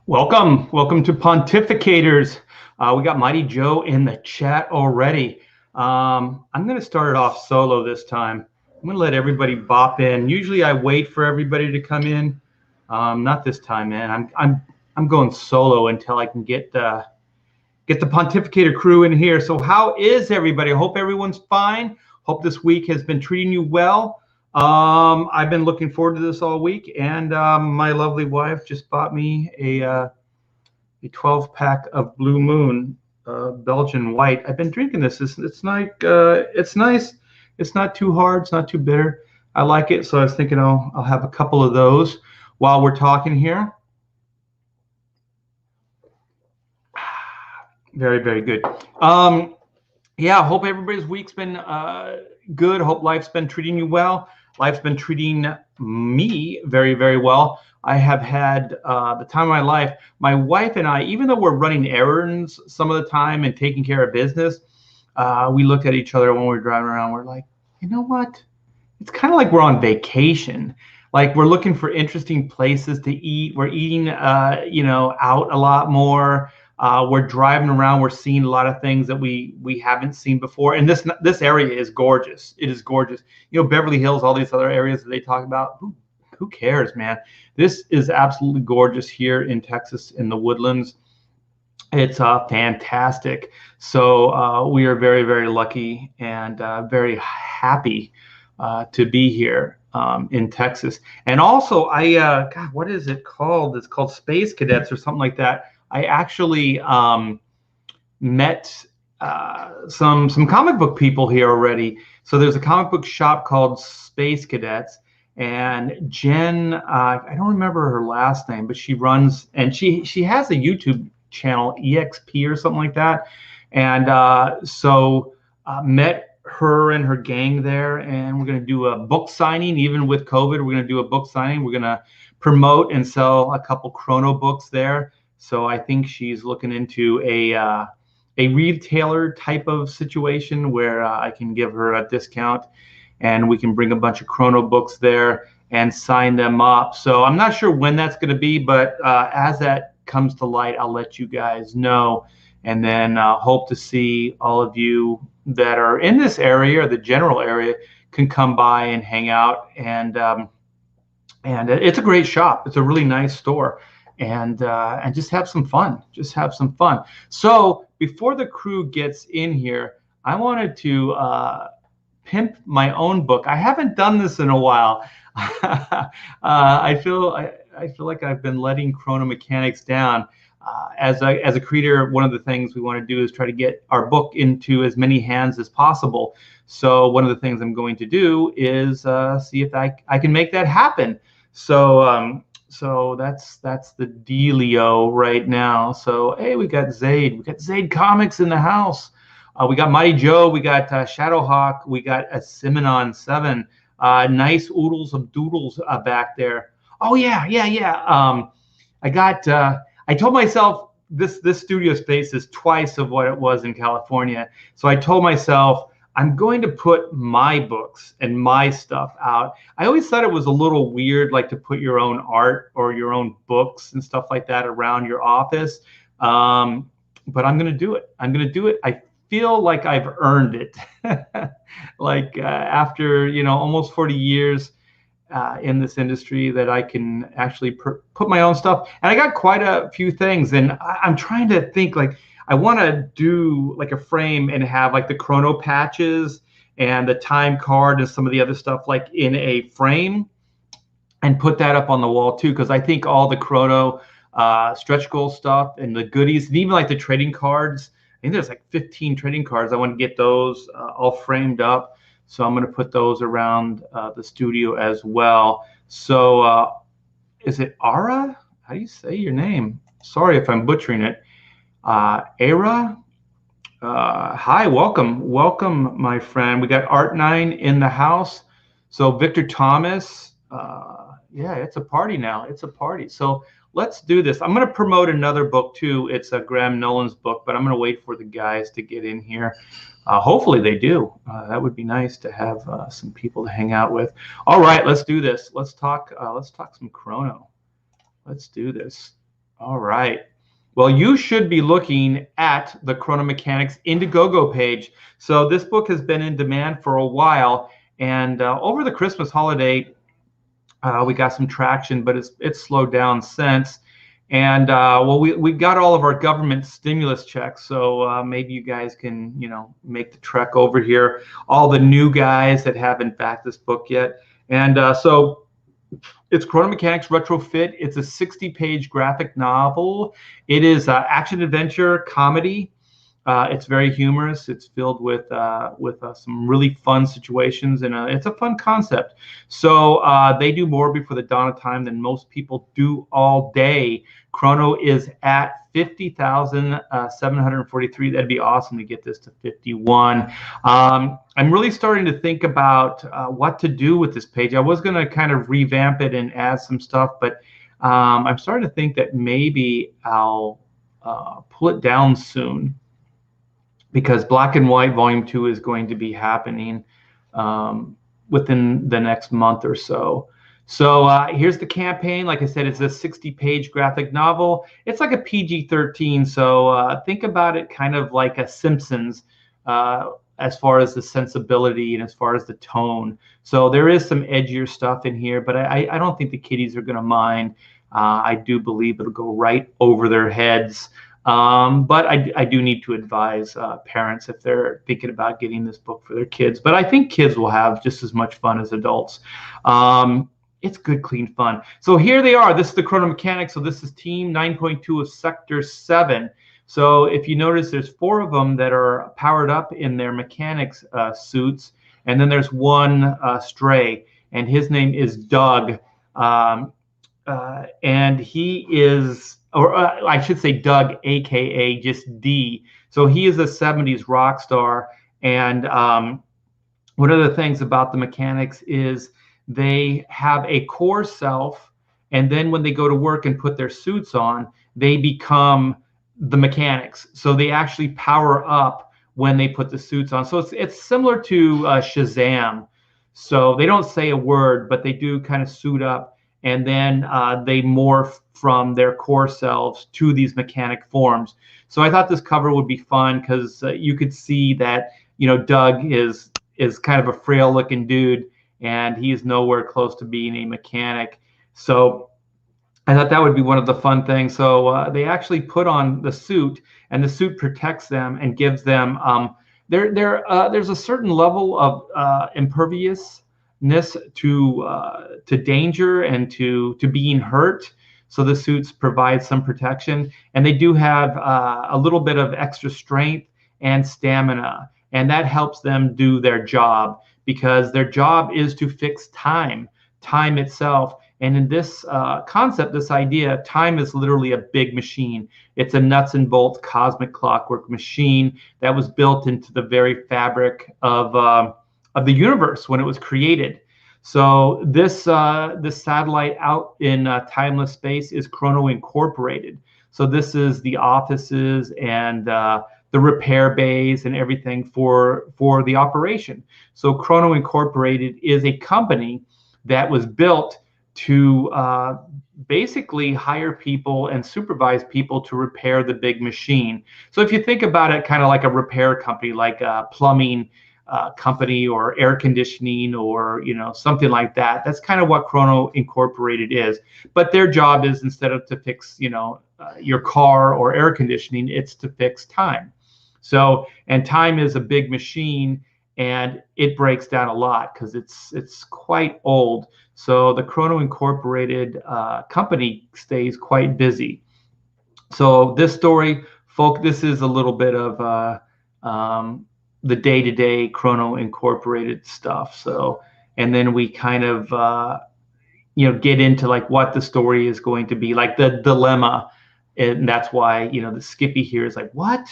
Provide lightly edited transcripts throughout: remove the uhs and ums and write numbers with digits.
Welcome to Pontificators. We got Mighty Joe in the chat already. I'm going to start it off solo this time. I'm going to let everybody bop in. Usually I wait for everybody to come in. Not this time, man. I'm going solo until I can get the Pontificator crew in here. So how is everybody? I hope everyone's fine. Hope this week has been treating you well. I've been looking forward to this all week, and my lovely wife just bought me a 12-pack of Blue Moon Belgian White. I've been drinking this. It's nice. It's not too hard. It's not too bitter. I like it, so I was thinking I'll have a couple of those while we're talking here. Very, very good. Yeah, hope everybody's week's been good. Hope life's been treating you well. Life's been treating me very, very well. I have had the time of my life. My wife and I, even though we're running errands some of the time and taking care of business, we look at each other when we're driving around. We're like, you know what? It's kind of like we're on vacation. Like we're looking for interesting places to eat. We're eating, out a lot more. We're driving around. We're seeing a lot of things that we haven't seen before. And this area is gorgeous. It is gorgeous. You know, Beverly Hills, all these other areas that they talk about. Who cares, man? This is absolutely gorgeous here in Texas in the Woodlands. It's fantastic. So we are very, very lucky and very happy to be here in Texas. And also, God, what is it called? It's called Space Cadets or something like that. I actually met some comic book people here already. So there's a comic book shop called Space Cadets, and Jen, I don't remember her last name, but she runs, and she has a YouTube channel, EXP or something like that. And so met her and her gang there, and we're going to do a book signing. Even with COVID, we're going to do a book signing. We're going to promote and sell a couple Chrono books there. So I think she's looking into a retailer type of situation where I can give her a discount and we can bring a bunch of Chrono books there and sign them up. So I'm not sure when that's going to be, but as that comes to light, I'll let you guys know. And then hope to see all of you that are in this area or the general area can come by and hang out. And it's a great shop. It's a really nice store. And just have some fun. Just have some fun. So before the crew gets in here, I wanted to pimp my own book. I haven't done this in a while. I feel like I've been letting Chrono Mechanics down. As a creator, one of the things we want to do is try to get our book into as many hands as possible. So one of the things I'm going to do is see if I can make that happen. So that's the dealio right now. So hey, we got Zaid. We got Zaid Comics in the house. We got Mighty Joe. We got Shadowhawk. We got a Simonon 7. Nice oodles of doodles back there. Oh yeah. I told myself this studio space is twice of what it was in California. So I told myself I'm going to put my books and my stuff out. I always thought it was a little weird, like to put your own art or your own books and stuff like that around your office. But I'm going to do it. I'm going to do it. I feel like I've earned it. Like after, almost 40 years in this industry, that I can actually put my own stuff. And I got quite a few things. And I'm trying to think, like, I want to do like a frame and have like the Chrono patches and the time card and some of the other stuff like in a frame and put that up on the wall too. Because I think all the Chrono stretch goal stuff and the goodies and even like the trading cards, I think there's like 15 trading cards. I want to get those all framed up. So I'm going to put those around the studio as well. So is it Ara? How do you say your name? Sorry if I'm butchering it. Era, hi, welcome, my friend. We got Art9 in the house. So Victor Thomas, yeah, it's a party now. It's a party. So let's do this. I'm going to promote another book too. It's a Graham Nolan's book, but I'm going to wait for the guys to get in here. Hopefully they do. That would be nice to have some people to hang out with. All right, let's do this. Let's talk some Chrono. Let's do this. All right. Well, you should be looking at the Chrono Mechanics Indiegogo page. So this book has been in demand for a while, and over the Christmas holiday, we got some traction, but it's slowed down since. And well, we got all of our government stimulus checks, so maybe you guys can, make the trek over here. All the new guys that haven't backed this book yet, and so it's Chrono Mechanics Retrofit. It's a 60-page graphic novel. It is action adventure comedy. It's very humorous. It's filled with some really fun situations, and it's a fun concept. So they do more before the dawn of time than most people do all day. Chrono is at 50,743. That'd be awesome to get this to 51. I'm really starting to think about what to do with this page. I was going to kind of revamp it and add some stuff, but I'm starting to think that maybe I'll pull it down soon, because Black and White Volume 2 is going to be happening within the next month or so. So here's the campaign. Like I said, it's a 60-page graphic novel. It's like a PG-13, so think about it kind of like a Simpsons as far as the sensibility and as far as the tone. So there is some edgier stuff in here, but I don't think the kiddies are going to mind. I do believe it'll go right over their heads. But I do need to advise parents if they're thinking about getting this book for their kids. But I think kids will have just as much fun as adults. It's good, clean fun. So here they are. This is the Chrono Mechanics. So this is Team 9.2 of Sector 7. So if you notice, there's 4 of them that are powered up in their mechanics suits. And then there's one stray, and his name is Doug. And he is, or I should say Doug, a.k.a. just D. So he is a 70s rock star. And one of the things about the mechanics is they have a core self, and then when they go to work and put their suits on, they become the mechanics. So they actually power up when they put the suits on. So it's similar to Shazam. So they don't say a word, but they do kind of suit up, and then they morph from their core selves to these mechanic forms. So I thought this cover would be fun because you could see that, Doug is kind of a frail looking dude, and he is nowhere close to being a mechanic. So I thought that would be one of the fun things. So they actually put on the suit, and the suit protects them and gives them there's a certain level of imperviousness to danger and to being hurt. So the suits provide some protection, and they do have a little bit of extra strength and stamina, and that helps them do their job, because their job is to fix time itself. And in this concept, this idea, time is literally a big machine. It's a nuts and bolts cosmic clockwork machine that was built into the very fabric of the universe when it was created. So this satellite out in timeless space is Chrono Incorporated. So this is the offices and the repair bays and everything for the operation. So Chrono Incorporated is a company that was built to basically hire people and supervise people to repair the big machine. So if you think about it kind of like a repair company, like a plumbing company or air conditioning or something like that, that's kind of what Chrono Incorporated is. But their job is, instead of to fix your car or air conditioning, it's to fix time. So, and time is a big machine, and it breaks down a lot because it's quite old. So the Chrono Incorporated company stays quite busy. So this story, this is a little bit of the day-to-day Chrono Incorporated stuff. So, and then we kind of get into like what the story is going to be, like the dilemma, and that's why the Skippy here is like, what?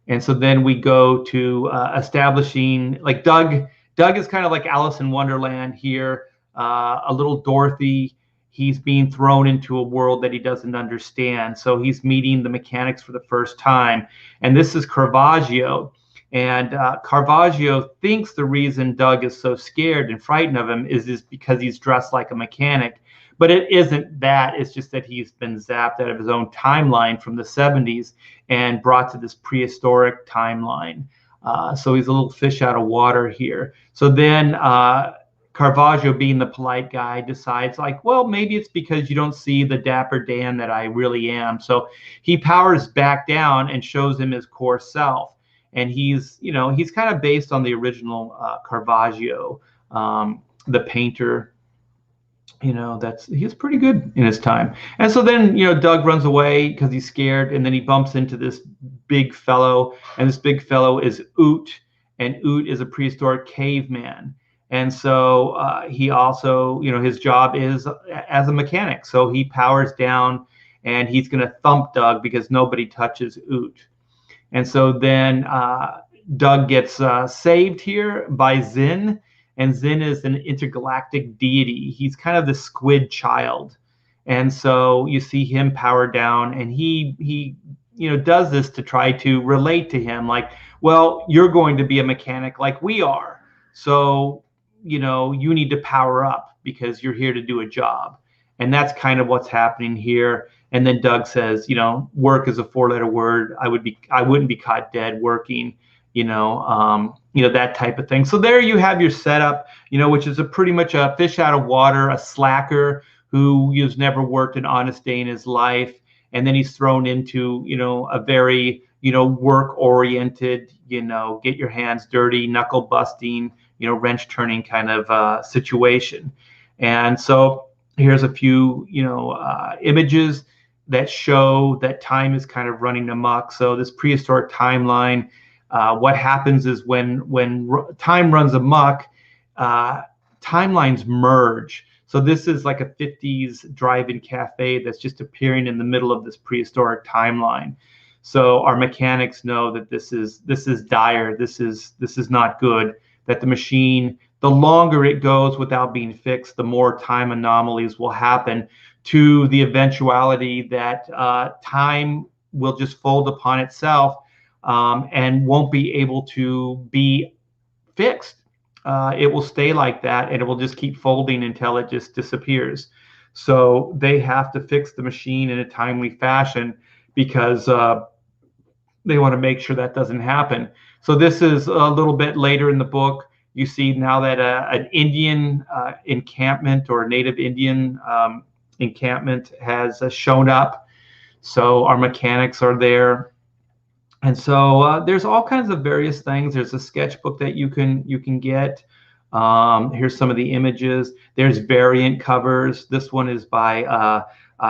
And so then we go to establishing, like Doug is kind of like Alice in Wonderland here, a little Dorothy. He's being thrown into a world that he doesn't understand. So he's meeting the mechanics for the first time. And this is Caravaggio. And Caravaggio thinks the reason Doug is so scared and frightened of him is because he's dressed like a mechanic. but it isn't that. It's just that he's been zapped out of his own timeline from the 70s and brought to this prehistoric timeline. So he's a little fish out of water here. So then Caravaggio, being the polite guy, decides like, well, maybe it's because you don't see the dapper Dan that I really am. So he powers back down and shows him his core self. And he's, you know, he's kind of based on the original Caravaggio, the painter. You know, he was pretty good in his time. And so then, you know, Doug runs away because he's scared, and then he bumps into this big fellow, and this big fellow is Oot, and Oot is a prehistoric caveman. And so he also, you know, his job is as a mechanic. So he powers down, and he's going to thump Doug because nobody touches Oot. And so then Doug gets saved here by Zin. And Zin is an intergalactic deity. He's kind of the squid child. And so you see him power down, and he you know, does this to try to relate to him, like, well, you're going to be a mechanic like we are. So, you know, you need to power up because you're here to do a job. And that's kind of what's happening here. And then Doug says, you know, work is a 4-letter word. I wouldn't be caught dead working. You know, that type of thing. So there you have your setup, you know, which is pretty much a fish out of water, a slacker who has never worked an honest day in his life. And then he's thrown into, you know, a very, you know, work-oriented, you know, get your hands dirty, knuckle busting, you know, wrench turning kind of situation. And so here's a few, you know, images that show that time is kind of running amok. So this prehistoric timeline, what happens is when time runs amok, timelines merge. So this is like a 50s drive-in cafe that's just appearing in the middle of this prehistoric timeline. So our mechanics know that this is dire. This is not good. That the machine, the longer it goes without being fixed, the more time anomalies will happen, to the eventuality that time will just fold upon itself. And won't be able to be fixed. It will stay like that, and it will just keep folding until it just disappears. So they have to fix the machine in a timely fashion because they want to make sure that doesn't happen. So this is a little bit later in the book. You see now that an Indian encampment, or a native Indian encampment has shown up. So our mechanics are there. And so there's all kinds of various things. There's a sketchbook that you can get. Here's some of the images. There's variant covers. This one is by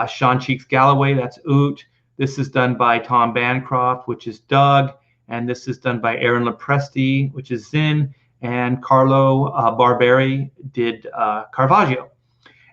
Sean Cheeks Galloway. That's Oot. This is done by Tom Bancroft, which is Doug. And this is done by Aaron Lopresti, which is Zin. And Carlo Barberi did Caravaggio.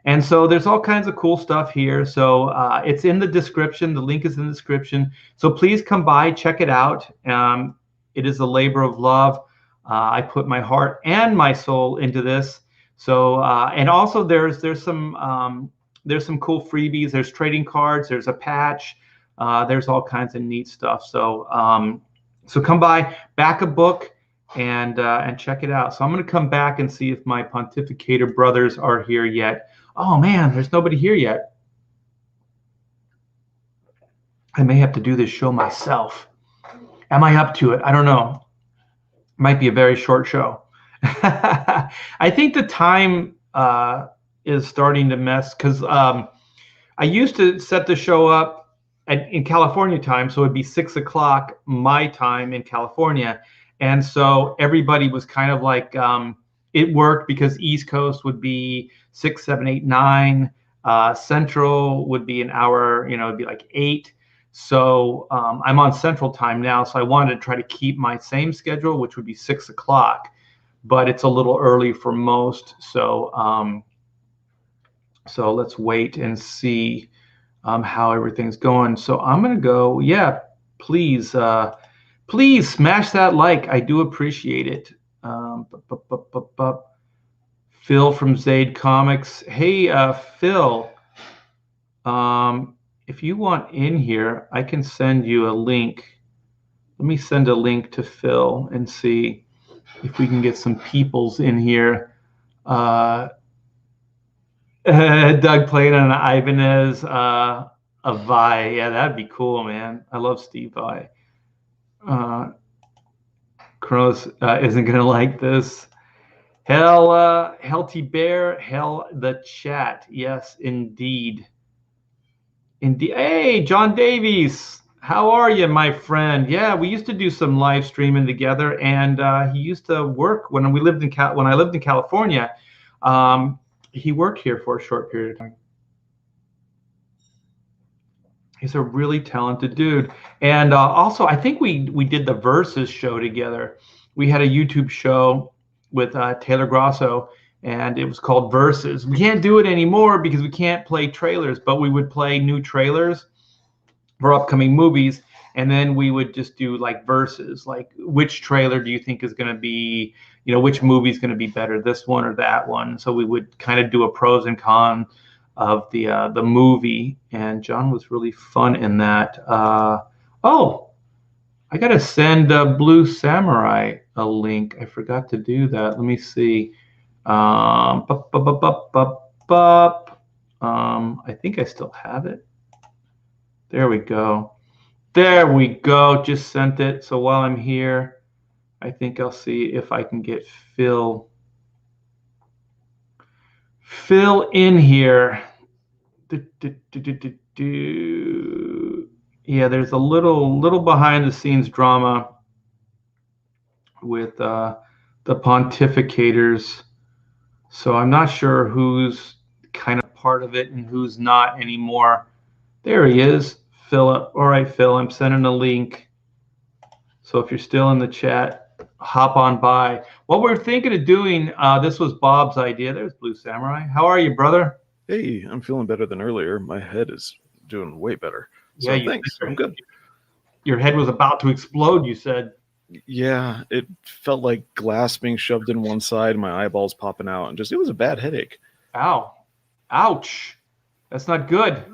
And so there's all kinds of cool stuff here. So it's in the description. The link is in the description. So please come by, check it out. It is a labor of love. I put my heart and my soul into this. So and also there's some cool freebies. There's trading cards. There's a patch. There's all kinds of neat stuff. So so come by, back a book, and check it out. So I'm going to come back and see if my Pontificator brothers are here yet. Oh man, there's nobody here yet. I may have to do this show myself. Am I up to it? I don't know. Might be a very short show. I think the time is starting to mess, because I used to set the show up in California time, so it'd be 6 o'clock my time in California. And so everybody was kind of like, it worked because East Coast would be 6, 7, 8, 9. Central would be an hour, you know, it'd be like 8. So I'm on Central time now. So I wanted to try to keep my same schedule, which would be 6 o'clock, but it's a little early for most. So so let's wait and see how everything's going. So I'm going to go, yeah, please, please smash that like. I do appreciate it. Phil from Zaid Comics. Hey, Phil, if you want in here, I can send you a link. Let me send a link to Phil and see if we can get some peoples in here. Doug playing on an Ibanez, a Vi. Yeah, that'd be cool, man. I love Steve Vai. Chronos isn't gonna like this. Hell, Helty Bear, hell the chat. Yes, indeed. Indeed. Hey, John Davies, how are you, my friend? Yeah, we used to do some live streaming together, and he used to work when we lived in when I lived in California. He worked here for a short period of time. He's a really talented dude, and also I think we did the Versus show together. We had a YouTube show with Taylor Grosso, and it was called Versus. We can't do it anymore because we can't play trailers, but we would play new trailers for upcoming movies, and then we would just do like Versus, like which trailer do you think is going to be, which movie is going to be better, this one or that one. So we would kind of do a pros and cons of the movie, and John was really fun in that. Oh, I gotta send Blue Samurai a link. I forgot to do that. Let me see. I think I still have it. There we go. There we go. Just sent it. So while I'm here, I think I'll see if I can get Phil in here. Yeah, there's a little behind the scenes drama with the Pontificators. So I'm not sure who's kind of part of it and who's not anymore. There he is, Philip. All right, Phil, I'm sending a link. So if you're still in the chat, hop on by. What we're thinking of doing, this was Bob's idea. There's Blue Samurai. How are you, brother? Hey, I'm feeling better than earlier. My head is doing way better. So yeah, thanks. I'm good. Your head was about to explode, you said. Yeah, it felt like glass being shoved in one side, my eyeballs popping out, and it was a bad headache. Ow. Ouch. That's not good.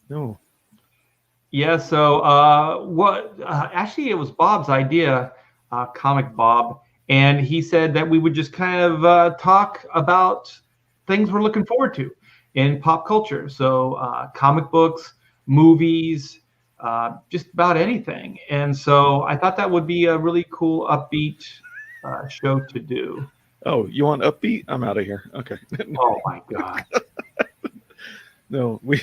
No. Yeah, so actually it was Bob's idea, Comic Bob, and he said that we would just kind of talk about things we're looking forward to in pop culture. So comic books, movies, just about anything. And so I thought that would be a really cool, upbeat show to do. Oh, you want upbeat? I'm out of here. Okay. Oh my God. No, we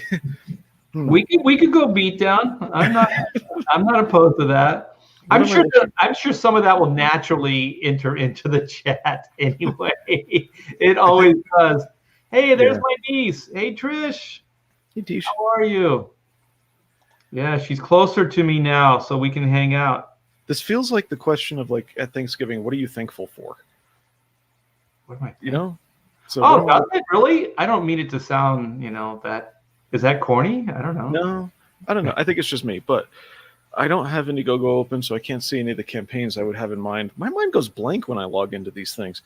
could go beat down. I'm not opposed to that. I'm sure some of that will naturally enter into the chat anyway. It always does. Hey, there's my niece. Hey, Trish. Hey, Tish. How are you? Yeah, she's closer to me now, so we can hang out. This feels like the question of, like, at Thanksgiving, what are you thankful for? What am I? You know? So does it really? I don't mean it to sound, that. Is that corny? I don't know. No, I don't know. I think it's just me, but I don't have Indiegogo open, so I can't see any of the campaigns I would have in mind. My mind goes blank when I log into these things.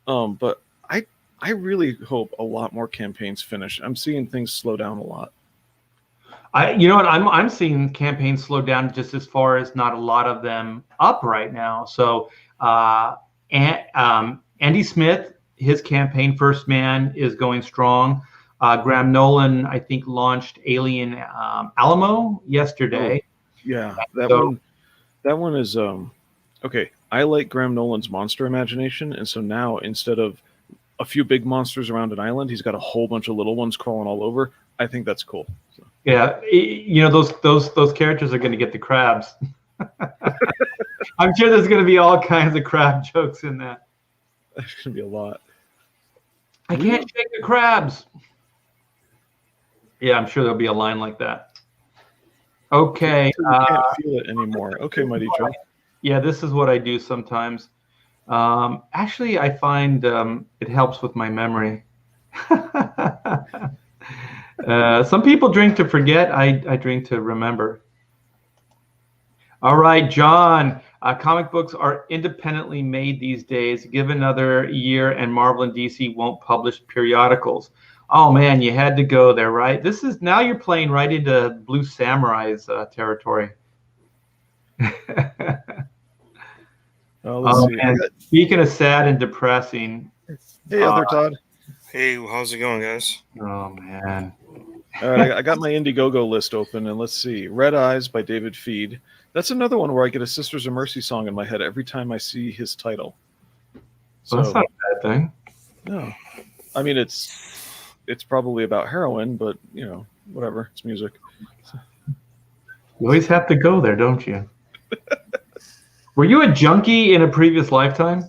But I really hope a lot more campaigns finish. I'm seeing things slow down a lot. You know what? I'm seeing campaigns slow down just as far as not a lot of them up right now. So Andy Smith, his campaign First Man is going strong. Graham Nolan, I think, launched Alien Alamo yesterday. Oh, yeah, that one is okay. I like Graham Nolan's monster imagination, and so now instead of a few big monsters around an island, he's got a whole bunch of little ones crawling all over. I think that's cool. So. Yeah, those characters are going to get the crabs. I'm sure there's going to be all kinds of crab jokes in that. There's going to be a lot. I can't shake the crabs. Yeah, I'm sure there'll be a line like that. Okay. I can't feel it anymore. Okay, Mighty Joe. Yeah, this is what I do sometimes. Actually, I find it helps with my memory. Some people drink to forget. I drink to remember. All right, John. Comic books are independently made these days. Give another year and Marvel and DC won't publish periodicals. Oh, man, you had to go there, right? Now you're playing right into Blue Samurai's territory. Let's see. Man. Speaking of sad and depressing. Hey, other Todd. Hey, how's it going, guys? Oh man. All right, I got my Indiegogo list open, and let's see. Red Eyes by David Feed. That's another one where I get a Sisters of Mercy song in my head every time I see his title. Well, that's not a bad thing. No. I mean, it's probably about heroin, but, whatever. It's music. You always have to go there, don't you? Were you a junkie in a previous lifetime?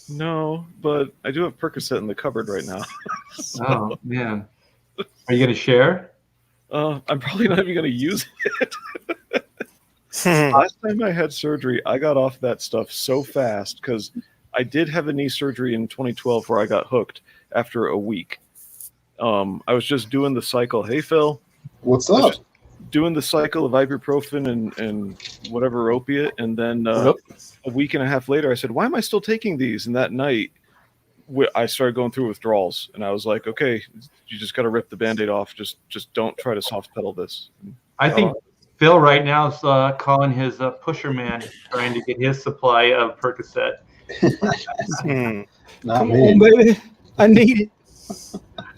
No, but I do have Percocet in the cupboard right now. Oh, man. Are you going to share? I'm probably not even going to use it. Last time I had surgery, I got off that stuff so fast because I did have a knee surgery in 2012 where I got hooked after a week. I was just doing the cycle. Hey, Phil. What's up? Doing the cycle of ibuprofen and whatever opiate, and then a week and a half later, I said, "Why am I still taking these?" And that night, I started going through withdrawals, and I was like, "Okay, you just got to rip the Band-Aid off. Just don't try to soft pedal this." I think Phil right now is calling his pusher man, trying to get his supply of Percocet. Not me, baby. I need it.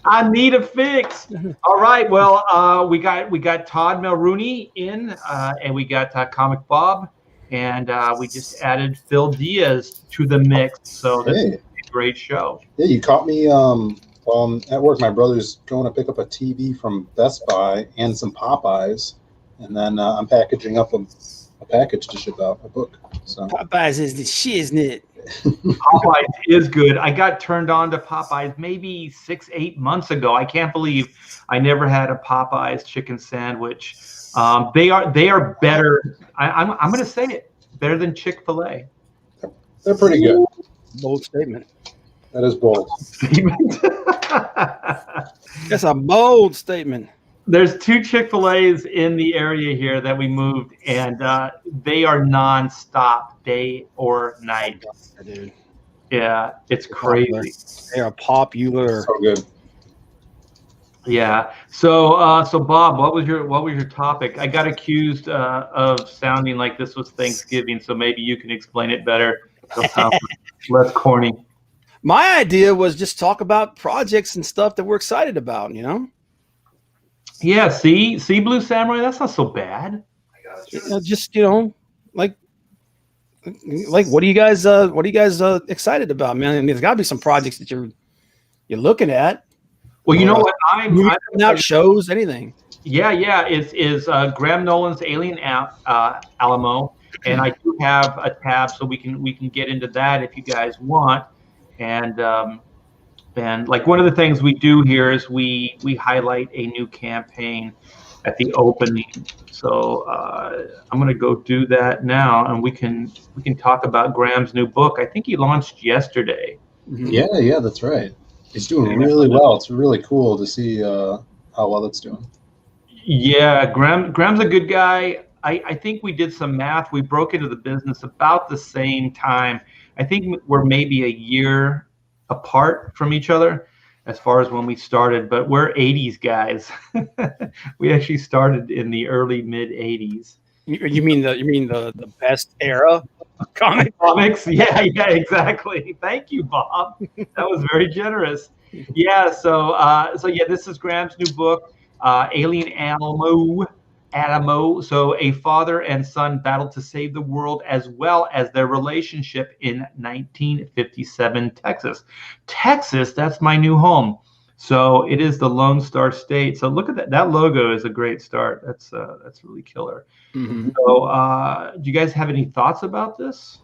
I need a fix. All right. Well, we got Todd Mulrooney in, and we got Comic Bob, and we just added Phil Diaz to the mix. So this is a great show. Yeah, you caught me at work. My brother's going to pick up a TV from Best Buy and some Popeyes, and then I'm packaging up a package to ship out a book. So Popeyes is the shiznit. Popeyes is good. I got turned on to Popeyes maybe 6-8 months ago. I can't believe I never had a Popeyes chicken sandwich. They are better. I'm going to say it, better than Chick-fil-A. they're pretty good. Bold statement. That is bold. That's a bold statement. There's 2 Chick-fil-A's in the area here that we moved, and they are nonstop, day or night. Dude. Yeah, it's crazy. They are popular. So good. Yeah. So Bob, what was your topic? I got accused of sounding like this was Thanksgiving, so maybe you can explain it better. It'll sound less corny. My idea was just talk about projects and stuff that we're excited about, Yeah, see, Blue Samurai, that's not so bad. Just like what are you guys excited about, man? I mean, there's got to be some projects that you're looking at. Well, you know what? I'm out shows, anything. Yeah. Is Graham Nolan's Alien Alamo, and I do have a tab, so we can get into that if you guys want. And like one of the things we do here is we highlight a new campaign at the opening. So I'm going to go do that now, and we can talk about Graham's new book. I think he launched yesterday. Mm-hmm. Yeah, that's right. He's doing really well. It's really cool to see how well it's doing. Yeah, Graham's a good guy. I think we did some math. We broke into the business about the same time. I think we're maybe a year apart from each other as far as when we started, but we're 80s guys. We actually started in the early mid 80s. You mean the best era of comics? Yeah, exactly. Thank you, Bob. That was very generous. Yeah, so this is Graham's new book, Alien Alamo. So a father and son battle to save the world, as well as their relationship in 1957 Texas. Texas, that's my new home. So it is the Lone Star State. So look at that. That logo is a great start. That's really killer. Mm-hmm. So do you guys have any thoughts about this?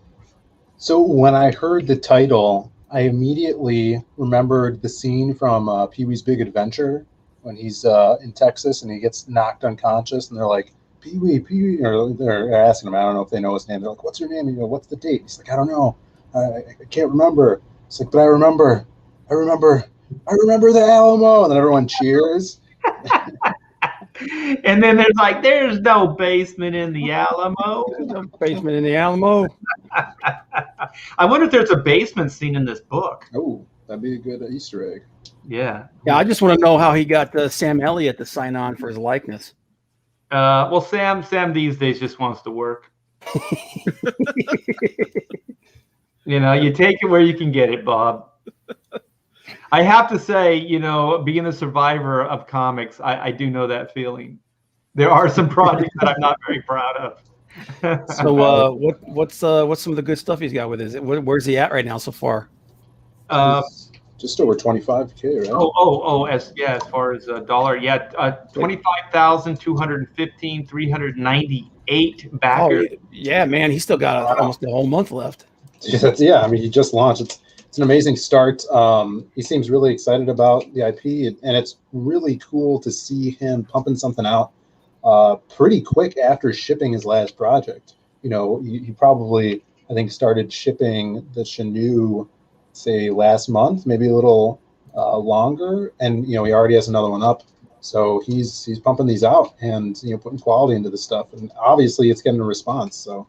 So when I heard the title, I immediately remembered the scene from Pee-wee's Big Adventure, when he's in Texas and he gets knocked unconscious, and they're like, Pee-wee, or they're asking him, I don't know if they know his name. They're like, what's your name? And what's the date? He's like, I don't know. I can't remember. It's like, but I remember the Alamo. And then everyone cheers. And then there's no basement in the Alamo. There's no basement in the Alamo. I wonder if there's a basement scene in this book. Oh, that'd be a good Easter egg. Yeah. I just want to know how he got Sam Elliott to sign on for his likeness. Well, Sam these days just wants to work. You take it where you can get it, Bob. I have to say, being a survivor of comics, I do know that feeling. There are some projects that I'm not very proud of. So, what's some of the good stuff he's got with his? Where's he at right now so far? He's just over 25K, right? As far as a dollar, 25,215, 398 backers. Oh, yeah, man, he's still got almost a whole month left. Yeah, I mean, he just launched. It's an amazing start. He seems really excited about the IP, and it's really cool to see him pumping something out pretty quick after shipping his last project. He probably, I think, started shipping the Chenu, say, last month, maybe a little longer, and he already has another one up. So he's pumping these out and putting quality into the stuff, and obviously it's getting a response. So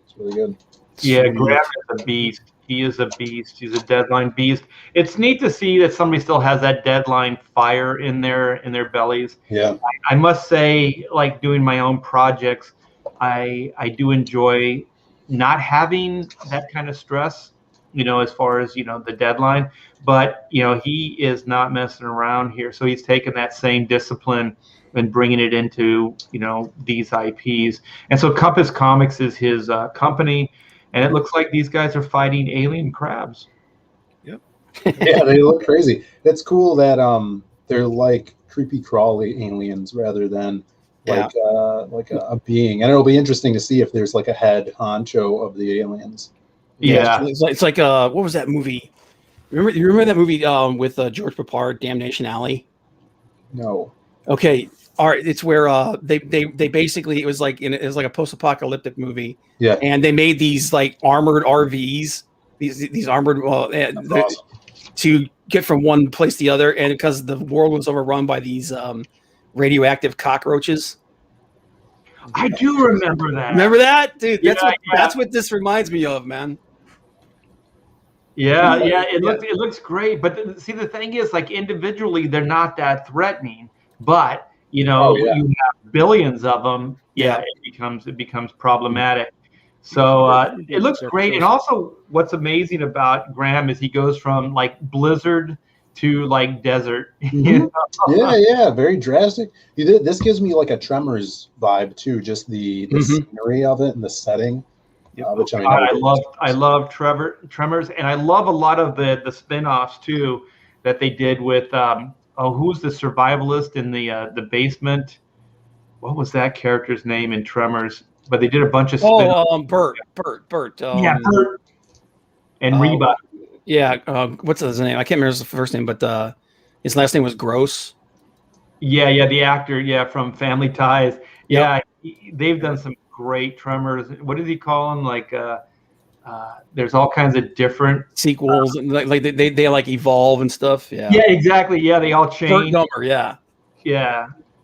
it's really good. Yeah, Graham is a beast. He is a beast. He's a deadline beast. It's neat to see that somebody still has that deadline fire in their bellies. Yeah. I must say, like doing my own projects, I do enjoy not having that kind of stress, as far as, the deadline. But, he is not messing around here. So he's taken that same discipline and bringing it into, these IPs. And so Compass Comics is his company. And it looks like these guys are fighting alien crabs. Yep. Yeah, they look crazy. It's cool that they're like creepy crawly aliens rather than like a being. And it'll be interesting to see if there's like a head honcho of the aliens. Yeah. It's like what was that movie? You remember that movie with George Papard, Damnation Alley? No. Okay. All right, it's where they basically it was like a post-apocalyptic movie. Yeah. And they made these like armored RVs, these armored awesome. to get from one place to the other, and because the world was overrun by these radioactive cockroaches. I do remember that. Remember that, dude? That's what this reminds me of, man. Yeah. It looks great, but see, the thing is, like individually, they're not that threatening, but you have billions of them. Yeah, it becomes problematic. So it looks great, and also what's amazing about Graham is he goes from like blizzard to like desert. Yeah, very drastic. This gives me like a Tremors vibe too, just the scenery of it and the setting. Which I love Tremors, and I love a lot of the spin-offs too that they did with who's the survivalist in the basement? What was that character's name in Tremors? But they did a bunch of spin-offs. Bert. Bert and Reba. Yeah, what's his name? I can't remember his first name, but his last name was Gross. Yeah, the actor, from Family Ties. Yeah, they've done some great Tremors. What did he call them? Like, there's all kinds of different sequels, and like they like evolve and stuff. Yeah, exactly. Yeah, they all change. Number, yeah.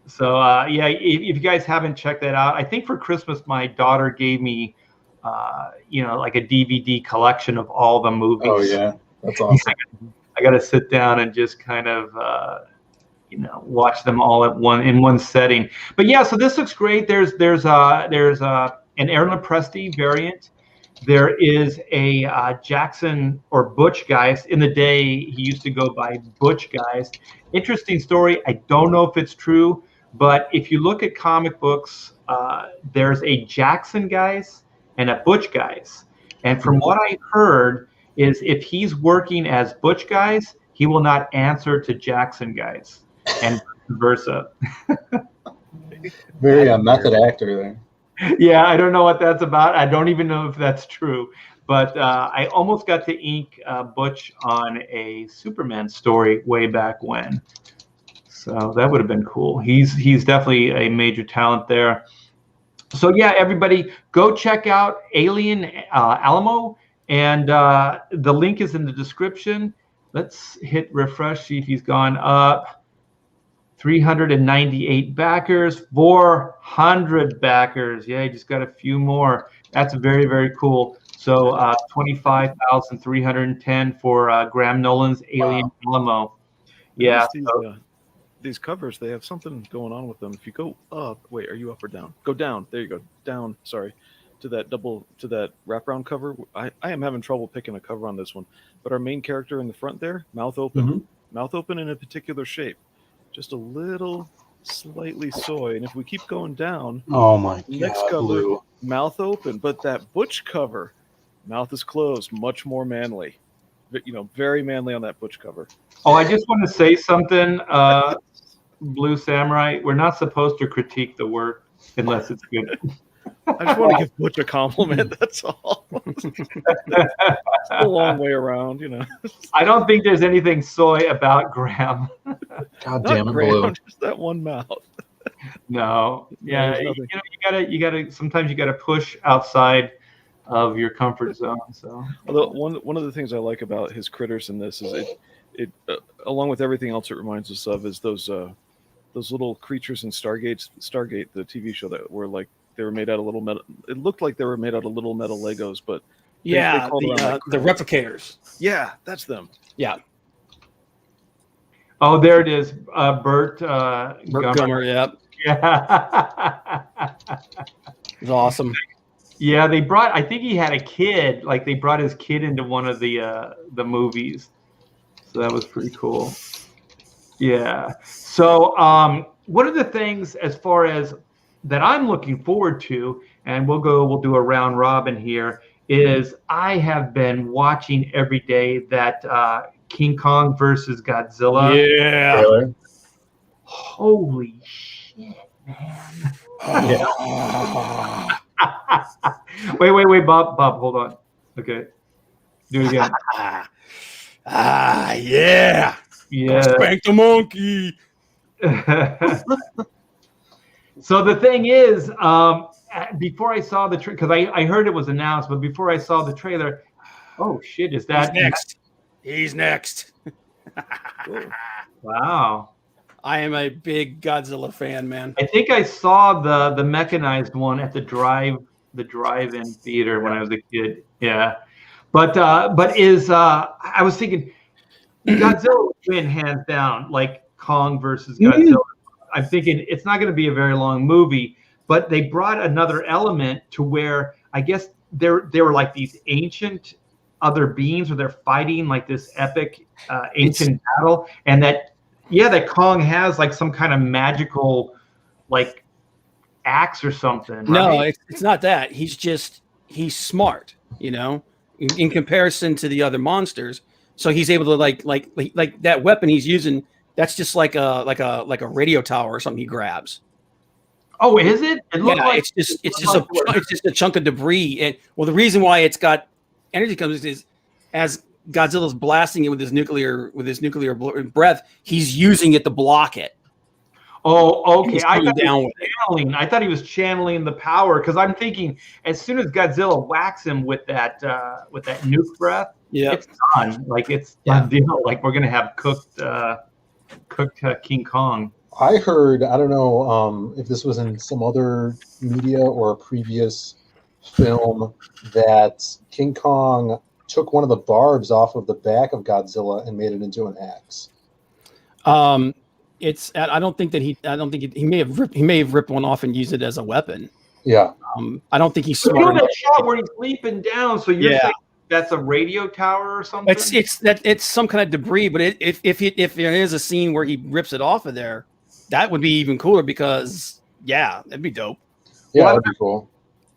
So if you guys haven't checked that out, I think for Christmas my daughter gave me, like a DVD collection of all the movies. Oh yeah, that's awesome. I got to sit down and just kind of watch them all in one setting. But yeah, so this looks great. There's an Aaron Presti variant. There is a Jackson or Butch Geist. In the day, he used to go by Butch Geist. Interesting story. I don't know if it's true, but if you look at comic books, there's a Jackson Geist and a Butch Geist. And from what I heard is if he's working as Butch Geist, he will not answer to Jackson Geist, and vice versa. Very method actor there. Yeah, I don't know what that's about. I don't even know if that's true. But I almost got to ink Butch on a Superman story way back when. So that would have been cool. He's definitely a major talent there. So yeah, everybody go check out Alien Alamo, and the link is in the description. Let's hit refresh, see if he's gone up. 398 backers, 400 backers. Yeah, he just got a few more. That's very, very cool. So 25,310 for Graham Nolan's Alien Alamo. Yeah. These covers, they have something going on with them. If you go up, wait, are you up or down? Go down. There you go. Down. Sorry. to that wraparound cover. I am having trouble picking a cover on this one, but our main character in the front there, mouth open in a particular shape, just a little slightly soy. And if we keep going down, oh my god, next cover, Blue. mouth open, but that butch cover, mouth is closed, much more manly. Very manly on that butch cover. Oh, I just want to say something, Blue Samurai. We're not supposed to critique the work unless it's good. I just want to give Butch a compliment. That's all. It's a long way around, I don't think there's anything soy about Graham. God damn it, Blue. Just that one mouth. No, yeah, you gotta. Sometimes you gotta push outside of your comfort zone. So, although one of the things I like about his critters in this is it along with everything else it reminds us of is those little creatures in Stargate, the TV show that were like. They were made out of little metal. It looked like they were made out of little metal Legos, but the replicators. Yeah, that's them. Yeah. Oh, there it is, Bert. Bert Gummer. Yep. Yeah. It's awesome. Yeah, they brought. I think he had a kid. Like they brought his kid into one of the movies, so that was pretty cool. Yeah. So, what are the things as far as that I'm looking forward to, and we'll do a round robin here, is I have been watching every day that King Kong versus Godzilla. Yeah. Really? Holy shit, man. Yeah. Wait, Bob, hold on. Okay. Do it again. Yeah. Yeah. Spank the monkey. So the thing is, before I saw the trailer, because I heard it was announced, but before I saw the trailer, oh shit, is that He's next. Wow. I am a big Godzilla fan, man. I think I saw the mechanized one at the drive-in theater when I was a kid. Yeah, but I was thinking Godzilla would win hands down, like Kong versus Godzilla. I'm thinking it's not going to be a very long movie, but they brought another element to where I guess they were like these ancient other beings, or they're fighting like this epic ancient battle, and that Kong has like some kind of magical like axe or something. Right? No, it's not that. He's smart, in comparison to the other monsters. So he's able to like that weapon he's using. That's just like a radio tower or something he grabs. Oh, is it? It's just a chunk of debris. And the reason why it's got energy comes is as Godzilla's blasting it with his nuclear breath, he's using it to block it. Oh, okay. I thought he was channeling the power, because I'm thinking as soon as Godzilla whacks him with that nuke breath, it's done. Like it's done deal. Like we're gonna have cooked King Kong. I heard, I don't know if this was in some other media or a previous film, that King Kong took one of the barbs off of the back of Godzilla and made it into an axe. I don't think he may have ripped one off and used it as a weapon. Yeah. I don't think he's smart. smart. You know that shot where he's leaping down, so you're saying that's a radio tower or something? It's some kind of debris, but if there is a scene where he rips it off of there, that would be even cooler, because that'd be dope. Yeah, that'd be cool.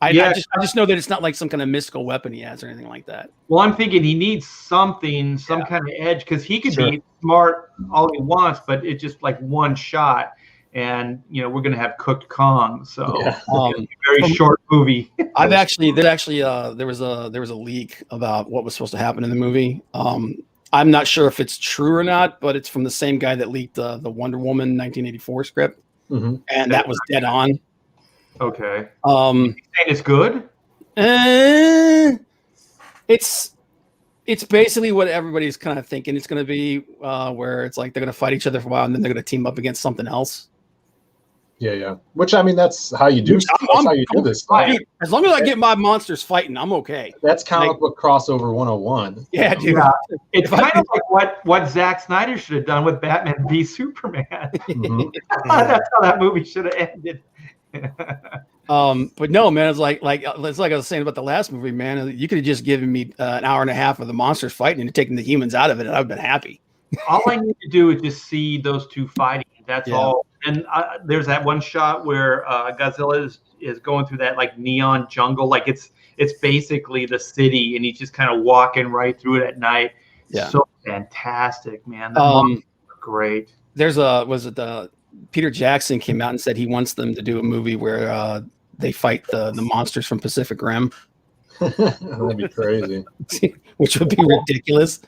I just know that it's not like some kind of mystical weapon he has or anything like that. Well, I'm thinking he needs some kind of edge, because he could be smart all he wants, but it's just like one shot, and we're gonna have cooked Kong. So very short movie. there was a leak about what was supposed to happen in the movie. I'm not sure if it's true or not, but it's from the same guy that leaked the Wonder Woman 1984 script, and that was dead on. Okay. And it's good? It's basically what everybody's kind of thinking it's going to be, where it's like they're going to fight each other for a while and then they're going to team up against something else. Yeah. Which, I mean, that's how you do. That's how you do this. As long as I get my monsters fighting, I'm okay. That's comic book crossover 101. Yeah, dude. Yeah. It's kind of like what Zack Snyder should have done with Batman v Superman. That's how that movie should have ended. But no, man, it's like I was saying about the last movie, man. You could have just given me an hour and a half of the monsters fighting and taking the humans out of it, and I've been happy. All I need to do is just see those two fighting. That's all. And there's that one shot where Godzilla is going through that like neon jungle, like it's basically the city, and he's just kind of walking right through it at night. Yeah, so fantastic, man. Great. There's Peter Jackson came out and said he wants them to do a movie where they fight the monsters from Pacific Rim. That'd be crazy. Which would be ridiculous.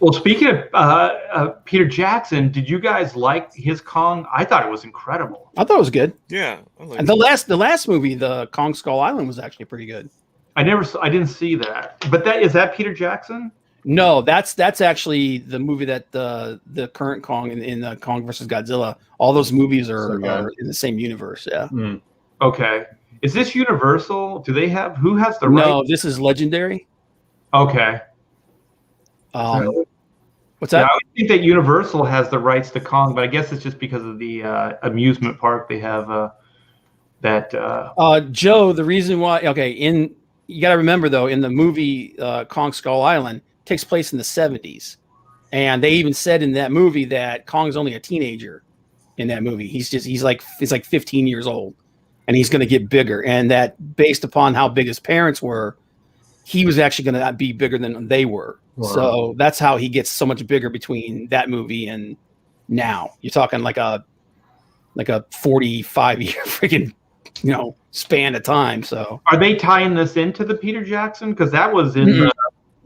Well, speaking of Peter Jackson, did you guys like his Kong? I thought it was incredible. I thought it was good. Yeah. And the last movie, the Kong Skull Island, was actually pretty good. I didn't see that. But is that Peter Jackson? No, that's actually the movie that the current Kong in the Kong versus Godzilla. All those movies are in the same universe. Yeah. Mm. Okay. Is this Universal? Do they have? Who has the No, right? this is Legendary. Okay. What's that? Yeah, I would think that Universal has the rights to Kong, but I guess it's just because of the amusement park they have. Joe, the reason why. Okay, you got to remember though, in the movie Kong Skull Island takes place in the 70s, and they even said in that movie that Kong's only a teenager. In that movie, he's like 15 years old, and he's going to get bigger, and that based upon how big his parents were, he was actually going to be bigger than they were. Wow. So that's how he gets so much bigger between that movie and now. You're talking like a 45-year freaking span of time. So are they tying this into the Peter Jackson? Because that was in the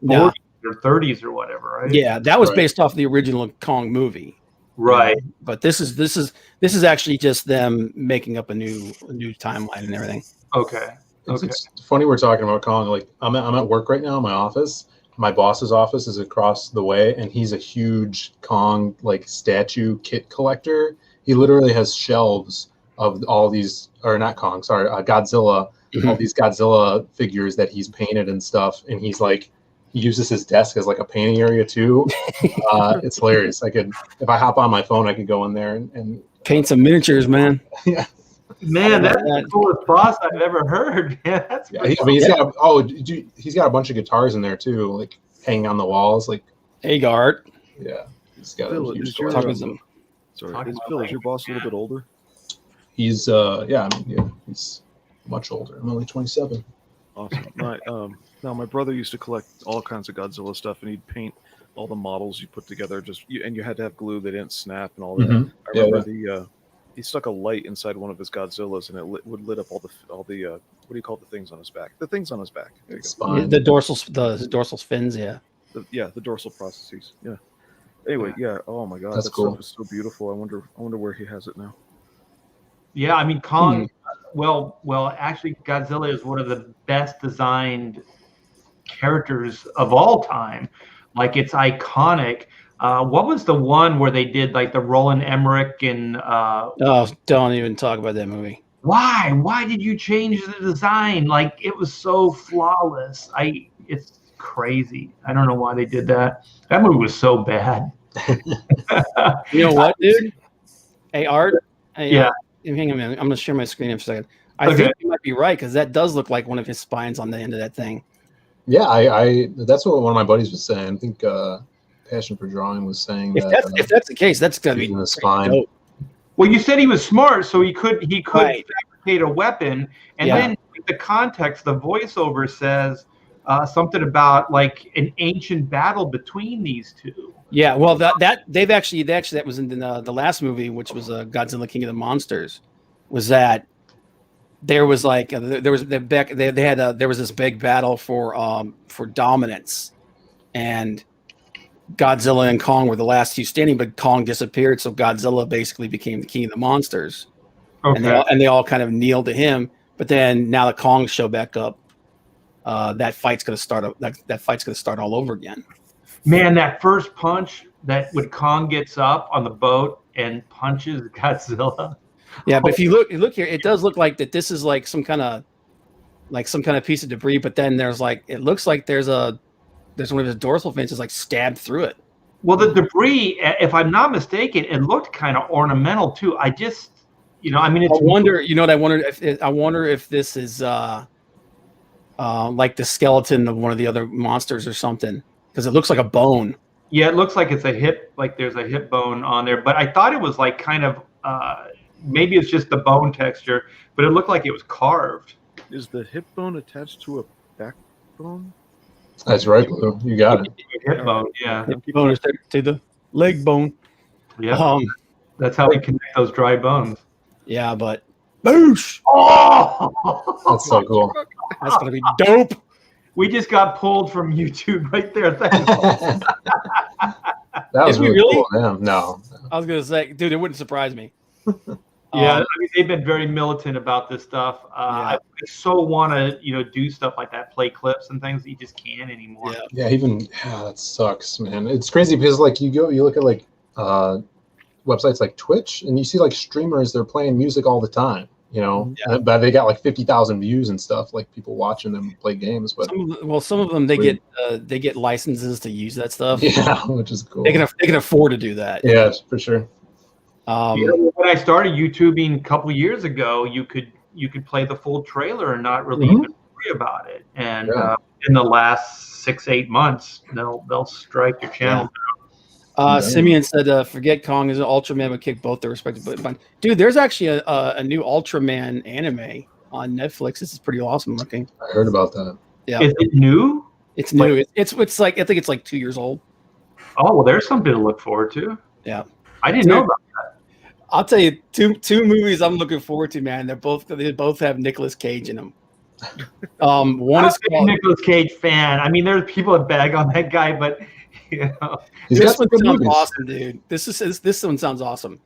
40s or 30s or whatever, right? Yeah, that was based off the original Kong movie. Right. But this is actually just them making up a new timeline and everything. Okay. It's funny we're talking about Kong. Like I'm at work right now in my office. My boss's office is across the way, and he's a huge Kong like statue kit collector. He literally has shelves of all these, or not Kong, sorry, Godzilla, all these Godzilla figures that he's painted and stuff. And he's like, he uses his desk as like a painting area too. It's hilarious. If I hop on my phone, I could go in there and paint some miniatures, man. Yeah. Man, that's the coolest boss I've ever heard. Yeah, that's he's got a bunch of guitars in there too, like hanging on the walls. Like, hey, guard. Yeah, he's got Phil, a huge Sorry, is your boss a little bit older? He's he's much older. I'm only 27. Awesome. My brother used to collect all kinds of Godzilla stuff, and he'd paint all the models you put together. And you had to have glue; they didn't snap and all that. Mm-hmm. I remember he stuck a light inside one of his Godzillas, and it would lit up all the what do you call the things on his back? The things on his back. The dorsal fins. Yeah. The dorsal processes. Yeah. Anyway, yeah. Oh my God, that cool. Stuff is so beautiful. I wonder where he has it now. Yeah, I mean Kong. Well, actually, Godzilla is one of the best designed characters of all time. Like, it's iconic. What was the one where they did like the Roland Emmerich and? Don't even talk about that movie. Why? Why did you change the design? Like, it was so flawless. It's crazy. I don't know why they did that. That movie was so bad. You know what, dude? Hey, Art. Hey, yeah. Hang on a minute. I'm going to share my screen for a second. I think you might be right, because that does look like one of his spines on the end of that thing. Yeah, I that's what one of my buddies was saying. I think Passion for Drawing was saying if that's the case, that's going to be in the spine. Dope. Well, you said he was smart, so he could fabricate a weapon, and then the context, the voiceover says something about like an ancient battle between these two. Yeah, well, that was in the last movie, which was Godzilla King of the Monsters, was that there was like there was this big battle for dominance, and Godzilla and Kong were the last two standing, but Kong disappeared, so Godzilla basically became the king of the monsters. Okay. And they all kind of kneeled to him. But then now that Kong showed back up, that fight's going to start. That fight's going to start all over again. Man, that first punch that when Kong gets up on the boat and punches Godzilla. Yeah, but if you look here, it does look like that this is like some kind of piece of debris. But then it looks like there's one of his dorsal fins is like stabbed through it. Well, the debris, if I'm not mistaken, it looked kind of ornamental too. I mean, it's I wonder. You know what I wonder if I wonder if this is like the skeleton of one of the other monsters or something, because it looks like a bone. Yeah, it looks like it's a hip, like there's a hip bone on there, but I thought it was like kind of maybe it's just the bone texture, but it looked like it was carved. Is the hip bone attached to a backbone? That's right, Blue. You got it. Hip bone, yeah. Hip bone is to the leg bone. Yeah. That's how we connect those dry bones. Yeah, but boosh. Oh, That's so cool. That's gonna be dope. we just got pulled from YouTube right there. Thanks. That was Did we really really? cool. Yeah, no. I was gonna say, dude, it wouldn't surprise me. Yeah, I mean, they've been very militant about this stuff. I so want to, do stuff like that, play clips and things that you just can't anymore. Yeah. Yeah, that sucks, man. It's crazy because like you look at like websites like Twitch and you see like streamers, they're playing music all the time, but they got like 50,000 views and stuff, like people watching them play games. But some of them they get licenses to use that stuff. Yeah, which is cool. They can afford to do that. Yeah, for sure. When I started YouTubing a couple years ago, you could play the full trailer and not really even worry about it. And in the last 6-8 months, they'll strike your channel. Simeon said, "Forget Kong is an Ultraman would kick both their respective butt." Dude, there's actually a new Ultraman anime on Netflix. This is pretty awesome looking. I heard about that. Yeah, is it new? It's new. It's like I think it's like 2 years old. Oh well, there's something to look forward to. Yeah, I didn't know about that. I'll tell you two movies I'm looking forward to, man. They both have Nicolas Cage in them. One is called Nicolas Cage fan. I mean, there's people that bag on that guy, but this one sounds awesome, dude. This one sounds awesome.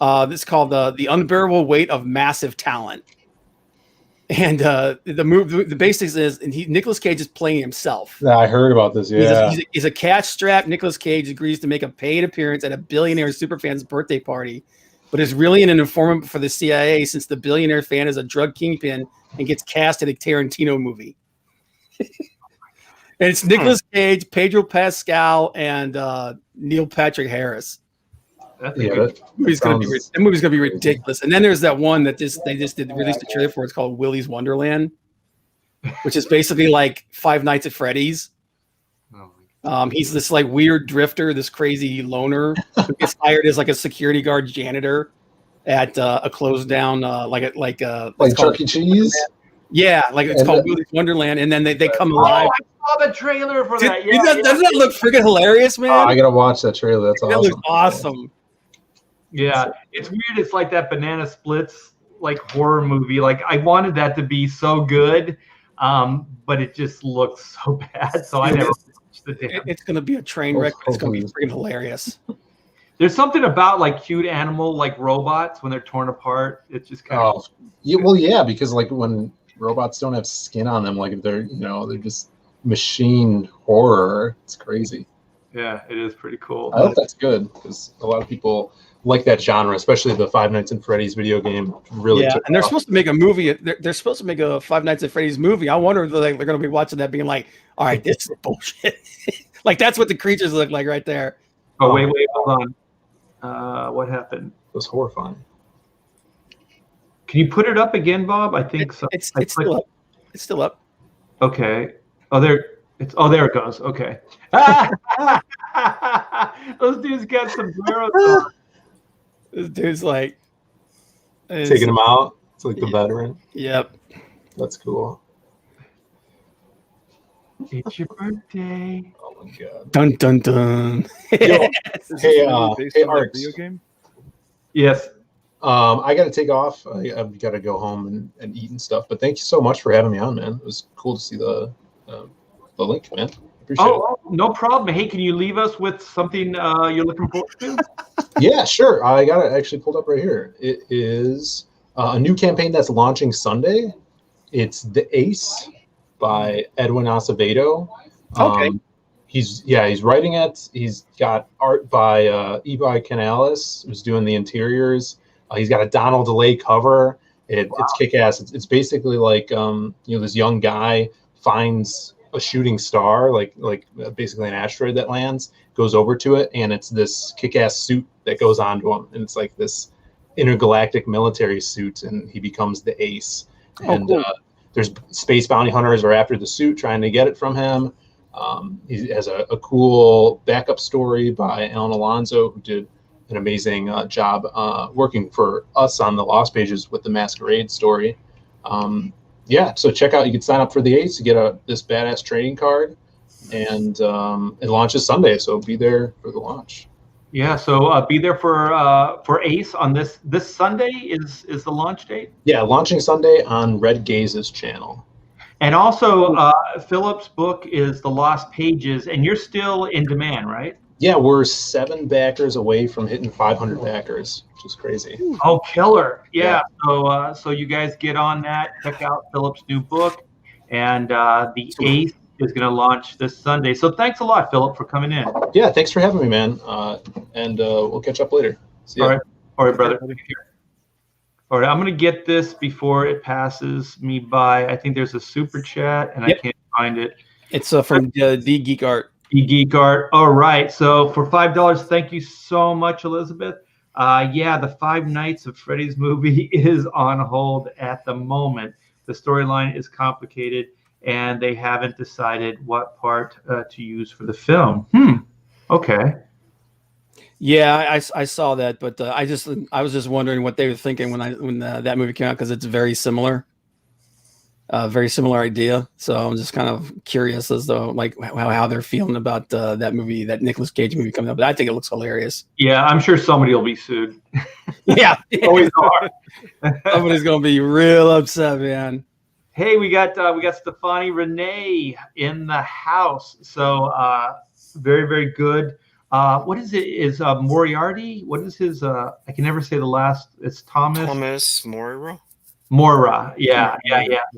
This is called The Unbearable Weight of Massive Talent. And the basics is Nicolas Cage is playing himself. Yeah, I heard about this. Yeah, he's a cash strapped Nicolas Cage agrees to make a paid appearance at a billionaire superfan's birthday party, but is really an informant for the CIA since the billionaire fan is a drug kingpin and gets cast in a Tarantino movie. And it's Nicolas Cage, Pedro Pascal, and Neil Patrick Harris. That movie's gonna be ridiculous. And then there's that one that they just released a trailer for. It's called Willy's Wonderland, which is basically like Five Nights at Freddy's. He's this like weird drifter, this crazy loner who gets hired as like a security guard janitor at a closed down like Chuck E. Cheese. Yeah, like it's called Willy's Wonderland, and then they come alive. I saw the trailer for that. Yeah, doesn't that look freaking hilarious, man? I gotta watch that trailer. That's awesome. That looks awesome. Yeah, it's weird. It's like that Banana Splits like horror movie. Like I wanted that to be so good, but it just looks so bad. So I never watched the damn. It's gonna be a train wreck. It's gonna be freaking hilarious. There's something about like cute animal like robots when they're torn apart. It's just kind of yeah, because like when robots don't have skin on them, like if they're they're just machine horror. It's crazy. Yeah, it is pretty cool. I hope that's good because a lot of people like that genre, especially the Five Nights at Freddy's video game. Really, and they're supposed to make a movie. They're supposed to make a Five Nights at Freddy's movie. I wonder if they're going to be watching that, being like, "All right, this is bullshit." Like that's what the creatures look like right there. Oh wait, hold on. What happened? It was horrifying. Can you put it up again, Bob? I think so. It's still up. It's still up. Okay. There it goes. Okay. Those dudes got some arrows on. This dude's like taking him out. It's like the veteran. Yep. That's cool. It's your birthday. Oh my god. Dun dun dun. Hey, Art. Video game? Yes. I got to take off. I've got to go home and eat and stuff. But thank you so much for having me on, man. It was cool to see the link, man. Appreciate it. No problem. Hey, can you leave us with something you're looking forward to? Yeah, sure. I got it actually pulled up right here. It is a new campaign that's launching Sunday. It's The Ace by Edwin Acevedo. Okay. He's writing it. He's got art by Ebi Canales, who's doing the interiors. He's got a Donald DeLay cover. It's kick-ass. It's basically like this young guy finds a shooting star, like basically an asteroid that lands, goes over to it, and it's this kick-ass suit that goes onto him, and it's like this intergalactic military suit, and he becomes the Ace. And cool. There's space bounty hunters are after the suit, trying to get it from him. He has a cool backup story by Alan Alonso, who did an amazing job working for us on the Lost Pages with the Masquerade story. So check out. You can sign up for the Ace to get this badass trading card, and it launches Sunday, so be there for the launch. Yeah, so be there for Ace on this Sunday is the launch date. Yeah, launching Sunday on Red Gaze's channel. And also, Philip's book is The Lost Pages, and you're still in demand, right? Yeah, we're 7 backers away from hitting 500 backers, which is crazy. Oh, killer! Yeah. So you guys get on that. Check out Philip's new book, and the Ace is going to launch this Sunday. So thanks a lot, Philip, for coming in. Yeah, thanks for having me, man. And we'll catch up later. See ya. All right, brother. All right, I'm going to get this before it passes me by. I think there's a super chat, and I can't find it. It's from D Geek Art. D Geek Art. All right. So for $5, thank you so much, Elizabeth. The Five Nights of Freddy's movie is on hold at the moment. The storyline is complicated, and they haven't decided what part to use for the film. Okay. Yeah, I saw that, but I was just wondering what they were thinking when that movie came out, because it's very similar idea. So I'm just kind of curious as though like how they're feeling about that movie, that Nicolas Cage movie coming up. But I think it looks hilarious. Yeah, I'm sure somebody will be sued. Yeah, always are. Somebody's gonna be real upset, man. Hey, we got Stefani Renee in the house. So very, very good. What is it? Is Moriarty? What is his? I can never say the last. It's Thomas Moira. Mora. Yeah.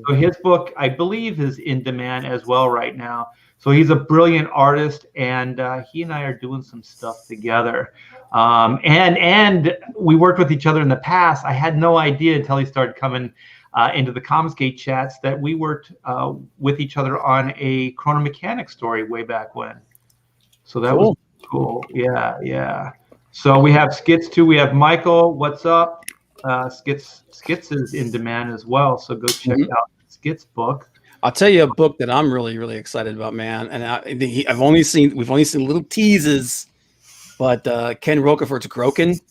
So his book, I believe, is in demand as well right now. So he's a brilliant artist, and he and I are doing some stuff together. And we worked with each other in the past. I had no idea until he started coming into the Comicsgate chats that we worked with each other on a Chrono Mechanics story way back when. So that was cool. Yeah. So we have Skits too. We have Michael. What's up? Skits is in demand as well. So go check out Skits' book. I'll tell you a book that I'm really, really excited about, man. And we've only seen little teases, but Ken Rocafort's Groken.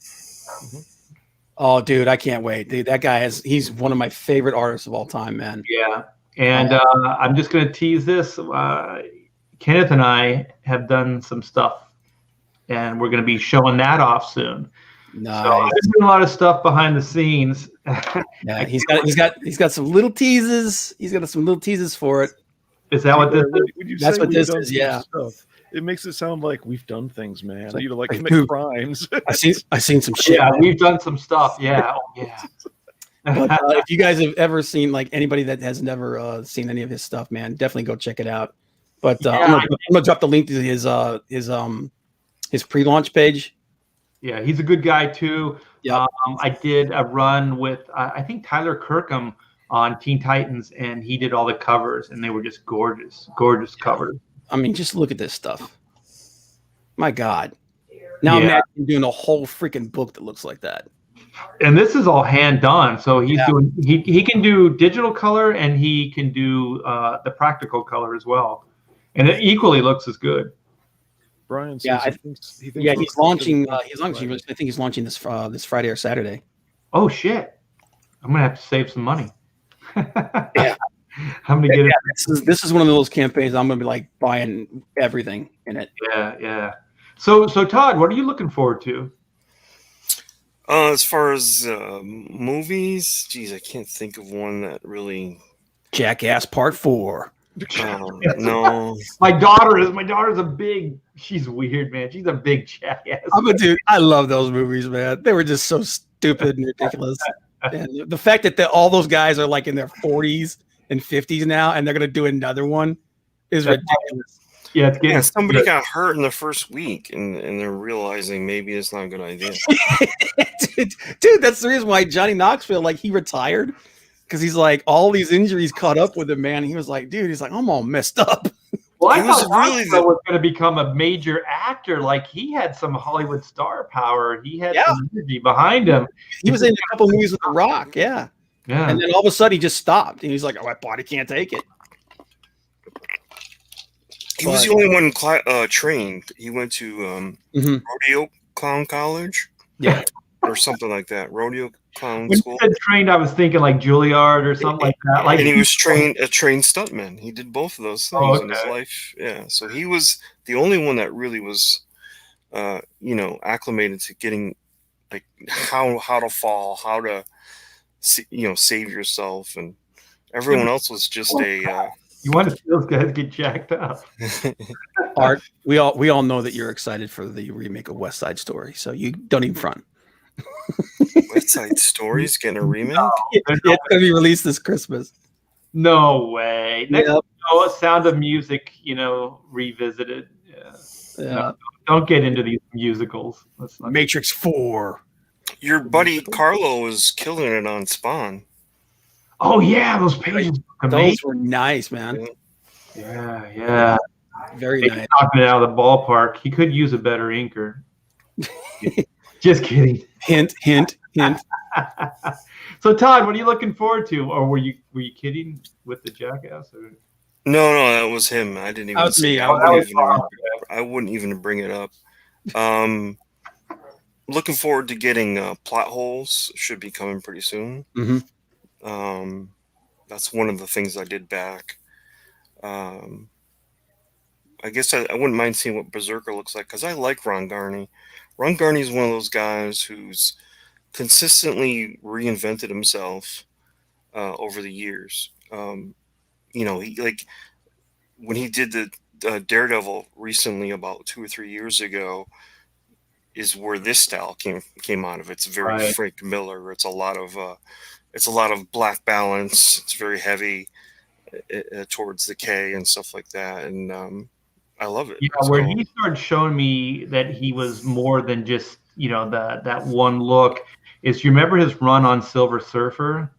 Oh, dude, I can't wait. Dude, that guy he's one of my favorite artists of all time, man. Yeah. And I'm just going to tease this. Kenneth and I have done some stuff, and we're going to be showing that off soon. Nice. So I've been doing a lot of stuff behind the scenes. Yeah, he's got some little teases. He's got some little teases for it. Is that what this is? That's what this is. Yeah. Stuff, it makes it sound like we've done things, man. Like, commit crimes. I seen some shit. Yeah, we've done some stuff. Yeah. But if you guys have ever seen, like, anybody that has never seen any of his stuff, man, definitely go check it out. But I'm gonna drop the link to his pre-launch page. Yeah, he's a good guy too. Yeah, I did a run with I think Tyler Kirkham on Teen Titans, and he did all the covers, and they were just gorgeous covers. I mean, just look at this stuff. My God! Now imagine doing a whole freaking book that looks like that. And this is all hand done, so he's doing. He can do digital color, and he can do the practical color as well, and it equally looks as good. Brian, he's launching. I think he's launching this Friday or Saturday. Oh shit! I'm gonna have to save some money. Yeah, I'm gonna get it. This is one of those campaigns I'm gonna be like buying everything in it. Yeah. So Todd, what are you looking forward to? As far as movies, geez, I can't think of one that really. Jackass Part 4. No. My daughter's a big. She's weird, man. She's a big jackass. Dude, I love those movies, man. They were just so stupid and ridiculous. And the fact that all those guys are like in their 40s and 50s now, and they're gonna do another one, is ridiculous. Yeah, somebody got hurt in the first week, and they're realizing maybe it's not a good idea. Dude, that's the reason why Johnny Knoxville, like, he retired. Because he's like, all these injuries caught up with him, man. And he was like, dude, I'm all messed up. Well, I He was thought really Godzilla was going to become a major actor. Like he had some Hollywood star power. He had some energy behind him. He was in a couple movies with The Rock, yeah. Yeah. And then all of a sudden he just stopped, and he's like, "Oh, my body can't take it." He was the only one trained. He went to rodeo clown college, yeah, or something like that. Rodeo clown When school. you said trained, I was thinking like Juilliard or something like that. Like, And he was a trained stuntman. He did both of those things in his life. Yeah, so he was the only one that really was, acclimated to getting like how to fall, how to, save yourself, and everyone else was just you want to see those guys get jacked up. Art, we all know that you're excited for the remake of West Side Story, so you don't even front. West Side Story's getting a remake. It's going to be released this Christmas. No way. Next, Sound of Music, revisited. Yeah. No, don't get into these musicals. Matrix 4. Your buddy Carlo is killing it on Spawn. Oh yeah, those pages. Those were nice, man. Yeah. Very Maybe nice. Knocking it out of the ballpark. He could use a better inker. Just kidding. Hint. So Todd, what are you looking forward to? Or were you kidding with the jackass? Or? No, that was him. I didn't even. That was me. I wouldn't even bring it up. Looking forward to getting plot holes. Should be coming pretty soon. Mm-hmm. That's one of the things I did back. I guess I wouldn't mind seeing what Berserker looks like, because I like Ron Garney. Ron Garney is one of those guys who's consistently reinvented himself over the years. He like when he did the Daredevil recently, about 2 or 3 years ago, is where this style came out of. It's very Frank Miller. It's a lot of black balance. It's very heavy towards the K and stuff like that, and I love it. Yeah, where he started showing me that he was more than just that one look is, you remember his run on Silver Surfer?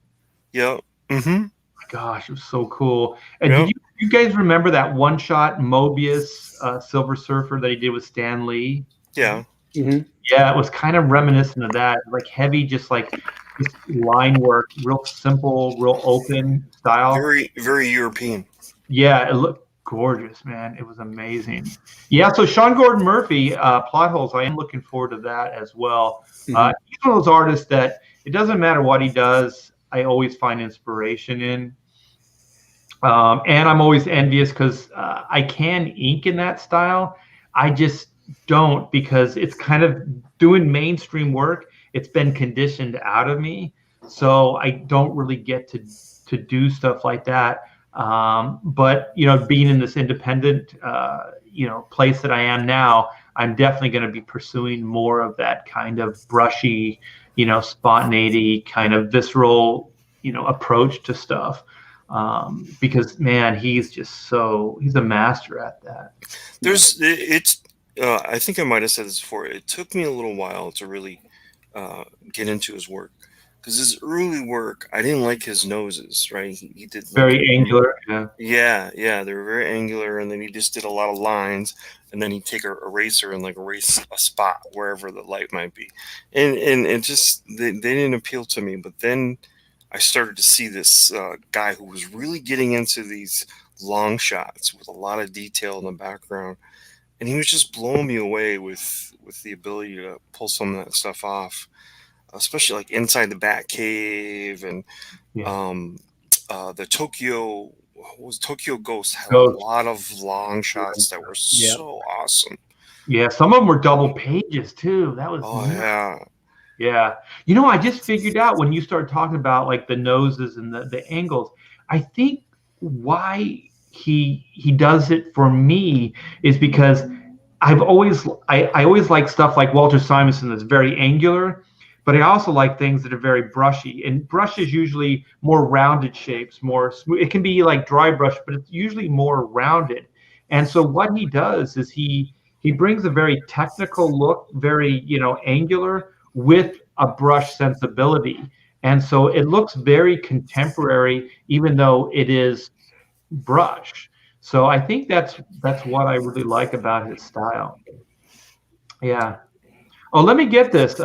Yeah. Mm-hmm. My gosh, it was so cool. And do you guys remember that one shot Mobius Silver Surfer that he did with Stan Lee? Yeah. Mm-hmm. Yeah, it was kind of reminiscent of that, like heavy, just line work, real simple, real open style. Very, very European. Yeah, it looked gorgeous, man. It was amazing. Yeah, so Sean Gordon Murphy, Plot Holes, I am looking forward to that as well. Mm-hmm. He's one of those artists that it doesn't matter what he does, I always find inspiration in. And I'm always envious because I can ink in that style. I just don't, because it's kind of doing mainstream work. It's been conditioned out of me. So I don't really get to do stuff like that. But being in this independent place that I am now, I'm definitely going to be pursuing more of that kind of brushy, spontaneity, kind of visceral, approach to stuff. Because man, he's a master at that. I think I might have said this before. It took me a little while to really get into his work. Because his early work, I didn't like his noses, right? He did very angular, yeah. They were very angular, and then he just did a lot of lines, and then he'd take a eraser and erase a spot wherever the light might be, and it just they didn't appeal to me. But then I started to see this guy who was really getting into these long shots with a lot of detail in the background, and he was just blowing me away with the ability to pull some of that stuff off. Especially like inside the Batcave and the Tokyo Ghost had a lot of long shots that were so awesome. Yeah, some of them were double pages too. That was yeah. I just figured out when you started talking about like the noses and the angles, I think why he does it for me is because I always like stuff like Walter Simonson that's very angular. But I also like things that are very brushy. And brush is usually more rounded shapes, more smooth. It can be like dry brush, but it's usually more rounded. And so what he does is he brings a very technical look, very, angular, with a brush sensibility. And so it looks very contemporary, even though it is brush. So I think that's what I really like about his style. Yeah. Oh, let me get this.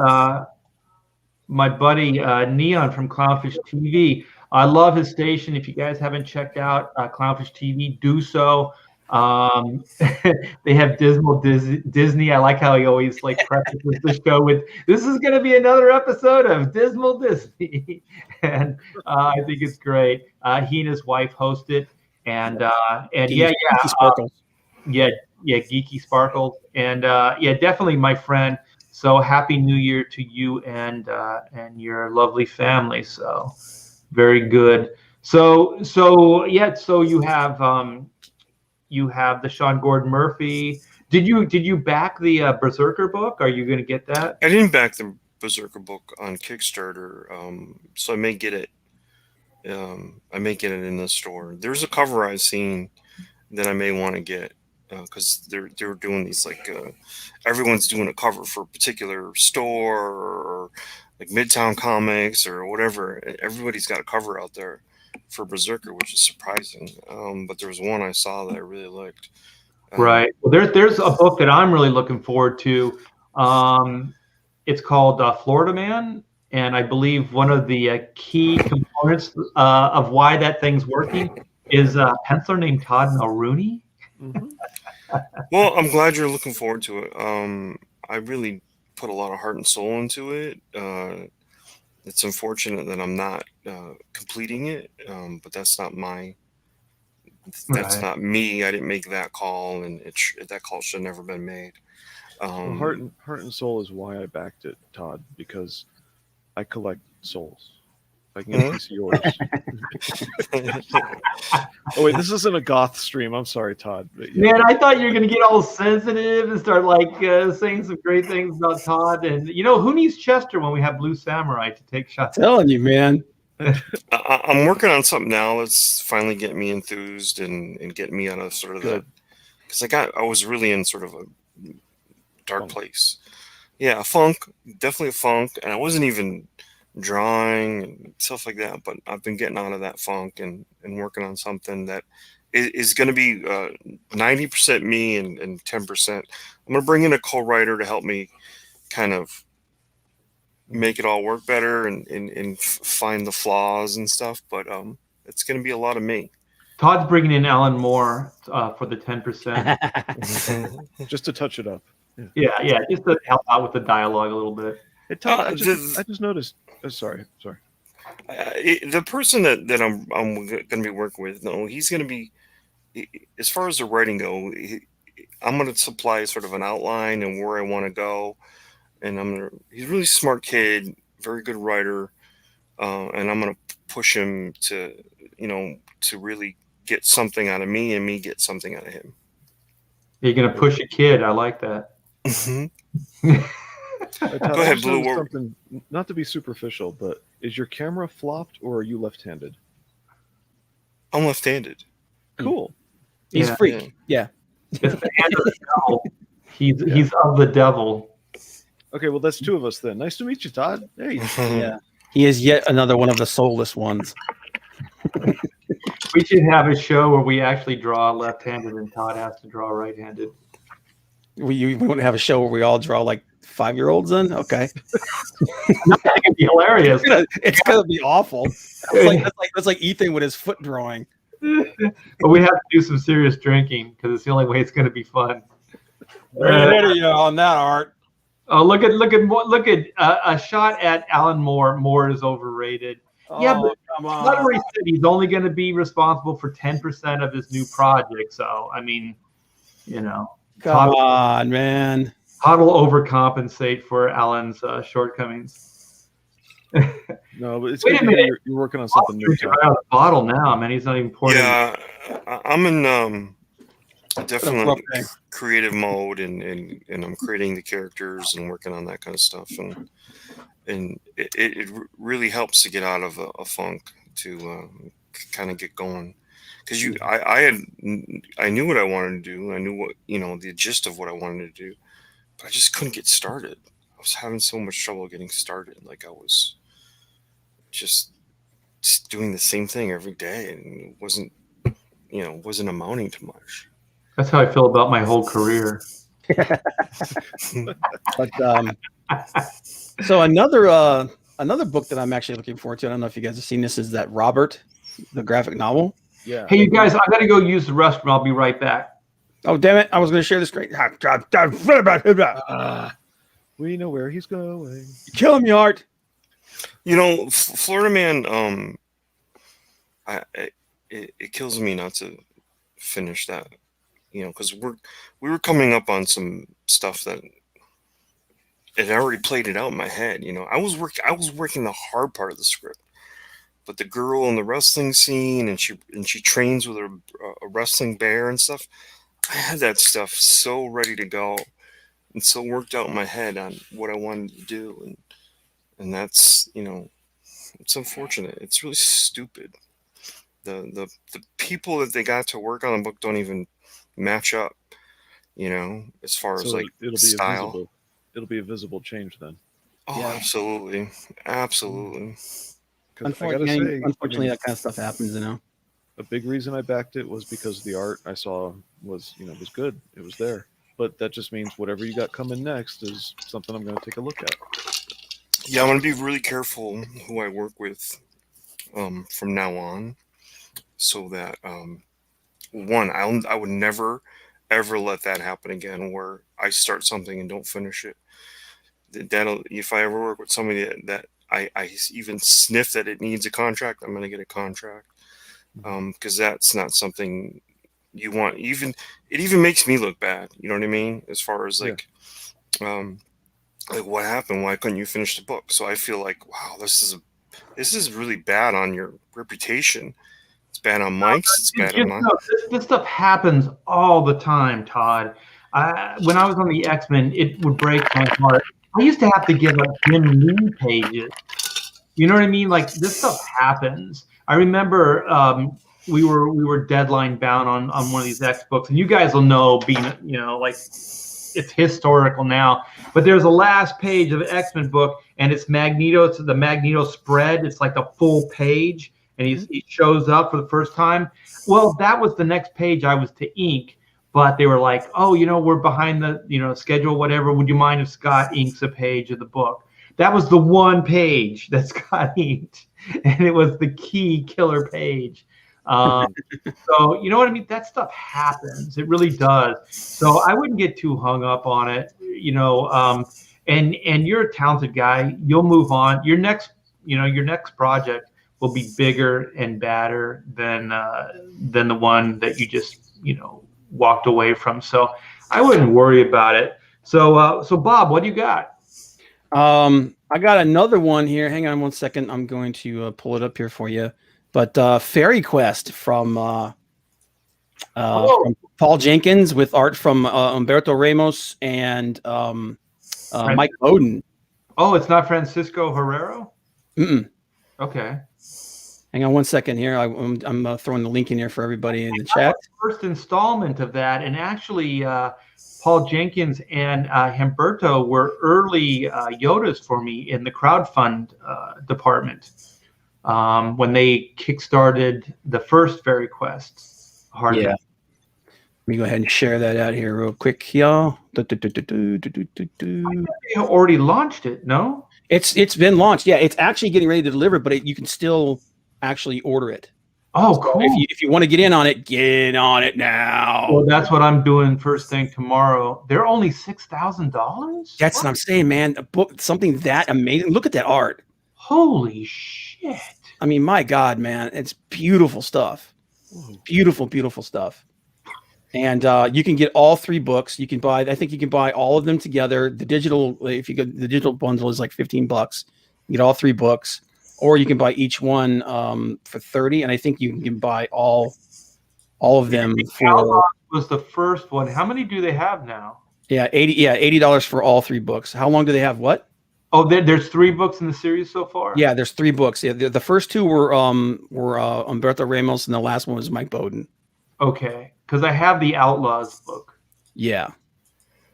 My buddy Neon from Clownfish TV. I love his station. If you guys haven't checked out Clownfish TV, do so. They have Dismal Disney. I like how he always like prefaces the show with, "This is going to be another episode of Dismal Disney," and I think it's great. He and his wife host it, and Geeky Sparkles. yeah, Geeky Sparkles, and yeah, definitely my friend. So happy New Year to you and your lovely family. So very good. So yeah. So you have the Sean Gordon Murphy. Did you back the Berserker book? Are you going to get that? I didn't back the Berserker book on Kickstarter, so I may get it. I may get it in the store. There's a cover I've seen that I may want to get. Because they're doing these like everyone's doing a cover for a particular store or like Midtown Comics or whatever. Everybody's got a cover out there for Berserker, which is surprising. But there was one I saw that I really liked. Right. Well, there's a book that I'm really looking forward to. It's called Florida Man, and I believe one of the key components of why that thing's working is a penciler named Todd Mulrooney. Mm-hmm. Well, I'm glad you're looking forward to it. I really put a lot of heart and soul into it. It's unfortunate that I'm not completing it, but that's not my. That's not me. I didn't make that call, and that call should have never been made. Well, heart and soul is why I backed it, Todd, because I collect souls. I can get a piece of yours. Oh wait, this isn't a goth stream. I'm sorry, Todd. But yeah. Man, I thought you were gonna get all sensitive and start like saying some great things about Todd. And who needs Chester when we have Blue Samurai to take shots? I'm telling you, man. I'm working on something now that's finally getting me enthused and getting me out of sort of the, because I was really in sort of a dark place. Yeah, a funk, definitely a funk, and I wasn't even drawing and stuff like that, but I've been getting out of that funk and working on something that is going to be 90% me and 10%. I'm going to bring in a co-writer to help me kind of make it all work better and find the flaws and stuff, but it's going to be a lot of me. Todd's bringing in Alan Moore for the 10%. Just to touch it up. Yeah, just to help out with the dialogue a little bit. Hey, Todd, I just noticed. Sorry. The person that I'm going to be working with, no, he's going to be, as far as the writing go, I'm going to supply sort of an outline and where I want to go, and he's a really smart kid, very good writer, and I'm going to push him to really get something out of me and me get something out of him. You're going to push a kid. I like that. Mm-hmm. Todd, go ahead, Blue. Something, not to be superficial, but is your camera flopped or are you left-handed? I'm left-handed. Cool. He's freak. Yeah. It's the hand of the devil. He's of the devil. Okay, well that's two of us then. Nice to meet you, Todd. Hey. Yeah. He is yet another one of the soulless ones. We should have a show where we actually draw left-handed and Todd has to draw right-handed. We want to have a show where we all draw like 5-year-olds then? Okay. That could be hilarious. It's gonna be awful. That's like Ethan with his foot drawing. But we have to do some serious drinking because it's the only way it's going to be fun. On that art. Oh, look at a shot at Alan Moore. Moore is overrated. Yeah, but come on. Luttery said he's only going to be responsible for 10% of his new project. So I mean, Come on, man. Todd will overcompensate for Alan's shortcomings. No, but it's good to hear you're working on something new. Right out of the bottle now, man. He's not even pouring. Yeah, I'm in definitely creative mode, and I'm creating the characters and working on that kind of stuff, and it really helps to get out of a funk to kind of get going. Because I knew what I wanted to do. I knew what the gist of what I wanted to do, but I just couldn't get started. I was having so much trouble getting started. Like I was just doing the same thing every day, and it wasn't amounting to much. That's how I feel about my whole career. But so another book that I'm actually looking forward to, I don't know if you guys have seen this, is that Robert, the graphic novel. Yeah. Hey, you guys, I got to go use the restroom. I'll be right back. Oh, damn it. I was going to share this great. We know where he's going. Kill him, Art. Florida Man, it kills me not to finish that, because we were coming up on some stuff that it already played it out in my head. I was working the hard part of the script, but the girl in the wrestling scene, and she trains with a wrestling bear and stuff. I had that stuff so ready to go and so worked out in my head on what I wanted to do, and that's it's unfortunate. It's really stupid. The people that they got to work on the book don't even match up, as far as like style. It'll be a visible change then. Oh, yeah. Absolutely. Unfortunately, that kind of stuff happens, A big reason I backed it was because the art I saw was good. It was there. But that just means whatever you got coming next is something I'm going to take a look at. Yeah, I'm going to be really careful who I work with from now on, so that I would never ever let that happen again, where I start something and don't finish it. If I ever work with somebody that I even sniff that it needs a contract, I'm going to get a contract, because that's not something you want. It even makes me look bad. You know what I mean? As far as like what happened? Why couldn't you finish the book? So I feel like, wow, this is really bad on your reputation. It's bad on Mike's. It's bad on mine. This stuff happens all the time, Todd. When I was on the X-Men, it would break my heart. I used to have to give up Jim Lee pages. You know what I mean? Like, this stuff happens. I remember we were deadline bound on one of these X books, and you guys will know, being like, it's historical now. But there's a last page of an X-Men book, and it's Magneto. It's the Magneto spread. It's like a full page, and he shows up for the first time. Well, that was the next page I was to ink. But they were like, oh, we're behind the, schedule, whatever. Would you mind if Scott inks a page of the book? That was the one page that Scott inked, and it was the key killer page. So, you know what I mean? That stuff happens. It really does. So I wouldn't get too hung up on it, and you're a talented guy. You'll move on. Your next project will be bigger and badder than the one that you just, walked away from. So I wouldn't worry about it. So Bob, what do you got? I got another one here. Hang on one second. I'm going to pull it up here for you. But Fairy Quest from Paul Jenkins, with art from Humberto Ramos and Mike Bowden. Oh, it's not Francisco Herrero? Mm-mm. Okay. Hang on one second here. I'm throwing the link in here for everybody in the chat. First installment of that, and actually Paul Jenkins and Humberto were early Yodas for me in the crowdfund department when they kickstarted the first Fairy Quest. Yeah. Let me go ahead and share that out here real quick, y'all. I think they already launched it, no? It's been launched. Yeah, it's actually getting ready to deliver, but you can still actually order it. Oh, so cool. If you want to get in on it now. Well, that's what I'm doing first thing tomorrow. They're only $6,000? That's what I'm saying, man. A book, something that amazing. Look at that art. Holy shit. I mean, my God, man. It's beautiful stuff. Beautiful, beautiful stuff. And you can get all three books. I think you can buy all of them together. The digital bundle is like $15. You get all three books. Or you can buy each one for $30, and I think you can buy all of them for. Was the first one? How many do they have now? Yeah, $80 for all three books. How long do they have? What? Oh, there's 3 books in the series so far. Yeah, there's 3 books. Yeah, the first 2 were Humberto Ramos, and the last one was Mike Bowden. Okay, because I have the Outlaws book. Yeah.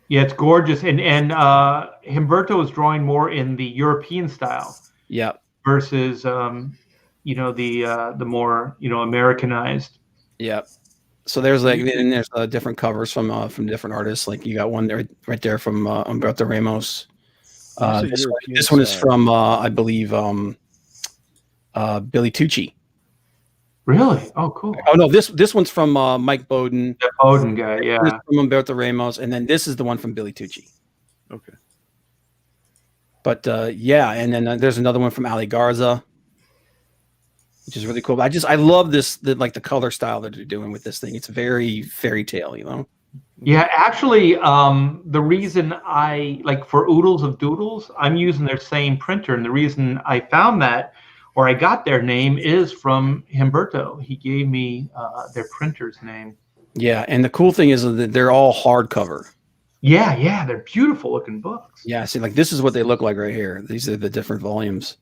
Yeah, it's gorgeous, and Humberto is drawing more in the European style. Yeah. Versus, the more, Americanized. Yeah. So there's like, and there's different covers from different artists. Like you got one there, right there from Umberto Ramos. This one is from I believe Billy Tucci. Really? Oh, cool. Oh no, this one's from Mike Bowden. The Bowden guy, yeah. This is from Umberto Ramos, and then this is the one from Billy Tucci. Okay. But yeah, and then there's another one from Ali Garza, which is really cool. I love this, like the color style that they're doing with this thing. It's very fairy tale, you know. Yeah, actually, the reason I like for Oodles of Doodles, I'm using their same printer, and the reason I found that, or I got their name, is from Humberto. He gave me their printer's name. Yeah, and the cool thing is that they're all hardcover. Yeah, they're beautiful looking books. Yeah, see, like this is what they look like right here. These are the different volumes.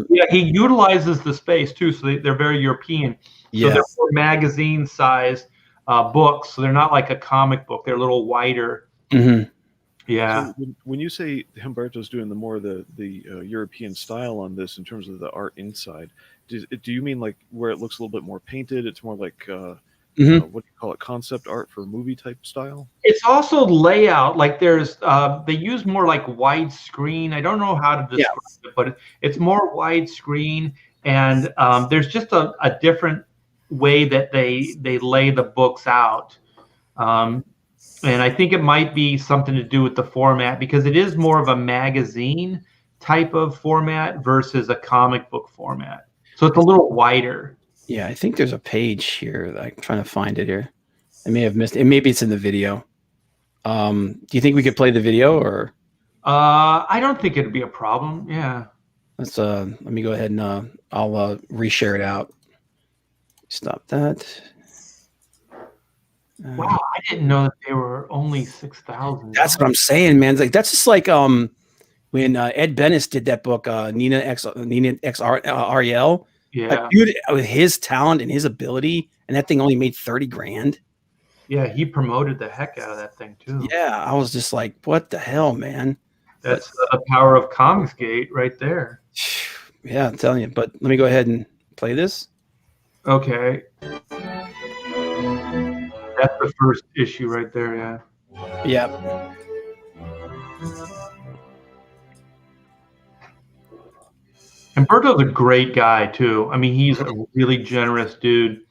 Yeah, he utilizes the space too, so they're very European. Yeah. So they're more magazine size books, so they're not like a comic book. They're a little wider. Mm-hmm. Yeah. So when you say Humberto's doing the more the European style on this in terms of the art inside, do you mean like where it looks a little bit more painted? It's more like what do you call it? Concept art for movie type style? It's also layout. Like there's they use more like widescreen. I don't know how to describe it, but it's more widescreen, and there's just a different way that they lay the books out. And I think it might be something to do with the format, because it is more of a magazine type of format versus a comic book format. So it's a little wider. Yeah, I think there's a page here. I'm trying to find it here. I may have missed it. Maybe it's in the video. Do you think we could play the video, or? I don't think it'd be a problem. Yeah. Let's let me go ahead and I'll reshare it out. Stop that. Wow, I didn't know that they were only 6,000. That's what I'm saying, man. It's like that's just like when Ed Bennis did that book, Nina X Ariel. Yeah, like, dude, with his talent and his ability, and that thing only made 30 grand. Yeah, he promoted the heck out of that thing too. Yeah, I was just like, what the hell, man? That's the power of Comicsgate right there. Yeah, I'm telling you. But let me go ahead and play this. Okay. That's the first issue right there, yeah. Yep. And Berto's a great guy too. I mean, he's a really generous dude.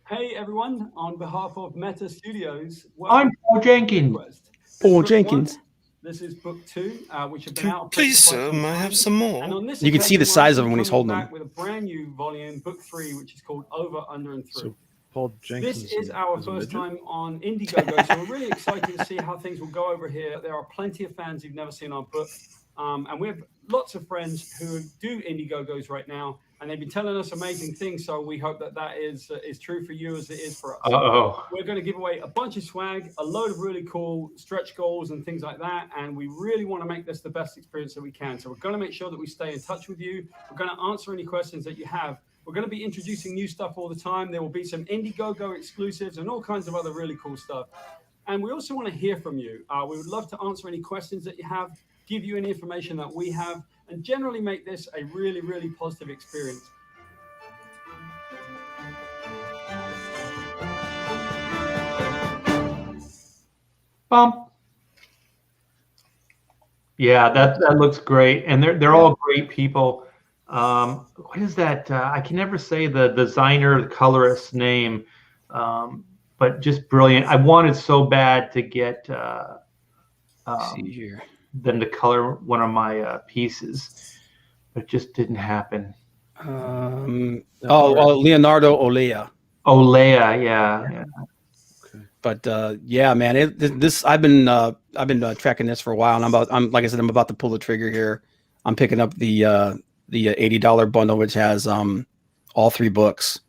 Hey everyone, on behalf of Meta Studios, I'm Paul Jenkins. Paul Jenkins. This is book 2, which has been out. Please, sir, may I have some more? And on this You can see the size of him when he's holding them. with a brand new volume, book 3, which is called Over, Under, and Through. So Paul Jenkins. This is our first time on Indiegogo, so we're really excited to see how things will go over here. There are plenty of fans who've never seen our book, and we have lots of friends who do Indiegogos right now, and they've been telling us amazing things. So we hope that that is true for you as it is for us. Uh-oh. We're going to give away a bunch of swag, a load of really cool stretch goals and things like that, and we really want to make this the best experience that we can. So we're going to make sure that we stay in touch with you. We're going to answer any questions that you have. We're going to be introducing new stuff all the time. There will be some Indiegogo exclusives and all kinds of other really cool stuff. And we also want to hear from you. We would love to answer any questions that you have, give you any information that we have, and generally make this a really, really positive experience. Bump. Yeah, that looks great, and they're all great people. What is that? I can never say the designer, the colorist's name, but just brilliant. I wanted so bad to get See here. them to color one of my pieces, but it just didn't happen. Leonardo Olea. Olea, yeah. But yeah, man, I've been tracking this for a while, and I'm like I said, I'm about to pull the trigger here. I'm picking up the $80 bundle, which has all 3 books.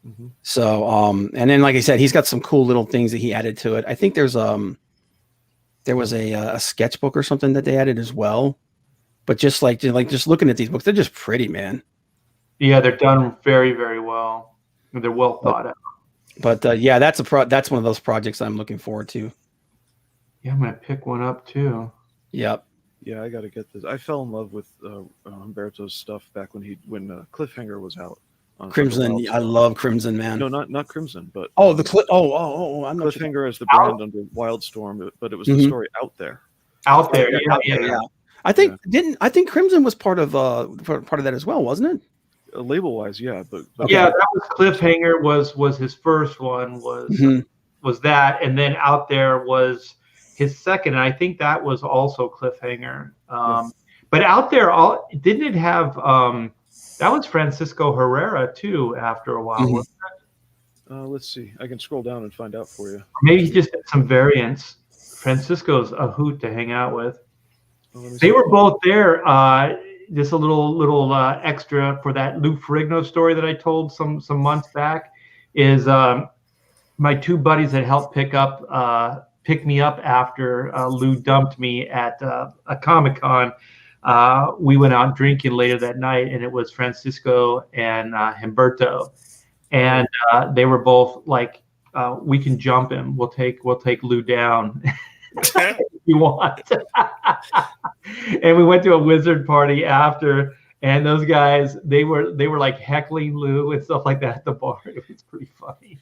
Mm-hmm. So and then like I said, he's got some cool little things that he added to it. I think there was a sketchbook or something that they added as well. But just looking at these books, they're just pretty, man. Yeah, they're done very, very well. They're well thought out. But yeah, that's one of those projects I'm looking forward to. Yeah, I'm gonna pick one up too. Yep. Yeah, I got to get this. I fell in love with Humberto's stuff back when Cliffhanger was out. Crimson. I love Crimson, man. No, not Crimson, but I'm not Cliffhanger is the brand under Wildstorm, but it was the story Out There. Out There, yeah. I think Crimson was part of that as well, wasn't it? Label wise, yeah, but yeah, that was Cliffhanger was his first one was that, and then Out There was his second, and I think that was also Cliffhanger. But Out There, didn't it have that was Francisco Herrera too? After a while, wasn't it? Let's see. I can scroll down and find out for you. Maybe he just did some variants. Francisco's a hoot to hang out with. They were both there. Just a little extra for that Lou Ferrigno story that I told some months back is my two buddies that helped pick me up after Lou dumped me at a Comic-Con. We went out drinking later that night, and it was Francisco and Humberto, and they were both like, "We can jump him. We'll take Lou down." If you want. And we went to a wizard party after, and those guys they were like heckling Lou and stuff like that at the bar. It was pretty funny.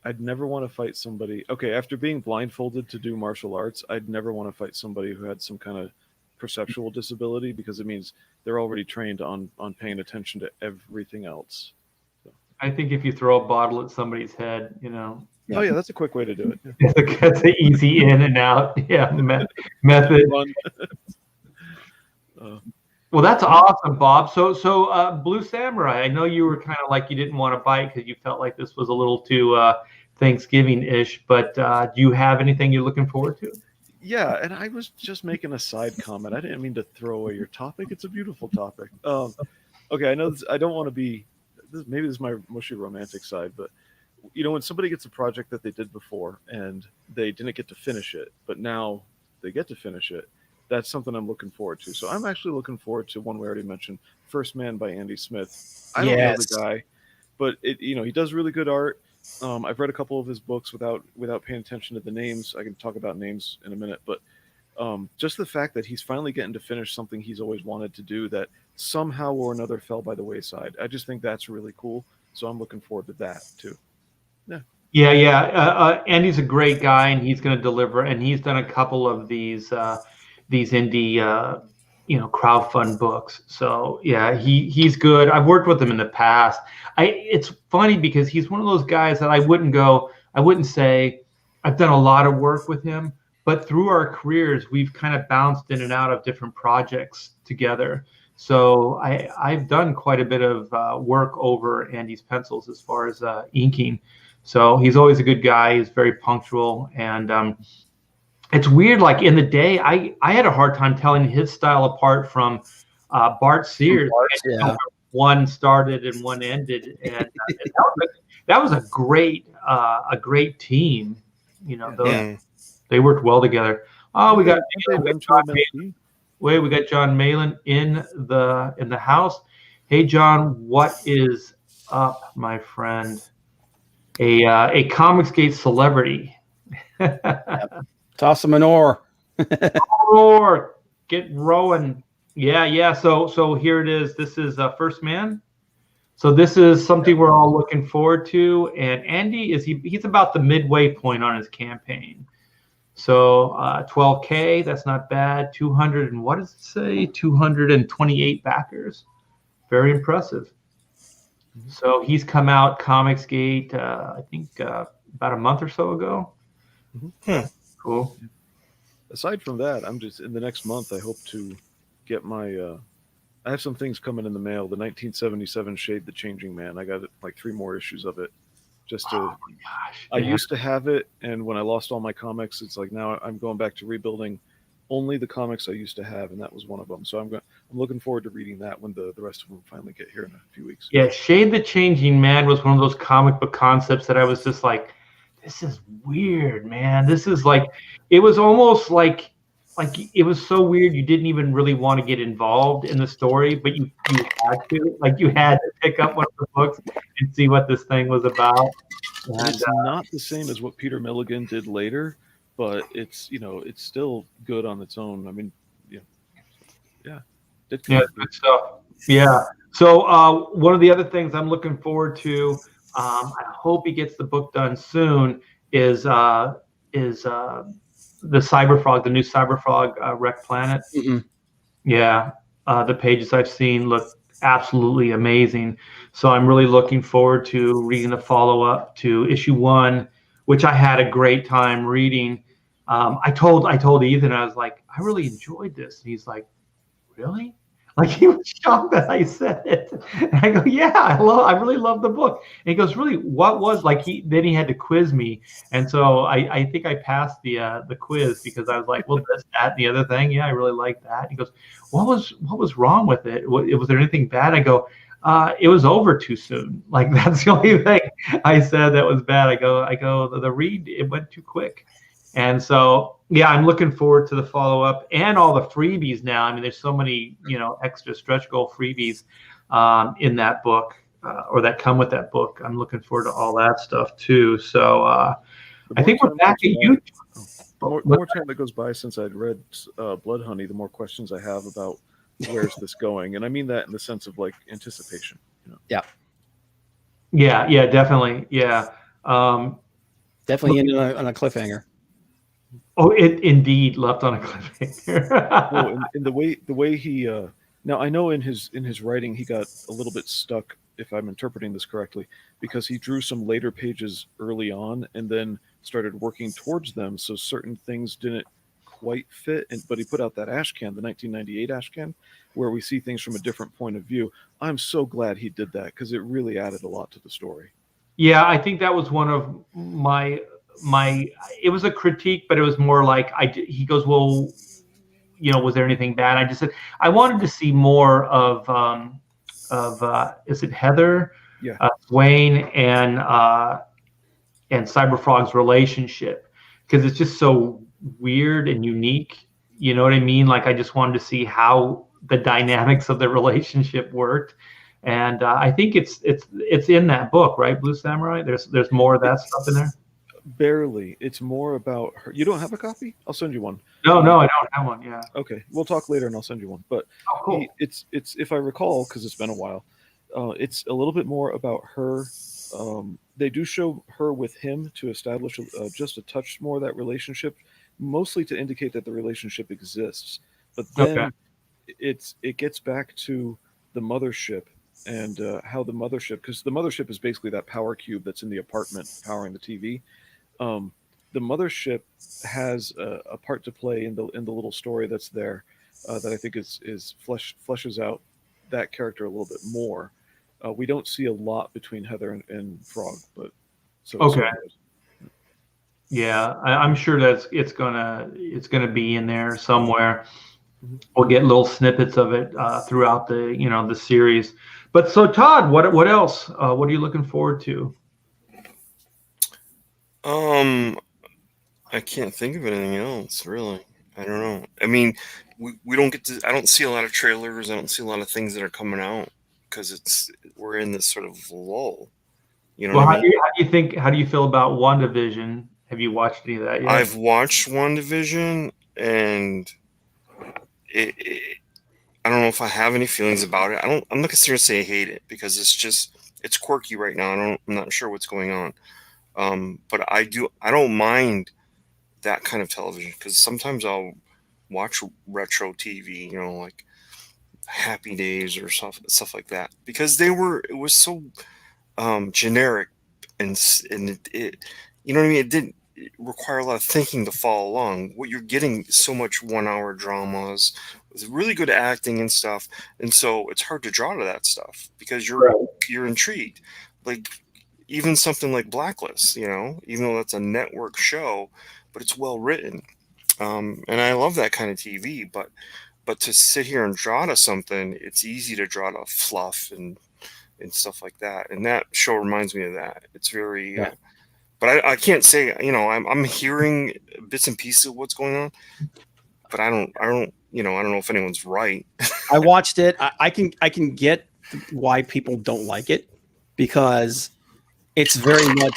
I'd never want to fight somebody. Okay, after being blindfolded to do martial arts, I'd never want to fight somebody who had some kind of perceptual disability, because it means they're already trained on paying attention to everything else. So. I think if you throw a bottle at somebody's head, Oh yeah, that's a quick way to do it. Yeah. That's an easy in and out. Yeah, method. Well, that's awesome, Bob. So Blue Samurai, I know you were kind of like you didn't want to bite because you felt like this was a little too Thanksgiving-ish, but do you have anything you're looking forward to? Yeah, and I was just making a side comment. I didn't mean to throw away your topic. It's a beautiful topic. Okay, I know this, I don't want to be. Maybe this is my mushy romantic side, but when somebody gets a project that they did before and they didn't get to finish it, but now they get to finish it, that's something I'm looking forward to. So I'm actually looking forward to one we already mentioned, First Man by Andy Smith. I don't know the guy, but he does really good art. I've read a couple of his books without paying attention to the names. I can talk about names in a minute, but just the fact that he's finally getting to finish something he's always wanted to do that somehow or another fell by the wayside. I just think that's really cool. So I'm looking forward to that too. Yeah. Andy's a great guy, and he's going to deliver. And he's done a couple of these indie, crowdfund books. So yeah, he's good. I've worked with him in the past. It's funny because he's one of those guys that I wouldn't say I've done a lot of work with him, but through our careers, we've kind of bounced in and out of different projects together. So I've done quite a bit of work over Andy's pencils as far as inking. So he's always a good guy. He's very punctual. And it's weird, like in the day, I had a hard time telling his style apart from Bart Sears. One started and one ended. And that was a great team. They worked well together. Oh, we got John Malin in the house. Hey, John, what is up, my friend? A Comicsgate celebrity. Toss him an oar. Oar, get rowing. Yeah. So here it is. This is First Man. So this is something we're all looking forward to. And Andy he's about the midway point on his campaign. So 12K, that's not bad. 200 and what does it say? 228 backers. Very impressive. So he's come out Comicsgate, I think about a month or so ago. Cool. Aside from that, I'm just in the next month. I hope to get my. I have some things coming in the mail. The 1977 Shade the Changing Man. I got like 3 more issues of it. Just to. Oh my gosh! I used to have it, and when I lost all my comics, it's like now I'm going back to rebuilding only the comics I used to have, and that was one of them. So I'm looking forward to reading that when the rest of them finally get here in a few weeks. Yeah, Shade the Changing Man was one of those comic book concepts that I was just like, this is weird, man. This is like, it was almost like it was so weird you didn't even really want to get involved in the story, but you had to. Like you had to pick up one of the books and see what this thing was about. And it's not the same as what Peter Milligan did later, but it's it's still good on its own. I mean, good stuff. Yeah. So one of the other things I'm looking forward to, I hope he gets the book done soon, is the Cyberfrog, the new Cyberfrog Wreck Planet. Mm-hmm. Yeah, the pages I've seen look absolutely amazing. So I'm really looking forward to reading the follow-up to issue 1, which I had a great time reading. I told Ethan, I was like, I really enjoyed this. And he's like, really? Like, he was shocked that I said it. And I go, yeah, I really love the book. And he goes, really, what was, like, then he had to quiz me. And so I think I passed the quiz because I was like, well, this, that, and the other thing. Yeah, I really like that. He goes, what was wrong with it? Was there anything bad? I go, it was over too soon. Like, that's the only thing I said that was bad. I go, the read, it went too quick. And so, yeah, I'm looking forward to the follow-up and all the freebies now. I mean, there's so many, extra stretch goal freebies in that book or that come with that book. I'm looking forward to all that stuff too. So I think we're back at you. The more time that goes by since I'd read Blood Honey, the more questions I have about where's this going. And I mean that in the sense of like anticipation. Yeah. Yeah, definitely. Yeah. Definitely ended on a cliffhanger. Oh, it indeed left on a cliffhanger. Well, in the way he now I know in his writing he got a little bit stuck, if I'm interpreting this correctly, because he drew some later pages early on and then started working towards them, so certain things didn't quite fit. But he put out that Ashcan, the 1998 Ashcan, where we see things from a different point of view. I'm so glad he did that because it really added a lot to the story. Yeah, I think that was one of my it was a critique, but it was more like he goes, well, was there anything bad? I just said I wanted to see more of is it Heather, yeah, Wayne and Cyberfrog's relationship, because it's just so weird and unique. You know what I mean? Like, I just wanted to see how the dynamics of the relationship worked. And I think it's in that book, right, Blue Samurai? There's more of that stuff in there. Barely. It's more about her. You don't have a copy? I'll send you one. No, I don't have one. Yeah. Okay, we'll talk later, and I'll send you one. But cool. It's if I recall, because it's been a while, it's a little bit more about her. They do show her with him to establish just a touch more of that relationship, mostly to indicate that the relationship exists. But then it gets back to the mothership. And how the mothership, because the mothership is basically that power cube that's in the apartment powering the TV. The mothership has a part to play in the little story that's there that I think is fleshes out that character a little bit more. We don't see a lot between Heather and Frog, but so okay. Yeah, I'm sure that it's gonna be in there somewhere. We'll get little snippets of it throughout the series. But so, Todd, what else? What are you looking forward to? I can't think of anything else, really. I don't know. I mean, we don't get to. I don't see a lot of trailers. I don't see a lot of things that are coming out because we're in this sort of lull. You know. Well, how do you feel about WandaVision? Have you watched any of that yet? I've watched WandaVision, and I don't know if I have any feelings about it. I'm not considering to say I hate it because it's quirky right now. I'm not sure what's going on. But I don't mind that kind of television because sometimes I'll watch retro TV, like Happy Days or stuff like that, because it was so generic and it you know what I mean? It didn't require a lot of thinking to follow along. What you're getting is so much 1-hour dramas with really good acting and stuff, and so it's hard to draw to that stuff because you're intrigued. Like even something like Blacklist, even though that's a network show, but it's well written, and I love that kind of TV. But to sit here and draw to something, it's easy to draw to fluff and stuff like that. And that show reminds me of that. It's very. But I can't say, I'm hearing bits and pieces of what's going on, but I don't know if anyone's right. I watched it. I can get why people don't like it because it's very much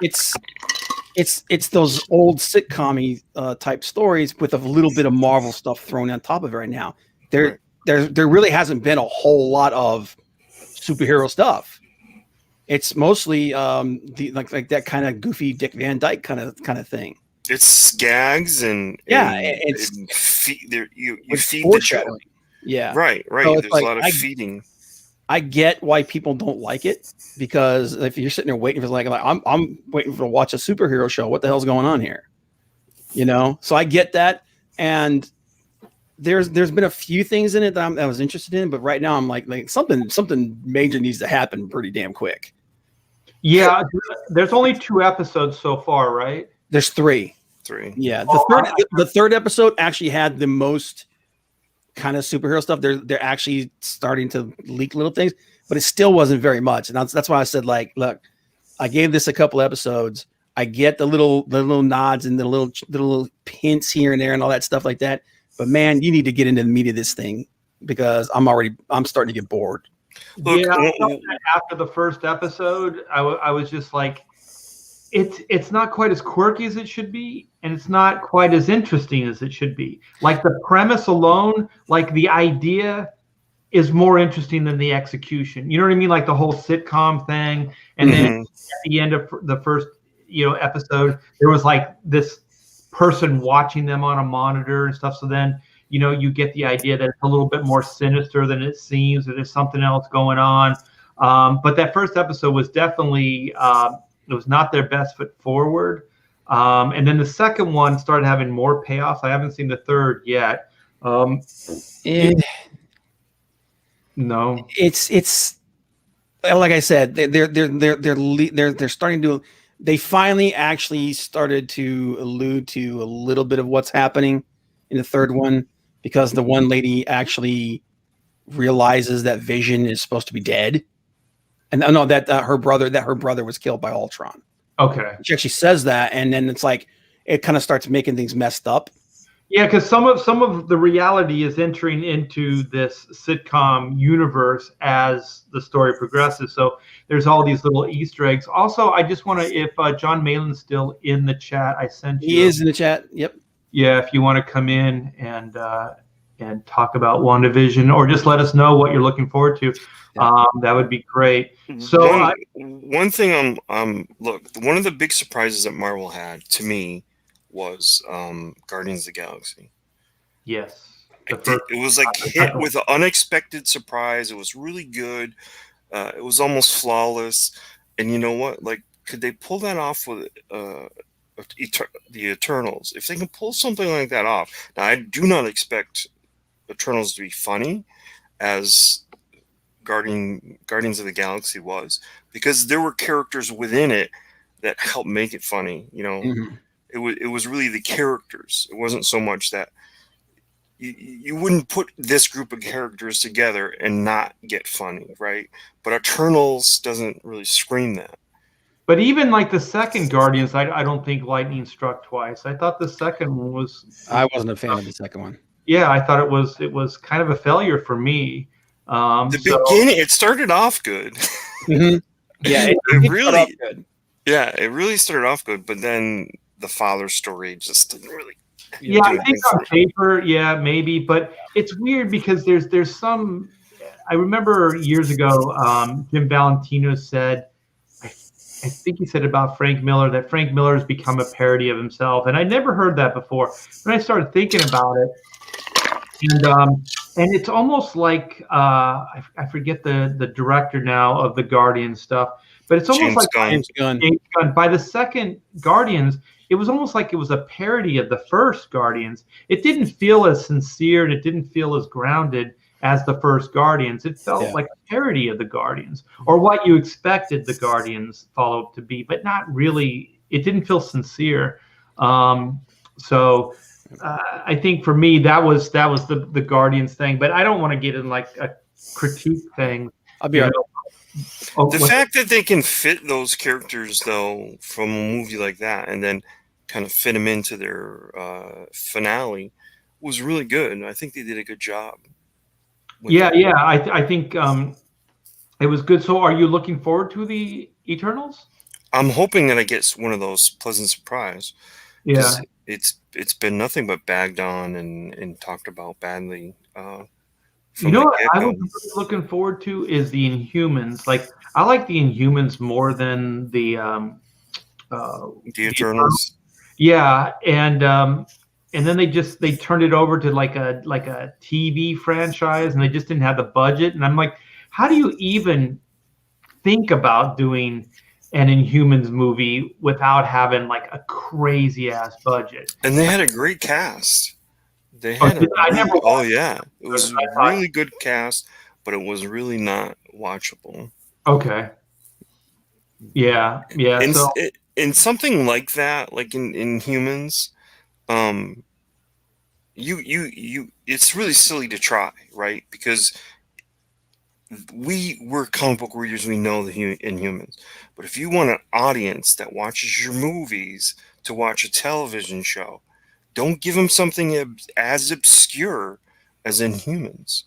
it's those old sitcom-y type stories with a little bit of Marvel stuff thrown on top of it right now. there really hasn't been a whole lot of superhero stuff. It's mostly like that kind of goofy Dick Van Dyke kind of thing. It's gags and you feed the joke. Yeah, right. So There's a lot of feeding. I get why people don't like it, because if you're sitting there waiting for like I'm waiting to watch a superhero show, what the hell's going on here? You know, so I get that, and there's been a few things in it that I was interested in, but right now I'm like something major needs to happen pretty damn quick. Yeah, there's only 2 episodes so far, right? There's 3. Yeah, the third episode actually had the most kind of superhero stuff. They're actually starting to leak little things, but it still wasn't very much. And that's why I said, like, look, I gave this a couple episodes. I get the little nods and the little hints here and there and all that stuff like that. But man, you need to get into the meat of this thing, because I'm starting to get bored. Look, after the first episode, I was just like, it's not quite as quirky as it should be, and it's not quite as interesting as it should be. Like the premise alone, like the idea is more interesting than the execution. You know what I mean? Like the whole sitcom thing, and then at the end of the first episode, there was like this person watching them on a monitor and stuff. So then you get the idea that it's a little bit more sinister than it seems, that there's something else going on. But that first episode was definitely it was not their best foot forward. And then the second one started having more payoffs. I haven't seen the third yet. No, it's like I said, they're starting to. They finally actually started to allude to a little bit of what's happening in the third one, because the one lady actually realizes that Vision is supposed to be dead, and that her brother was killed by Ultron. Okay, she actually says that, and then it's like it kind of starts making things messed up. Yeah, because some of the reality is entering into this sitcom universe as the story progresses. So there's all these little Easter eggs. Also, I just want to, if John Malin's still in the chat, I sent you. He is in the chat. Yep. Yeah, if you want to come in and talk about WandaVision, or just let us know what you're looking forward to, that would be great. So one thing, look, one of the big surprises that Marvel had to me was Guardians of the Galaxy. Yes. It was like hit with an unexpected surprise. It was really good. It was almost flawless. And you know what? Like, could they pull that off with the Eternals? If they can pull something like that off. Now, I do not expect Eternals to be funny as Guardians of the Galaxy was, because there were characters within it that helped make it funny. It was really the characters. It wasn't so much that you wouldn't put this group of characters together and not get funny, right? But Eternals doesn't really scream that. But even like the second Guardians, I don't think lightning struck twice. I thought the second one was. I wasn't a fan of the second one. Yeah, I thought it was kind of a failure for me. Beginning, it started off good. Mm-hmm. Yeah, it really good. Yeah, it really started off good, but then the father story just didn't really. Yeah, I think on paper, yeah, maybe, but it's weird because there's some. I remember years ago, Jim Valentino said, I think he said about Frank Miller that Frank Miller has become a parody of himself, and I never heard that before. When I started thinking about it, and it's almost like I forget the director now of the Guardians stuff, but it's almost James Gunn. By the second Guardians, it was almost like it was a parody of the first Guardians. It didn't feel as sincere and it didn't feel as grounded as the first Guardians. It felt like a parody of the Guardians, or what you expected the Guardians follow-up to be, but not really. It didn't feel sincere. So I think for me that was the Guardians thing. But I don't want to get in like a critique thing. I'll be right. The fact that they can fit those characters though from a movie like that and then kind of fit them into their finale was really good. I think they did a good job. I think it was good. So are you looking forward to the Eternals? I'm hoping that I get one of those pleasant surprise. Yeah. It's been nothing but bagged on and talked about badly You know what I was really looking forward to is the Inhumans. Like, I like the Inhumans more than the Eternals. Yeah, and then they turned it over to like a TV franchise, and they just didn't have the budget. And I'm like, how do you even think about doing an Inhumans movie without having like a crazy ass budget? And they had a great cast. They had it was a really good cast, but it was really not watchable. Okay. Yeah. In something like that, like in Humans, it's really silly to try, right? Because we're comic book readers, we know the Inhumans. But if you want an audience that watches your movies to watch a television show, don't give them something as obscure as Inhumans,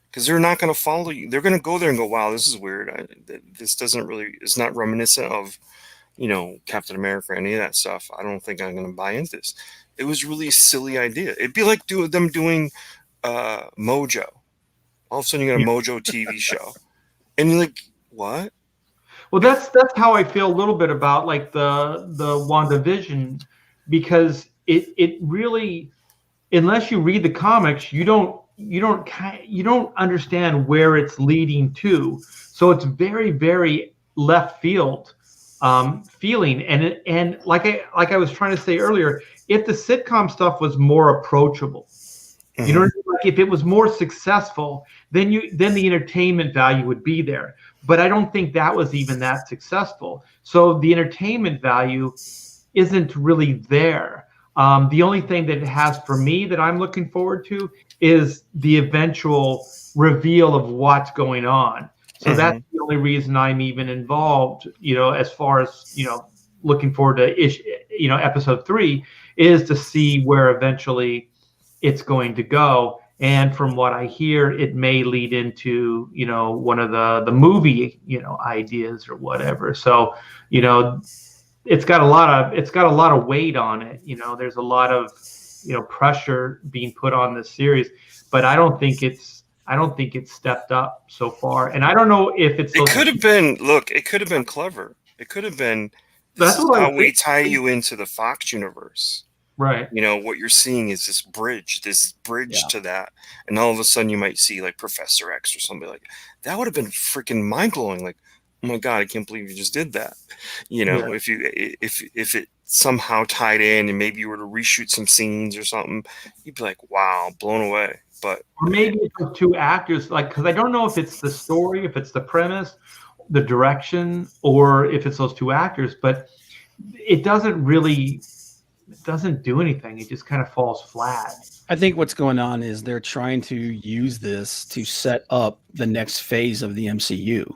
because they're not going to follow you. They're going to go there and go, "Wow, this is weird. It's not reminiscent of, Captain America or any of that stuff. I don't think I'm going to buy into this." It was really a silly idea. It'd be like them doing Mojo. All of a sudden, you got a Mojo TV show, and you're like, "What?" Well, that's how I feel a little bit about like the WandaVision, because it really, unless you read the comics, you don't understand where it's leading to. So it's very, very left field feeling. And like I was trying to say earlier, if the sitcom stuff was more approachable, you know, like if it was more successful, then the entertainment value would be there. But I don't think that was even that successful. So the entertainment value isn't really there. The only thing that it has for me that I'm looking forward to is the eventual reveal of what's going on. So that's the only reason I'm even involved, as far as, looking forward to episode 3, is to see where eventually it's going to go. And from what I hear, it may lead into, one of the movie, ideas or whatever. So, it's got a lot of weight on it. There's a lot of, pressure being put on this series, but I don't think it's stepped up so far. And I don't know if it could have been clever. It could have been, this is how we tie you into the Fox universe. Right. What you're seeing is this bridge to that. And all of a sudden you might see like Professor X or somebody like that. Would have been freaking mind blowing. Like, oh my God, I can't believe you just did that. If it somehow tied in and maybe you were to reshoot some scenes or something, you'd be like, wow, blown away. But or maybe it's the two actors, because I don't know if it's the story, if it's the premise, the direction, or if it's those two actors, but it doesn't do anything. It just kind of falls flat. I think what's going on is they're trying to use this to set up the next phase of the MCU.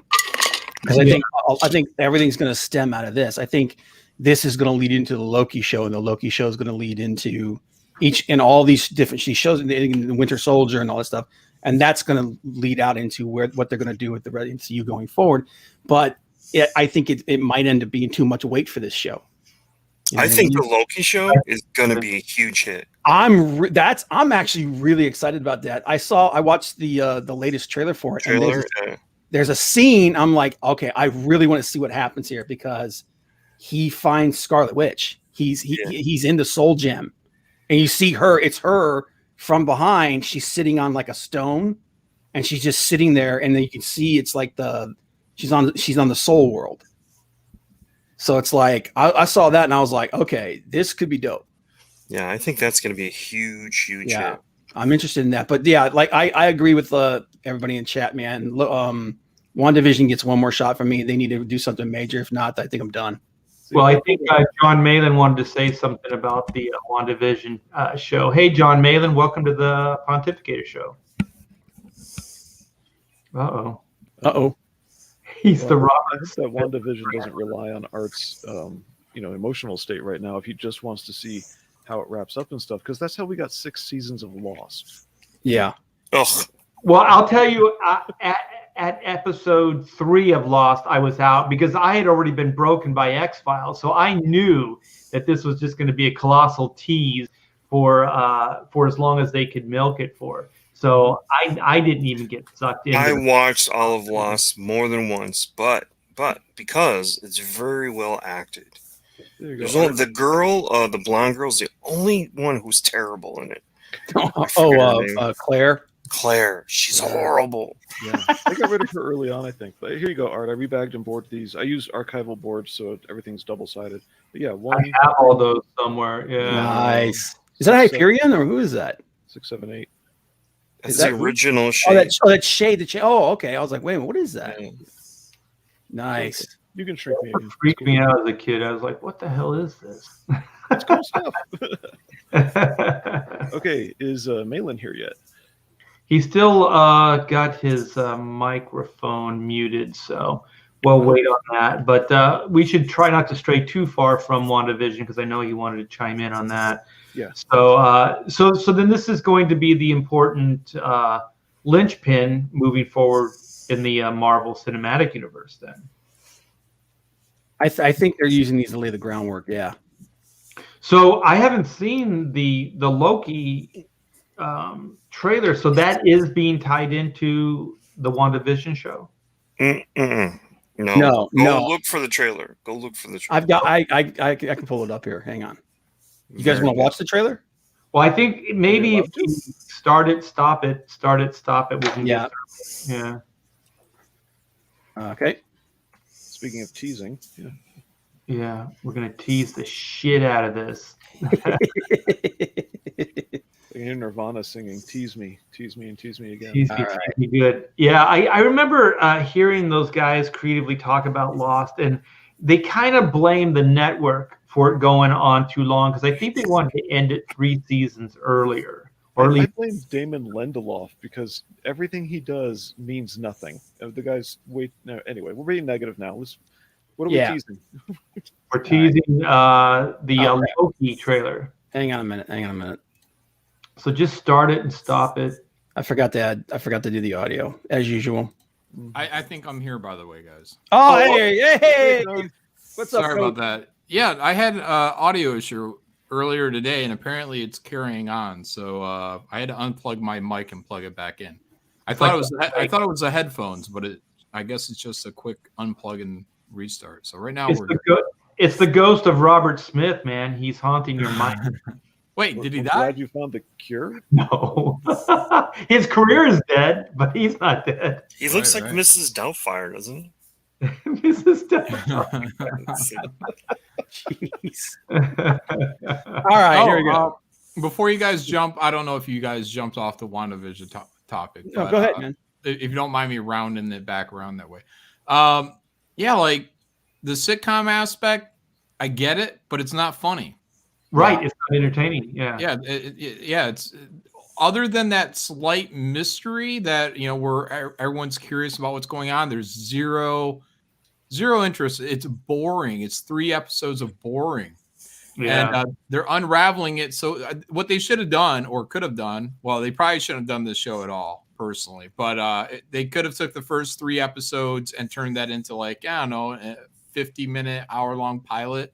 Because I think everything's going to stem out of this. I think this is going to lead into the Loki show, and the Loki show is going to lead into all these different shows, in the Winter Soldier and all that stuff, and that's going to lead out into what they're going to do with the MCU going forward. But I think it might end up being too much weight for this show. I think the Loki show is going to be a huge hit. I'm actually really excited about that. I watched the latest trailer for it. There's a scene. I'm like, okay, I really want to see what happens here, because he finds Scarlet Witch. He's into Soul Gem, and you see her. It's her from behind. She's sitting on like a stone, and she's just sitting there, and then you can see it's like she's on the Soul World. So it's like I saw that and I was like, okay, this could be dope. Yeah, I think that's going to be a huge hit. I'm interested in that. But yeah, like I agree with everybody in chat, man. WandaVision gets one more shot from me. They need to do something major. If not, I think I'm done. Well, I think John Malin wanted to say something about the WandaVision show. Hey, John Malin, welcome to the Pontificator show. Uh-oh. He's the rock. I hope that WandaVision doesn't rely on Art's, emotional state right now. If he just wants to see how it wraps up and stuff, because that's how we got 6 seasons of Lost. Yeah. Ugh. Well, I'll tell you, at episode 3 of Lost, I was out because I had already been broken by X-Files, so I knew that this was just going to be a colossal tease for as long as they could milk it for. So I didn't even get sucked in. I watched all of Lost more than once, but because it's very well acted. There's only the girl, the blonde girl's the only one who's terrible in it. Claire. Claire, she's horrible. Yeah, I got rid of her early on, I think. But here you go, Art. I rebagged and boarded these. I use archival boards, so everything's double-sided. But yeah, I have all those somewhere. Yeah. Nice. Is that Hyperion or who is that? 6, 7, 8. That's the original shade. That shade. Oh, okay. I was like, wait a minute, what is that? Yeah. Nice. You can shrink me. It freaked me out as a kid. I was like, what the hell is this? It's cool stuff. Okay, is Malin here yet? He still got his microphone muted, so we'll wait on that. But we should try not to stray too far from WandaVision because I know he wanted to chime in on that. Yeah. So then this is going to be the important linchpin moving forward in the Marvel Cinematic Universe. Then I think they're using these to lay the groundwork. Yeah. So I haven't seen the Loki trailer, so that is being tied into the WandaVision show. No. Go look for the trailer. Go look for the trailer. I can pull it up here. Hang on. You guys want to watch the trailer? Well, I think maybe if we start it, stop it, we can get through it. Yeah. Okay. Speaking of teasing, yeah, we're gonna tease the shit out of this. I can hear Nirvana singing "Tease me, and tease me again." Tease me good. Yeah, I remember hearing those guys creatively talk about Lost, and they kind of blame the network for it going on too long because I think they wanted to end it 3 seasons earlier. Or at least I blame Damon Lindelof because everything he does means nothing. The guy's anyway, we're being negative now. What are we teasing? We're teasing the Loki trailer. Hang on a minute. So just start it and stop it. I forgot to do the audio as usual. I think I'm here, by the way, guys. Oh, hey. What's up? Sorry about that. Yeah, I had an audio issue earlier today, and apparently it's carrying on. So I had to unplug my mic and plug it back in. I thought it was the headphones, but I guess it's just a quick unplug and restart. So right now it's the ghost of Robert Smith, man. He's haunting your mind. Wait, did he die? Glad you found the cure. No, his career is dead, but he's not dead. He looks like Mrs. Doubtfire, doesn't he? Mrs. Doubtfire. Jeez. All right, here we go. Before you guys jump, I don't know if you guys jumped off the WandaVision topic. No, go ahead, man. If you don't mind me rounding it back around that way. Yeah, like the sitcom aspect, I get it, but it's not funny. Right, it's not entertaining. Yeah. Yeah, it's other than that slight mystery that where everyone's curious about what's going on. There's zero interest. It's boring. It's 3 episodes of boring. Yeah. And they're unraveling it. So what they should have done or could have done, well, they probably shouldn't have done this show at all, personally. But they could have took the first 3 episodes and turned that into a 50-minute, hour-long pilot.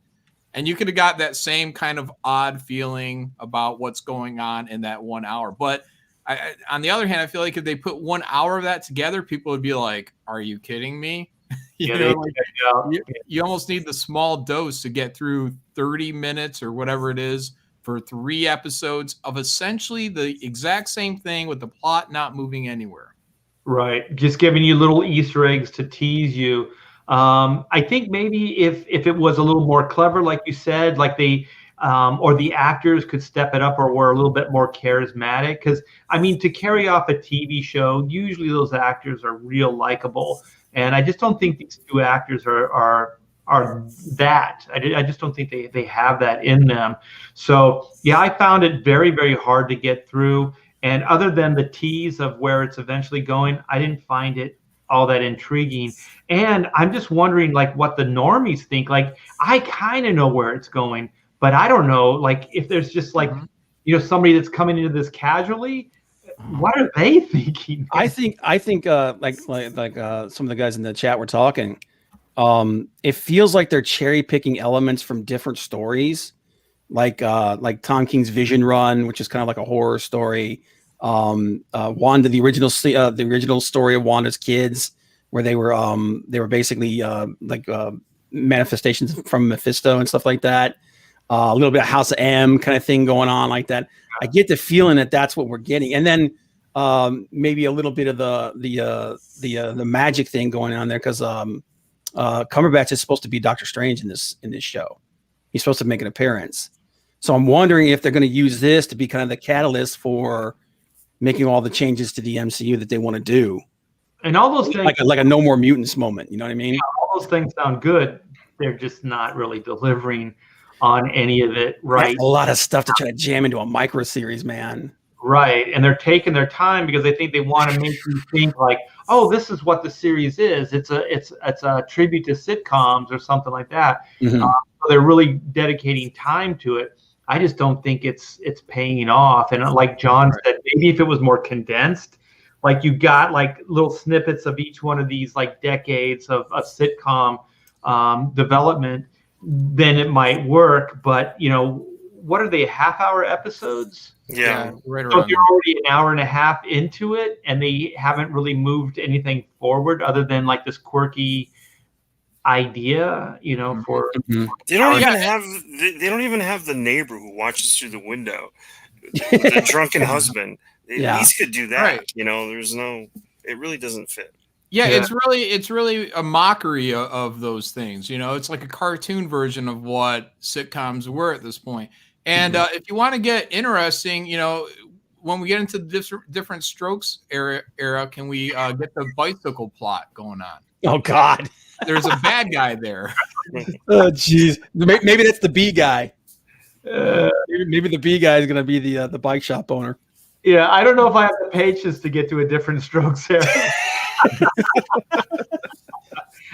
And you could have got that same kind of odd feeling about what's going on in that 1 hour. But on the other hand, I feel like if they put 1 hour of that together, people would be like, are you kidding me? You almost need the small dose to get through 30 minutes or whatever it is for 3 episodes of essentially the exact same thing with the plot not moving anywhere. Right. Just giving you little Easter eggs to tease you. I think maybe if it was a little more clever, like you said, like they or the actors could step it up or were a little bit more charismatic. Because, I mean, to carry off a TV show, usually those actors are real likable. And I just don't think these 2 actors are that. I just don't think they have that in them. So, yeah, I found it very, very hard to get through. And other than the tease of where it's eventually going, I didn't find it all that intriguing. And I'm just wondering, what the normies think. I kind of know where it's going, but I don't know, if there's just somebody that's coming into this casually, what are they thinking? I think like some of the guys in the chat were talking. It feels like they're cherry picking elements from different stories, like Tom King's Vision Run, which is kind of like a horror story. Wanda, the original story of Wanda's kids, where they were basically manifestations from Mephisto and stuff like that. A little bit of House of M kind of thing going on like that. I get the feeling that that's what we're getting, and then maybe a little bit of the magic thing going on there, because Cumberbatch is supposed to be Doctor Strange in this show. He's supposed to make an appearance. So I'm wondering if they're going to use this to be kind of the catalyst for making all the changes to the MCU that they want to do. And all those things, like a No More Mutants moment. You know what I mean? Yeah, all those things sound good. They're just not really delivering on any of it, right? That's a lot of stuff to try to jam into a micro series, man. Right, and they're taking their time because they think they want to make you think like, oh, this is what the series is. It's a tribute to sitcoms or something like that. Mm-hmm. So they're really dedicating time to it. I just don't think it's paying off. And like John said, maybe if it was more condensed, like you got like little snippets of each one of these like decades of sitcom development, then it might work. But what are they, half-hour episodes? Yeah, right So around. if you're already an hour and a half into it and they haven't really moved anything forward other than like this quirky idea, for they don't even have the neighbor who watches through the window, the drunken husband. They at least could do that. Right. It really doesn't fit. Yeah, it's really a mockery of those things. It's like a cartoon version of what sitcoms were at this point. And if you want to get interesting, when we get into the different Strokes era, can we get the bicycle plot going on? Oh God, there's a bad guy there. Oh jeez, maybe that's the B guy. Maybe the B guy is going to be the bike shop owner. Yeah, I don't know if I have the patience to get to a different Strokes era.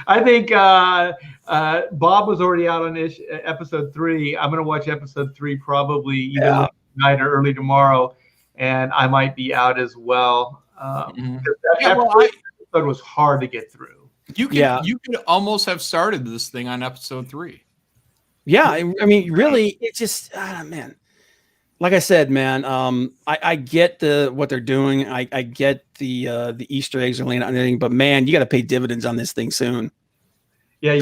I think Bob was already out on episode 3. I'm going to watch episode 3 probably either tonight or early tomorrow, and I might be out as well. That episode was hard to get through. You could almost have started this thing on episode 3. Yeah, I mean, really, it's just man. Like I said, man, I get what they're doing. I get the Easter eggs are laying out and everything, but man, you got to pay dividends on this thing soon. Yeah,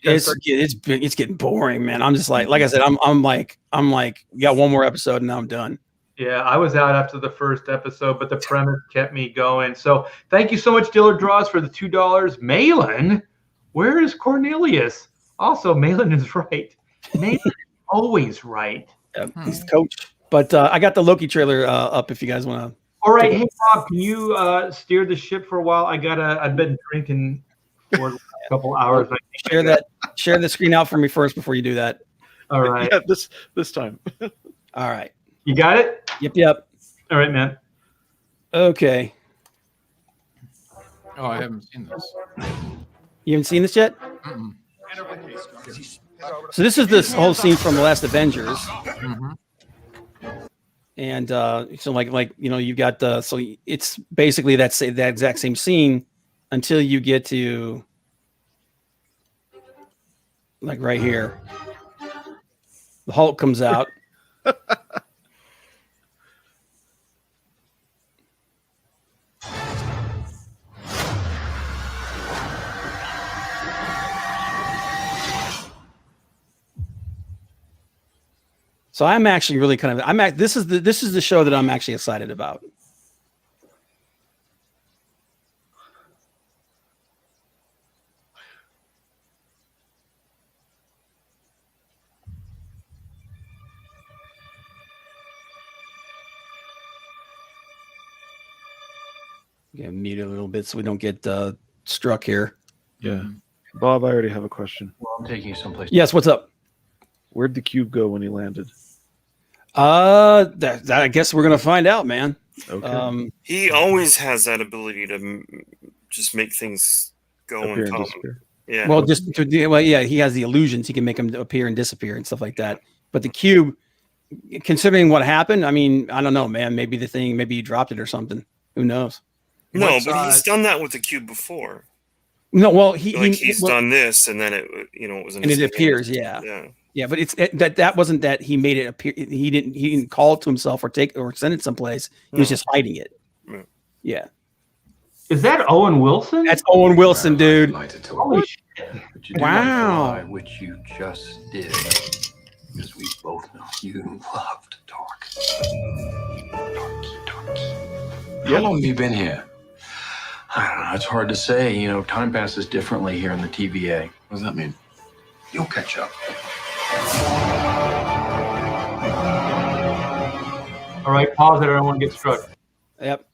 it's getting boring, man. I'm just like I said, I'm like, you got one more episode and now I'm done. Yeah, I was out after the first episode, but the premise kept me going. So thank you so much, Diller Draws, for the $2. Malin, where is Cornelius? Also, Malin is right. Malin is always right. Yeah, he's the coach. But I got the Loki trailer up if you guys want to. All right. Hey, Bob, can you steer the ship for a while? I've been drinking for a couple hours. Share the screen out for me first before you do that. All right. Yeah, this time. All right. You got it? Yep. All right, man. Okay. Oh, I haven't seen this. You haven't seen this yet? Mm-mm. So this is this whole scene from the last Avengers. Mm-hmm. And so like you've got so it's basically that exact same scene until you get to like right here. The Hulk comes out. So I'm actually really this is the show that I'm actually excited about. Get mute a little bit so we don't get struck here. Yeah. Bob, I already have a question. Well, I'm taking you someplace. Yes, what's up? Where'd the cube go when he landed? That I guess we're gonna find out, man. Okay. He always has that ability to just make things go Appear and and come. disappear. Yeah. Well, he has the illusions. He can make them appear and disappear and stuff like that. But the cube, considering what happened, I mean, I don't know, man. Maybe he dropped it or something. Who knows? No, but he's done that with the cube before. No, well, He's done this, and then it was. and it appears, yeah. Yeah, but that wasn't that he made it appear. He didn't call it to himself or send it someplace. He was just hiding it. Yeah. Is that Owen Wilson? That's Owen Wilson, dude. Holy shit. But you do Wow. like to lie, which you just did. Because we both know you love to talk. Talk. How long have you been here? I don't know. It's hard to say. You know, time passes differently here in the TVA. What does that mean? You'll catch up. All right, pause it. I don't want to get struck. Yep.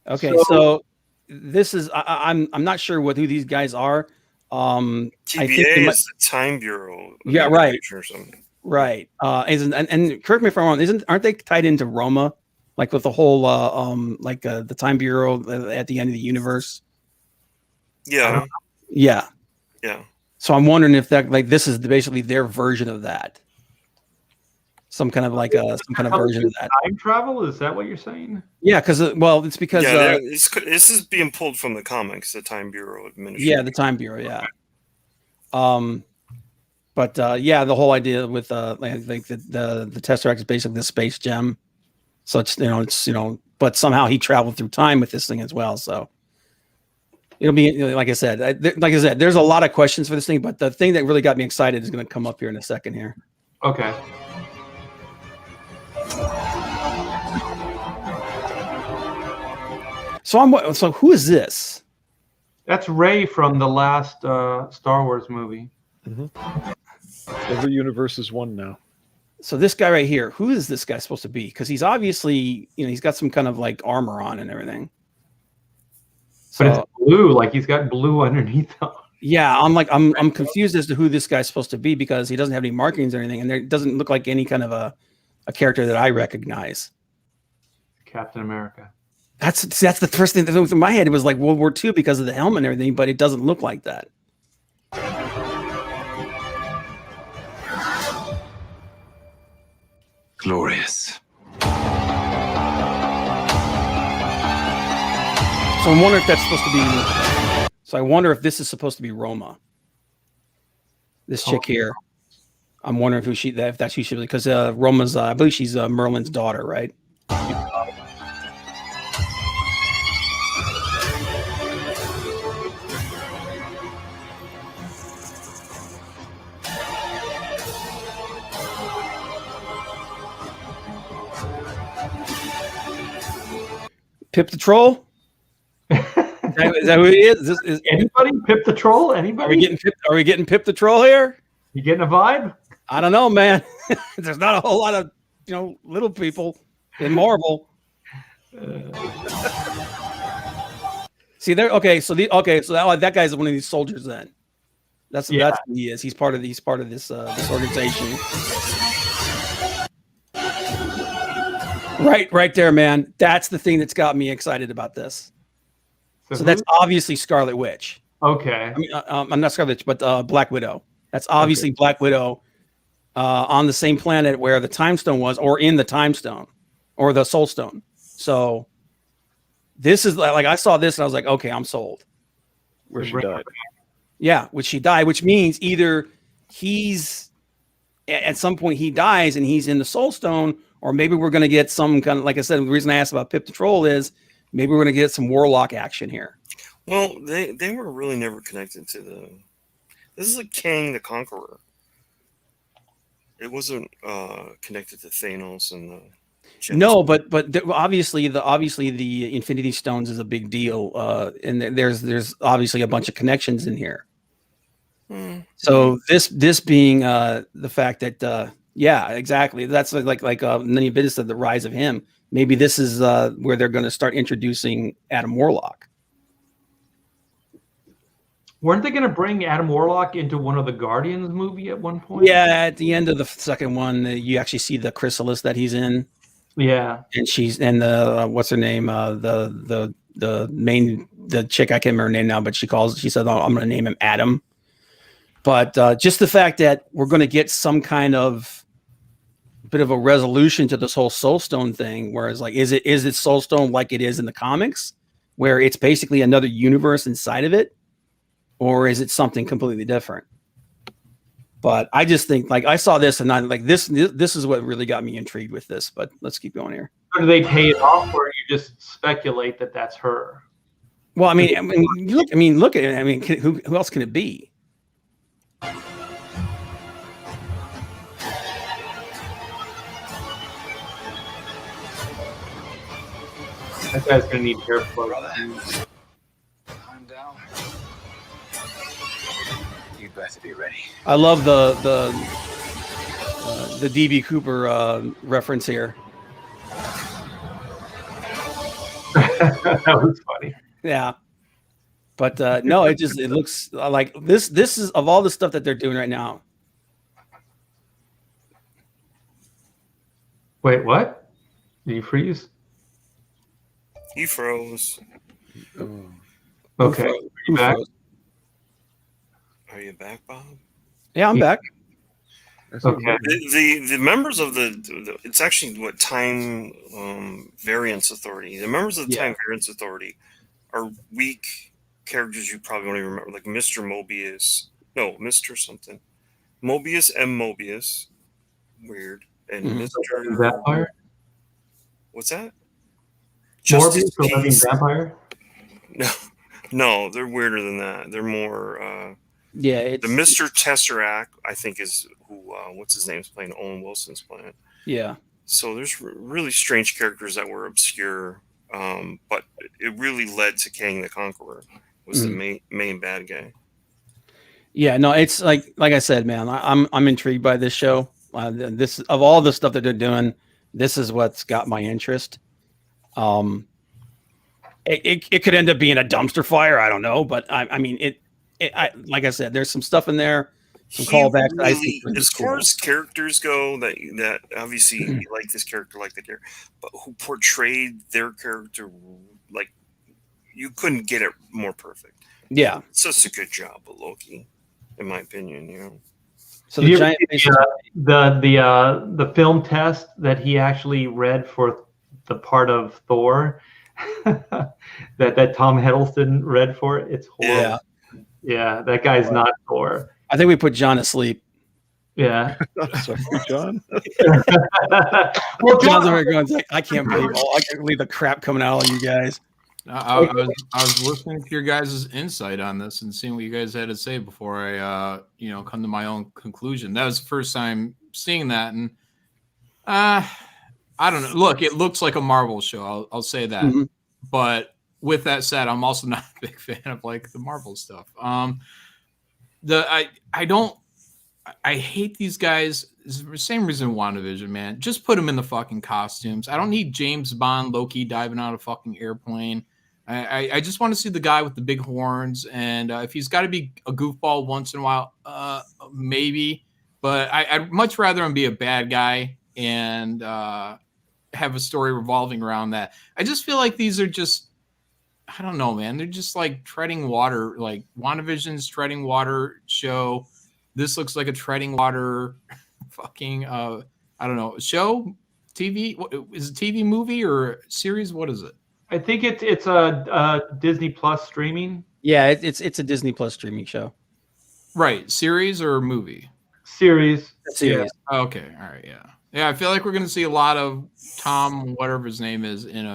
Okay, so this is I'm not sure who these guys are. TVA I think is the Time Bureau. Yeah, right. Or something. Right. And correct me if I'm wrong. Aren't they tied into Roma, like with the whole the Time Bureau at the end of the universe? Yeah. Yeah. Yeah. So I'm wondering if that this is basically their version of that. Some kind of version of that. Time travel? Is that what you're saying? Yeah, because it's because this is being pulled from the comics, the Time Bureau administration. Yeah, the Time Bureau. Yeah. But the whole idea with the Tesseract is basically the space gem. So it's but somehow he traveled through time with this thing as well. So it'll be like I said, there's a lot of questions for this thing, but the thing that really got me excited is going to come up here in a second here. Okay. So who is this? That's Rey from the last Star Wars movie. Every universe is one now. So this guy right here, who is this guy supposed to be? Because he's obviously, he's got some kind of armor on and everything. So, but it's blue, like he's got blue underneath. Yeah, I'm confused as to who this guy's supposed to be because he doesn't have any markings or anything, and there doesn't look like any kind of a character that I recognize. Captain America. That's the first thing that went through my head. It was like World War II because of the helmet and everything, but it doesn't look like that. Glorious. So I'm wondering if that's supposed to be. So I wonder if this is supposed to be Roma. This chick here. I'm wondering if that's who she is, because Roma's. I believe she's Merlin's daughter, right? Pip the Troll? Is that who he is? Is anybody? Pip the Troll? Anybody? Are we getting Pip the Troll here? You getting a vibe? I don't know, man. There's not a whole lot of little people in Marvel. See there. Okay, so that guy's one of these soldiers. Then that's who he is. He's part of this organization. Right there, man. That's the thing that's got me excited about this. So that's obviously Scarlet Witch. Okay. I mean, I'm not Scarlet Witch, but Black Widow. That's obviously Black Widow on the same planet where the Time Stone was, or in the Time Stone, or the Soul Stone. So this is like I saw this and I was like, okay, I'm sold. Where she died. Yeah, which she died, which means either he's at some point he dies and he's in the Soul Stone, or maybe we're going to get some kind of, like I said, the reason I asked about Pip the Troll is maybe we're going to get some Warlock action here. Well, they were really never connected to this is like Kang the Conqueror. It wasn't connected to Thanos and the Genesis. No, but obviously the Infinity Stones is a big deal, and there's obviously a bunch of connections in here. So this being the fact that yeah, exactly, that's like Nani Bidis said, the rise of him. Maybe this is where they're going to start introducing Adam Warlock. Weren't they going to bring Adam Warlock into one of the Guardians movie at one point? Yeah, at the end of the second one, you actually see the chrysalis that he's in. Yeah, and the what's her name? The chick, I can't remember her name now, but she said, "Oh, I'm going to name him Adam." But just the fact that we're going to get some kind of bit of a resolution to this whole Soul Stone thing, whereas like, is it Soul Stone like it is in the comics, where it's basically another universe inside of it? Or is it something completely different? But I just think like I saw this and I like this is what really got me intrigued with this. But let's keep going here. Or do they pay it off, or you just speculate that that's her? Well, I mean, look at it. I mean, who else can it be? That guy's gonna need hair plug. I'm down. You better be ready. I love the DB Cooper reference here. That was funny. Yeah, but no, it looks like this. This is of all the stuff that they're doing right now. Wait, what? Did you freeze? He froze. Okay, are you back? Are you back, Bob? Yeah, I'm back. Okay. The members of the it's actually what Time Variance Authority. The members of the Time Variance Authority are weak characters you probably don't even remember, like Mr. Mobius. No, Mr. something. Mobius M. Mobius. Weird. And Mr. Vampire? What's that? Morbius, the living vampire? No, they're weirder than that. They're more it's the Mr. Tesseract, I think, is who what's his name's playing Owen Wilson's playing. Yeah. So there's really strange characters that were obscure, but it really led to Kang the Conqueror was the main bad guy. Yeah, no, it's like I said, man, I'm intrigued by this show. This of all the stuff that they're doing, this is what's got my interest. It could end up being a dumpster fire. I don't know, but I mean, like I said, there's some stuff in there, some callbacks. Really, as far as characters go, that obviously you like this character, like that character, but who portrayed their character like you couldn't get it more perfect. Yeah, it's just a good job of Loki, in my opinion. You know. So the giant the film test that he actually read for the part of Thor that Tom Hiddleston read for, it's horrible. Yeah, that guy's not Thor. I think we put John asleep. Yeah. Sorry, John. Well, John's over here going like, I can't believe the crap coming out of you guys. I was listening to your guys' insight on this and seeing what you guys had to say before I come to my own conclusion. That was the first time seeing that, and I don't know. Look, it looks like a Marvel show. I'll say that. Mm-hmm. But with that said, I'm also not a big fan of like the Marvel stuff. I hate these guys. It's the same reason WandaVision, man. Just put them in the fucking costumes. I don't need James Bond, Loki diving out of a fucking airplane. I just want to see the guy with the big horns. And if he's got to be a goofball once in a while, maybe. But I'd much rather him be a bad guy and have a story revolving around that. I just feel like these are just, I don't know, man. They're just like treading water. Like WandaVision's treading water show. This looks like a treading water fucking, I don't know, show? TV? What, is it a TV movie or series? What is it? I think it's a Disney Plus streaming. Yeah, it's a Disney Plus streaming show. Right. Series or movie? Series. Yeah. Okay. All right. Yeah. Yeah. I feel like we're going to see a lot of Tom, whatever his name is, in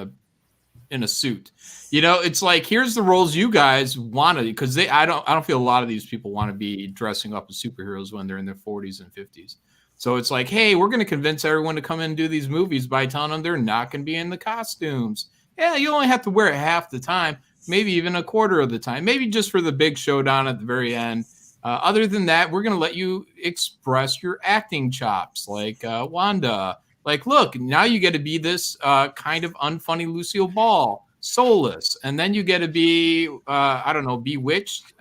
a suit. You know, it's like, here's the roles you guys want to, because I don't feel a lot of these people want to be dressing up as superheroes when they're in their 40s and 50s. So it's like, hey, we're going to convince everyone to come in and do these movies by telling them they're not going to be in the costumes. Yeah, you only have to wear it half the time, maybe even a quarter of the time, maybe just for the big showdown at the very end. Other than that, we're going to let you express your acting chops, like Wanda. Like, look, now you get to be this kind of unfunny Lucille Ball, soulless. And then you get to be, I don't know, Bewitched,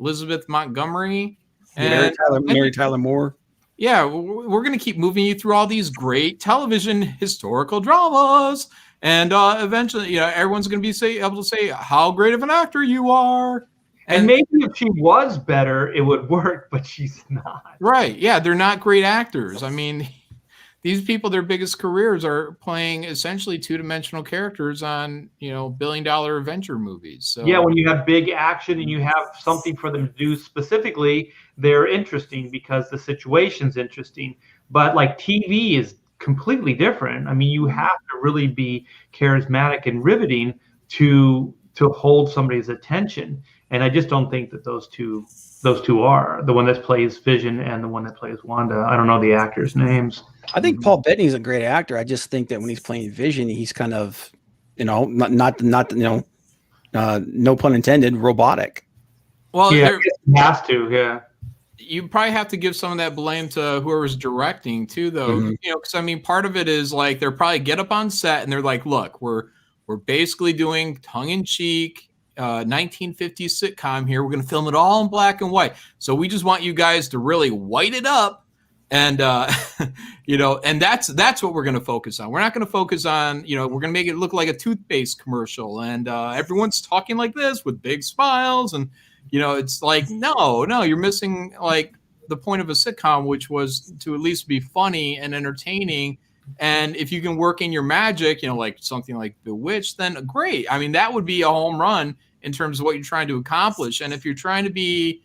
Elizabeth Montgomery. And Mary Tyler Moore. Yeah, we're going to keep moving you through all these great television historical dramas. And eventually, everyone's going to be able to say how great of an actor you are. And maybe if she was better, it would work, but she's not. Right. Yeah, they're not great actors. I mean, these people, their biggest careers are playing essentially two-dimensional characters on, billion-dollar adventure movies. So yeah, when you have big action and you have something for them to do specifically, they're interesting because the situation's interesting. But like TV is completely different. I mean, you have to really be charismatic and riveting to hold somebody's attention. And I just don't think that those two are the one that plays Vision and the one that plays Wanda. I don't know the actors' names. I think Paul Bettany's a great actor. I just think that when he's playing Vision, he's kind of, not no pun intended, robotic. Well, yeah, he has to. Yeah, you probably have to give some of that blame to whoever's directing too, though. Because I mean, part of it is like they're probably get up on set and they're like, "Look, we're basically doing tongue-in-cheek 1950s sitcom here. We're going to film it all in black and white. So we just want you guys to really white it up." And, and that's what we're going to focus on. We're not going to focus on, we're going to make it look like a toothpaste commercial. And everyone's talking like this with big smiles. And, it's like, no, you're missing like the point of a sitcom, which was to at least be funny and entertaining. And if you can work in your magic, like something like Bewitched, then great. I mean, that would be a home run in terms of what you're trying to accomplish. And if you're trying to be,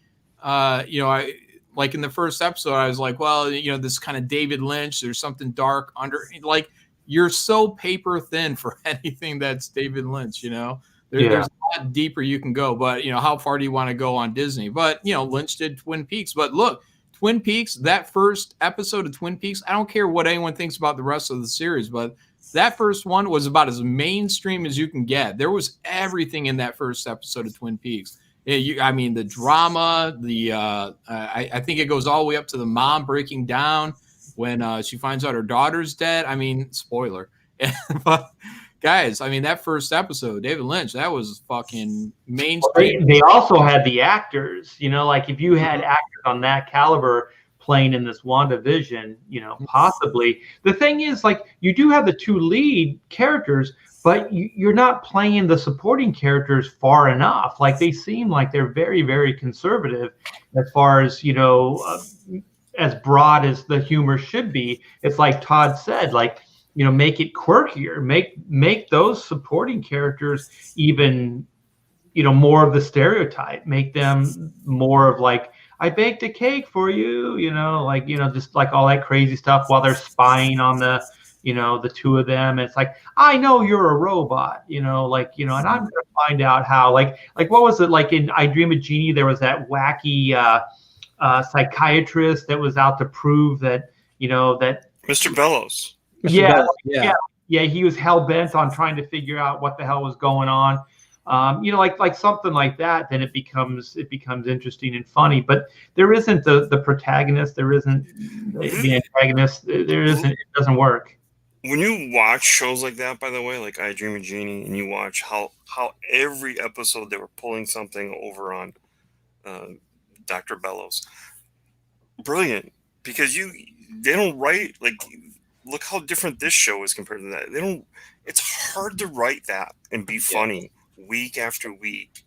like in the first episode, I was like, well, this kind of David Lynch, there's something dark under, like you're so paper thin for anything that's David Lynch, there's a lot deeper you can go, but how far do you want to go on Disney? But, Lynch did Twin Peaks, but look, Twin Peaks, that first episode of Twin Peaks, I don't care what anyone thinks about the rest of the series, but that first one was about as mainstream as you can get. There was everything in that first episode of Twin Peaks. The drama, I think it goes all the way up to the mom breaking down when she finds out her daughter's dead. I mean, spoiler. But guys, that first episode, David Lynch, that was fucking mainstream. They also had the actors, like if you had actors on that caliber playing in this WandaVision, possibly. The thing is, like, you do have the two lead characters, but you're not playing the supporting characters far enough. Like, they seem like they're very, very conservative as far as, as broad as the humor should be. It's like Todd said, like, make it quirkier, make those supporting characters even, more of the stereotype, make them more of like, I baked a cake for you, just like all that crazy stuff while they're spying on the two of them. And it's like, I know you're a robot, and I'm going to find out how, like what was it, like in I Dream of Jeannie, there was that wacky psychiatrist that was out to prove that, that Mr. Bellows. Yeah, he was hell-bent on trying to figure out what the hell was going on. Like something like that, then it becomes interesting and funny. But there isn't the protagonist, there isn't the antagonist, there isn't. It doesn't work. When you watch shows like that, by the way, like I Dream of Jeannie, and you watch how every episode they were pulling something over on Dr. Bellows, brilliant, because they don't write like. Look how different this show is compared to that. It's hard to write that and be funny week after week.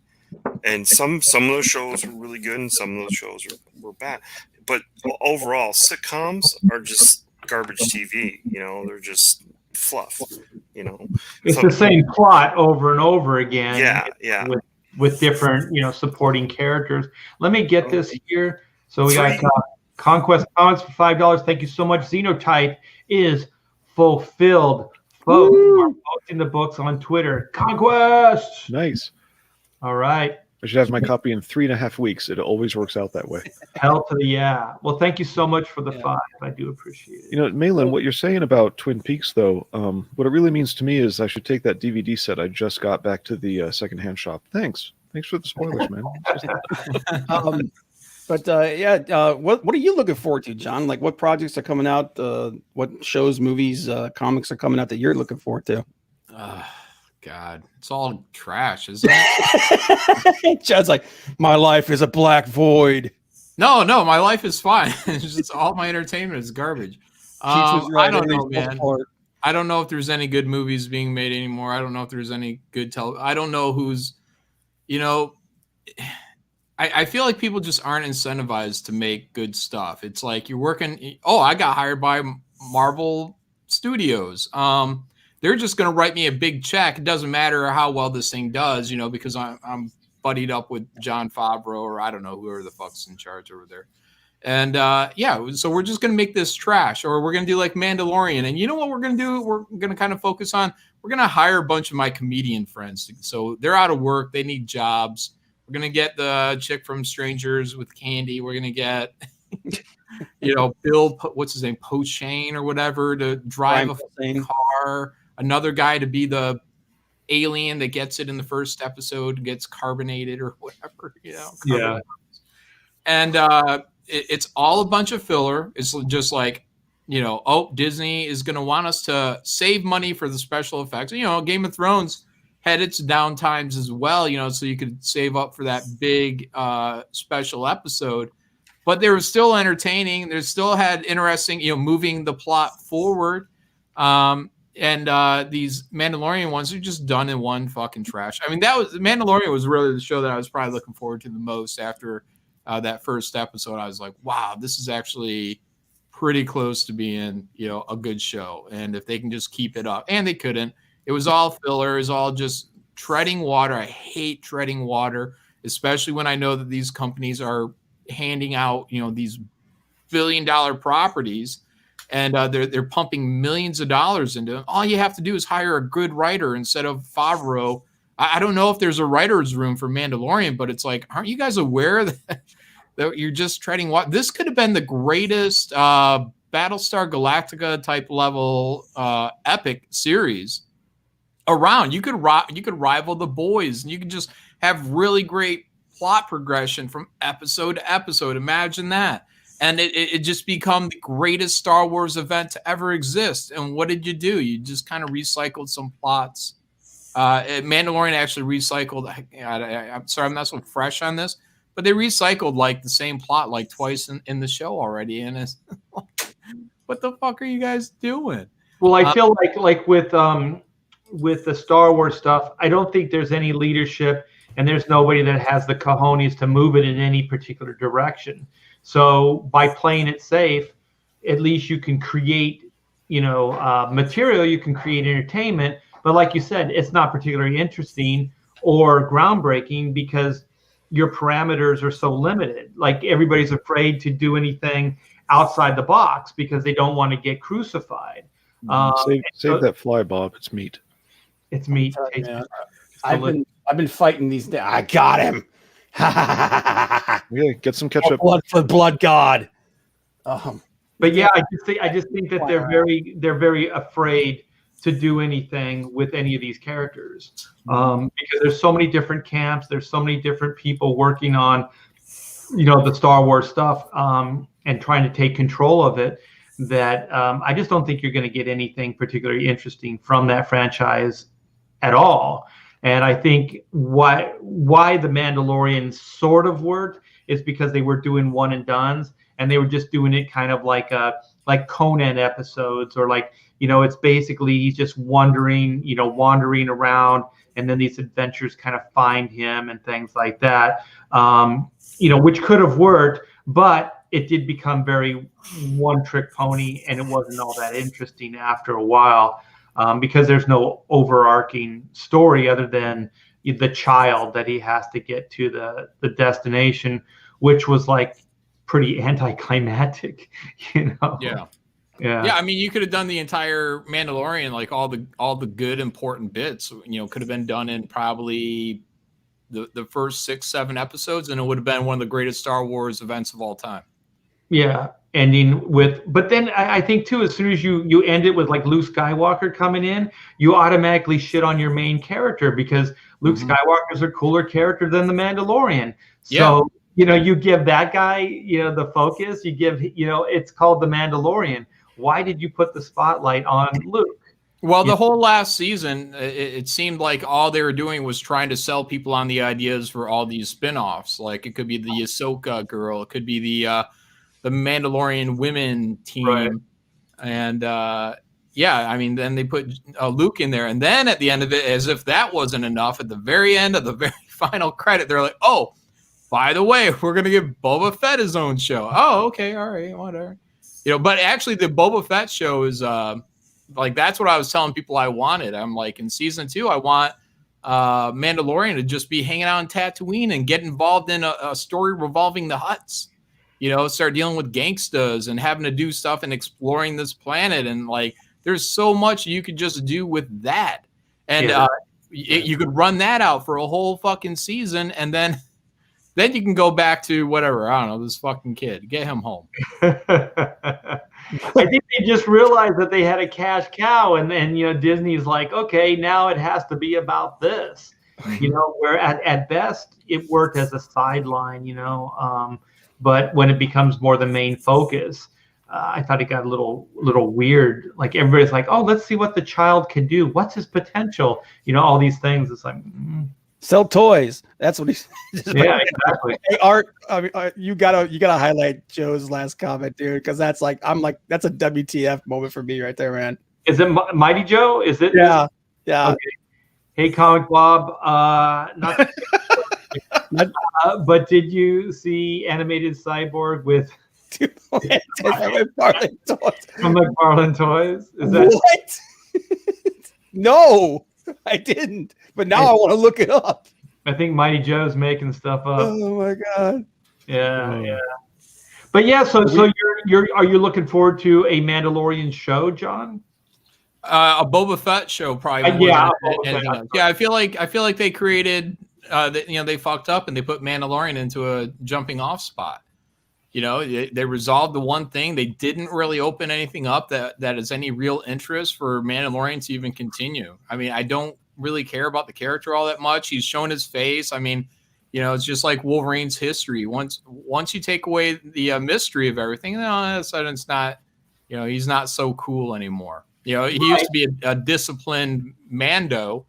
And some of those shows were really good and some of those shows were bad. But overall, sitcoms are just garbage TV. They're just fluff. It's the same plot over and over again. Yeah. With different, supporting characters. Let me get this here. So we got Conquest Comics for $5. Thank you so much. Xenotype is fulfilled. Folks are posting the books on Twitter. Conquest. Nice. All right. I should have my copy in 3.5 weeks. It always works out that way. Hell to the yeah. Well, thank you so much for the 5. I do appreciate it. Malin, what you're saying about Twin Peaks, though, what it really means to me is I should take that DVD set I just got back to the secondhand shop. Thanks for the spoilers, man. But what are you looking forward to, John? Like, what projects are coming out? What shows, movies, comics are coming out that you're looking forward to? God, it's all trash, isn't it? John's like, my life is a black void. No, my life is fine. It's just all my entertainment is garbage. I don't know, man. I don't know if there's any good movies being made anymore. I don't know if there's any good I don't know who's, I feel like people just aren't incentivized to make good stuff. It's like you're working. Oh, I got hired by Marvel Studios. They're just going to write me a big check. It doesn't matter how well this thing does, because I'm buddied up with John Favreau, or I don't know, whoever the fuck's in charge over there. And so we're just going to make this trash, or we're going to do like Mandalorian. And you know what we're going to do? We're going to kind of focus on, we're going to hire a bunch of my comedian friends. So they're out of work. They need jobs. We're going to get the chick from Strangers with Candy. We're going to get, Bill, what's his name? Pochane or whatever, to drive a car. Another guy to be the alien that gets it in the first episode, gets carbonated or whatever, Yeah. And it's all a bunch of filler. It's just like, Disney is going to want us to save money for the special effects. Game of Thrones had its downtimes as well, so you could save up for that big special episode. But they were still entertaining. They still had interesting, moving the plot forward. And these Mandalorian ones are just done in one fucking trash. I mean, Mandalorian was really the show that I was probably looking forward to the most after that first episode. I was like, wow, this is actually pretty close to being, a good show. And if they can just keep it up, and they couldn't, it was all filler. It was all just treading water. I hate treading water, especially when I know that these companies are handing out, these billion-dollar properties. And they're pumping millions of dollars into them. All you have to do is hire a good writer instead of Favreau. I don't know if there's a writer's room for Mandalorian, but it's like, aren't you guys aware that you're just treading water? This could have been the greatest Battlestar Galactica type level epic series around. You could rival The Boys, and you could just have really great plot progression from episode to episode. Imagine that. And it just become the greatest Star Wars event to ever exist. And what did you do? You just kind of recycled some plots. Mandalorian actually recycled. I'm sorry, I'm not so fresh on this, but they recycled like the same plot like twice in the show already. And it's what the fuck are you guys doing? Well, I feel like with the Star Wars stuff, I don't think there's any leadership, and there's nobody that has the cojones to move it in any particular direction. So by playing it safe, at least you can create, material, you can create entertainment. But like you said, it's not particularly interesting or groundbreaking because your parameters are so limited. Like everybody's afraid to do anything outside the box because they don't want to get crucified. Save that fly, Bob. It's meat. It's meat. I've been fighting these days. I got him. Yeah, get some ketchup. Blood for blood god. But yeah, I just think that they're very afraid to do anything with any of these characters because there's so many different camps. There's so many different people working on, the Star Wars stuff and trying to take control of it. That I just don't think you're going to get anything particularly interesting from that franchise at all. And I think why the Mandalorian sort of worked is because they were doing one and dones, and they were just doing it kind of like Conan episodes, or it's basically he's just wandering around, and then these adventures kind of find him and things like that, which could have worked, but it did become very one-trick pony, and it wasn't all that interesting after a while. Because there's no overarching story other than the child that he has to get to the destination, which was like pretty anticlimactic, Yeah. I mean, you could have done the entire Mandalorian, like all the good important bits, could have been done in probably the first 6-7 episodes, and it would have been one of the greatest Star Wars events of all time. Yeah. Ending with, but then I think too, as soon as you end it with like Luke Skywalker coming in, you automatically shit on your main character because Luke Skywalker's a cooler character than the Mandalorian. So, you give that guy, the focus, you give, it's called the Mandalorian. Why did you put the spotlight on Luke? Well, the whole last season, it seemed like all they were doing was trying to sell people on the ideas for all these spinoffs. Like it could be the Ahsoka girl, it could be the Mandalorian women team. Right. And I mean, then they put Luke in there. And then at the end of it, as if that wasn't enough, at the very end of the very final credit, they're like, oh, by the way, we're going to give Boba Fett his own show. Oh, okay. All right. Whatever. But actually the Boba Fett show is like, that's what I was telling people I wanted. I'm like, in season 2, I want Mandalorian to just be hanging out in Tatooine and get involved in a story revolving the Hutts. Start dealing with gangstas and having to do stuff and exploring this planet. And like, there's so much you could just do with that. And you could run that out for a whole fucking season. And then you can go back to whatever. I don't know, this fucking kid, get him home. I think they just realized that they had a cash cow, and then Disney's like, okay, now it has to be about this. Where at best it worked as a sideline, but when it becomes more the main focus, I thought it got a little weird. Like, everybody's like, oh, let's see what the child can do. What's his potential? All these things. It's like, sell toys. That's what he's. Yeah, exactly. Hey, Art, I mean, you gotta highlight Joe's last comment, dude, because that's like, that's a WTF moment for me right there, man. Is it Mighty Joe? Is it? Yeah. Yeah. Okay. Hey, Comic Bob. But did you see Animated Cyborg with from McFarlane Toys? Is that what? No, I didn't. But now I want to look it up. I think Mighty Joe's making stuff up. Oh my god. Yeah. But yeah, so are you looking forward to a Mandalorian show, John? A Boba Fett show, probably. Yeah, I feel like they created they fucked up and they put Mandalorian into a jumping off spot. They resolved the one thing. They didn't really open anything up that is any real interest for Mandalorian to even continue. I mean, I don't really care about the character all that much. He's shown his face. I mean, it's just like Wolverine's history. Once you take away the mystery of everything, then all of a sudden it's not, he's not so cool anymore. He used to be a disciplined Mando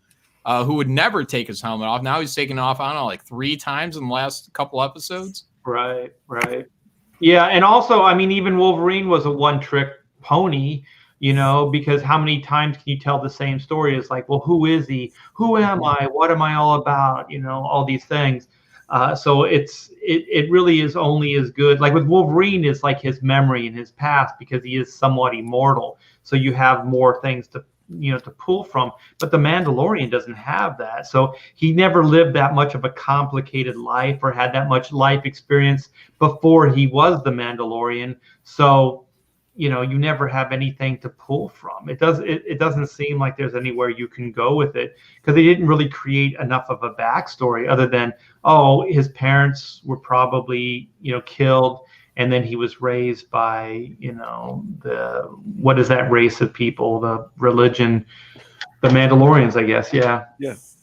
who would never take his helmet off. Now he's taken it off, I don't know, like 3 times in the last couple episodes. Right. Yeah, and also, I mean, even Wolverine was a one-trick pony, because how many times can you tell the same story? It's like, well, who is he? Who am I? What am I all about? All these things. So it really is only as good. Like with Wolverine, it's like his memory and his past, because he is somewhat immortal. So you have more things to pull from. But the Mandalorian doesn't have that. So he never lived that much of a complicated life or had that much life experience before he was the Mandalorian. So, you never have anything to pull from. It doesn't seem like there's anywhere you can go with it, because they didn't really create enough of a backstory other than, his parents were probably, killed. And then he was raised by, what is that race of people, the religion, the Mandalorians, I guess. Yeah.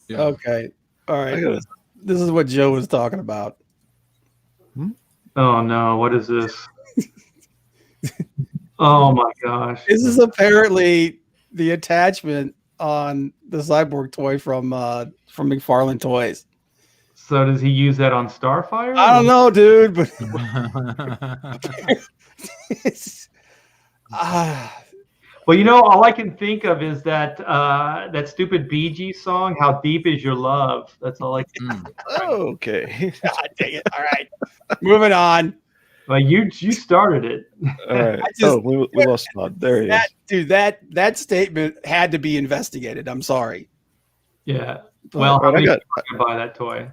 Okay. All right. This is what Joe was talking about. Oh, no. What is this? Oh, my gosh. This is apparently the attachment on the Cyborg toy from McFarlane Toys. So does he use that on Starfire? I don't know, dude, but well, all I can think of is that that stupid Bee Gees song, "How Deep Is Your Love." That's all I can. Okay. God dang it! All right, moving on. Well, you started it. All right. We lost Todd. There he is. Dude, that statement had to be investigated. I'm sorry. Yeah. Well, I got to buy that toy.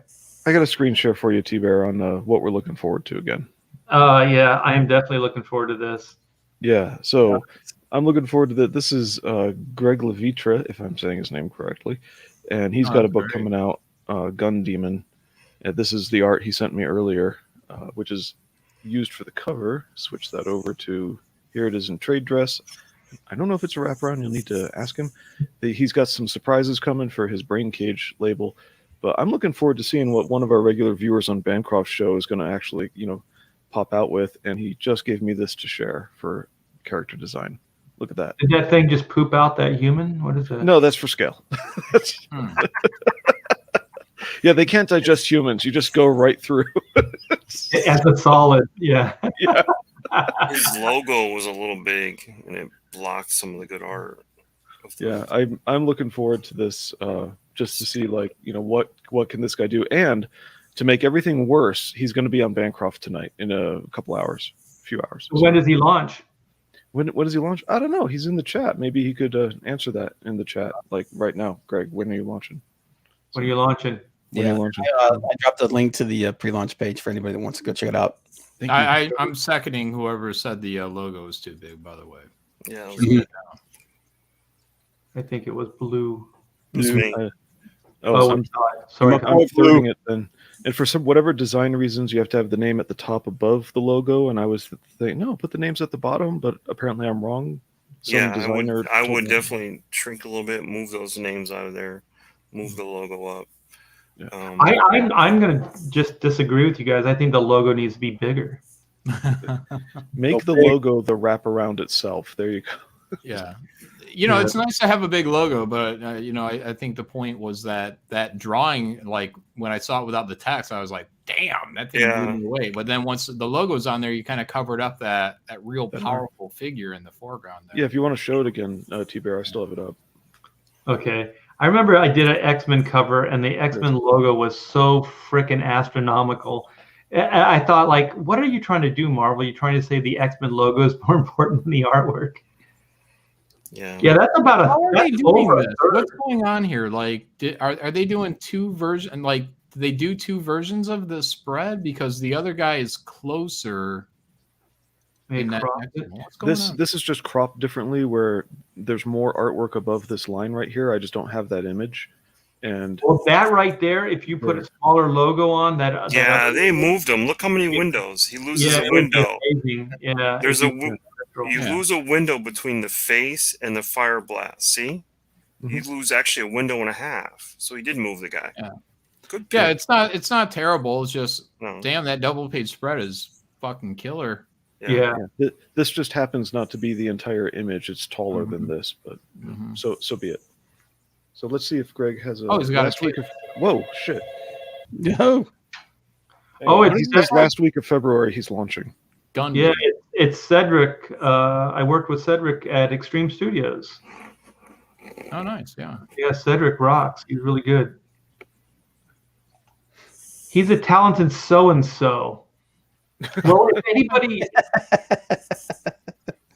I got a screen share for you, T-Bear, on what we're looking forward to again. Yeah, I am definitely looking forward to this. Yeah, so I'm looking forward to that. This is Greg Levitre, if I'm saying his name correctly, and he's got a book coming out, Gun Demon. This is the art he sent me earlier, which is used for the cover. Switch that over to, here it is in trade dress. I don't know if it's a wraparound. You'll need to ask him. He's got some surprises coming for his Brain Cage label. But I'm looking forward to seeing what one of our regular viewers on Bancroft's show is going to actually, pop out with. And he just gave me this to share for character design. Look at that. Did that thing just poop out that human? What is that? No, that's for scale. Yeah, they can't digest humans. You just go right through. As a solid, yeah. His logo was a little big, and it blocked some of the good art. Yeah, I'm looking forward to this. Just to see, what can this guy do? And to make everything worse, he's going to be on Bancroft tonight in a few hours. When does he launch? When does he launch? I don't know. He's in the chat. Maybe he could answer that in the chat, like right now. Greg, when are you launching? When are you launching? When are you launching? I dropped a link to the pre-launch page for anybody that wants to go check it out. I'm seconding whoever said the logo is too big, by the way. Yeah. I think it was blue. It's me. I'm sorry. I'm throwing it then. And for whatever design reasons, you have to have the name at the top above the logo. And I was thinking, no, put the names at the bottom. But apparently, I'm wrong. I would definitely shrink a little bit, move those names out of there, move the logo up. Yeah. I'm gonna just disagree with you guys. I think the logo needs to be bigger. Make the logo the wraparound itself. There you go. Yeah. It's nice to have a big logo, but I think the point was that drawing, like when I saw it without the text, I was like, damn, that thing blew me away. But then once the logo's on there, you kind of covered up that real powerful figure in the foreground there. Yeah, if you want to show it again, T-Bear, I still have it up. Okay. I remember I did an X-Men cover, and the X-Men logo was so freaking astronomical. I thought, like, what are you trying to do, Marvel? You're trying to say the X-Men logo is more important than the artwork. Yeah, that's about How are they doing this? What's going on here? Like, are they doing two versions? Like, do they do two versions of the spread because the other guy is closer? This is just cropped differently, where there's more artwork above this line right here. I just don't have that image. And that right there, if you put a smaller logo on that. They moved him. Look how many windows he loses. A window. Yeah, there's you lose a window between the face and the fire blast. See, you lose actually a window and a half. So he did move the guy. Yeah. Good. Yeah, it's not terrible. It's just damn, that double page spread is fucking killer. Yeah. This just happens not to be the entire image. It's taller than this, but so be it. So let's see if Greg has a. He's got last week of. Whoa, shit! No. It's last week of February. He's launching. Gun. Yeah, it's Cedric. I worked with Cedric at Extreme Studios. Oh, nice. Yeah. Yeah, Cedric rocks. He's really good. He's a talented so-and-so. Well, if anybody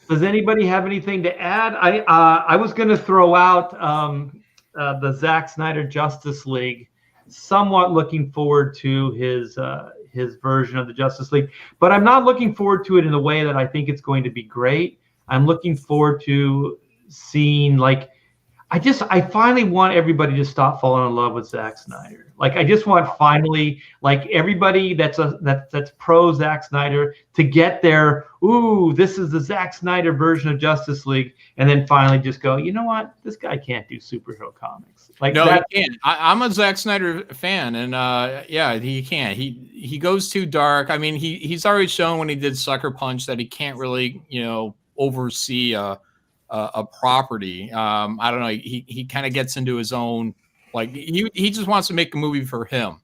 does anybody have anything to add? I was going to throw out the Zack Snyder Justice League. Somewhat looking forward to his version of the Justice League, but I'm not looking forward to it in the way that I think it's going to be great. I'm looking forward to seeing I finally want everybody to stop falling in love with Zack Snyder. Like, I just want finally, like, everybody that's pro Zack Snyder to get their, ooh, this is the Zack Snyder version of Justice League, and then finally just go, you know what, this guy can't do superhero comics. Like, no, he can't. I'm a Zack Snyder fan, and he can't. He goes too dark. I mean, he's already shown when he did Sucker Punch that he can't really, oversee a property. I don't know. He kind of gets into his own, like, he just wants to make a movie for him,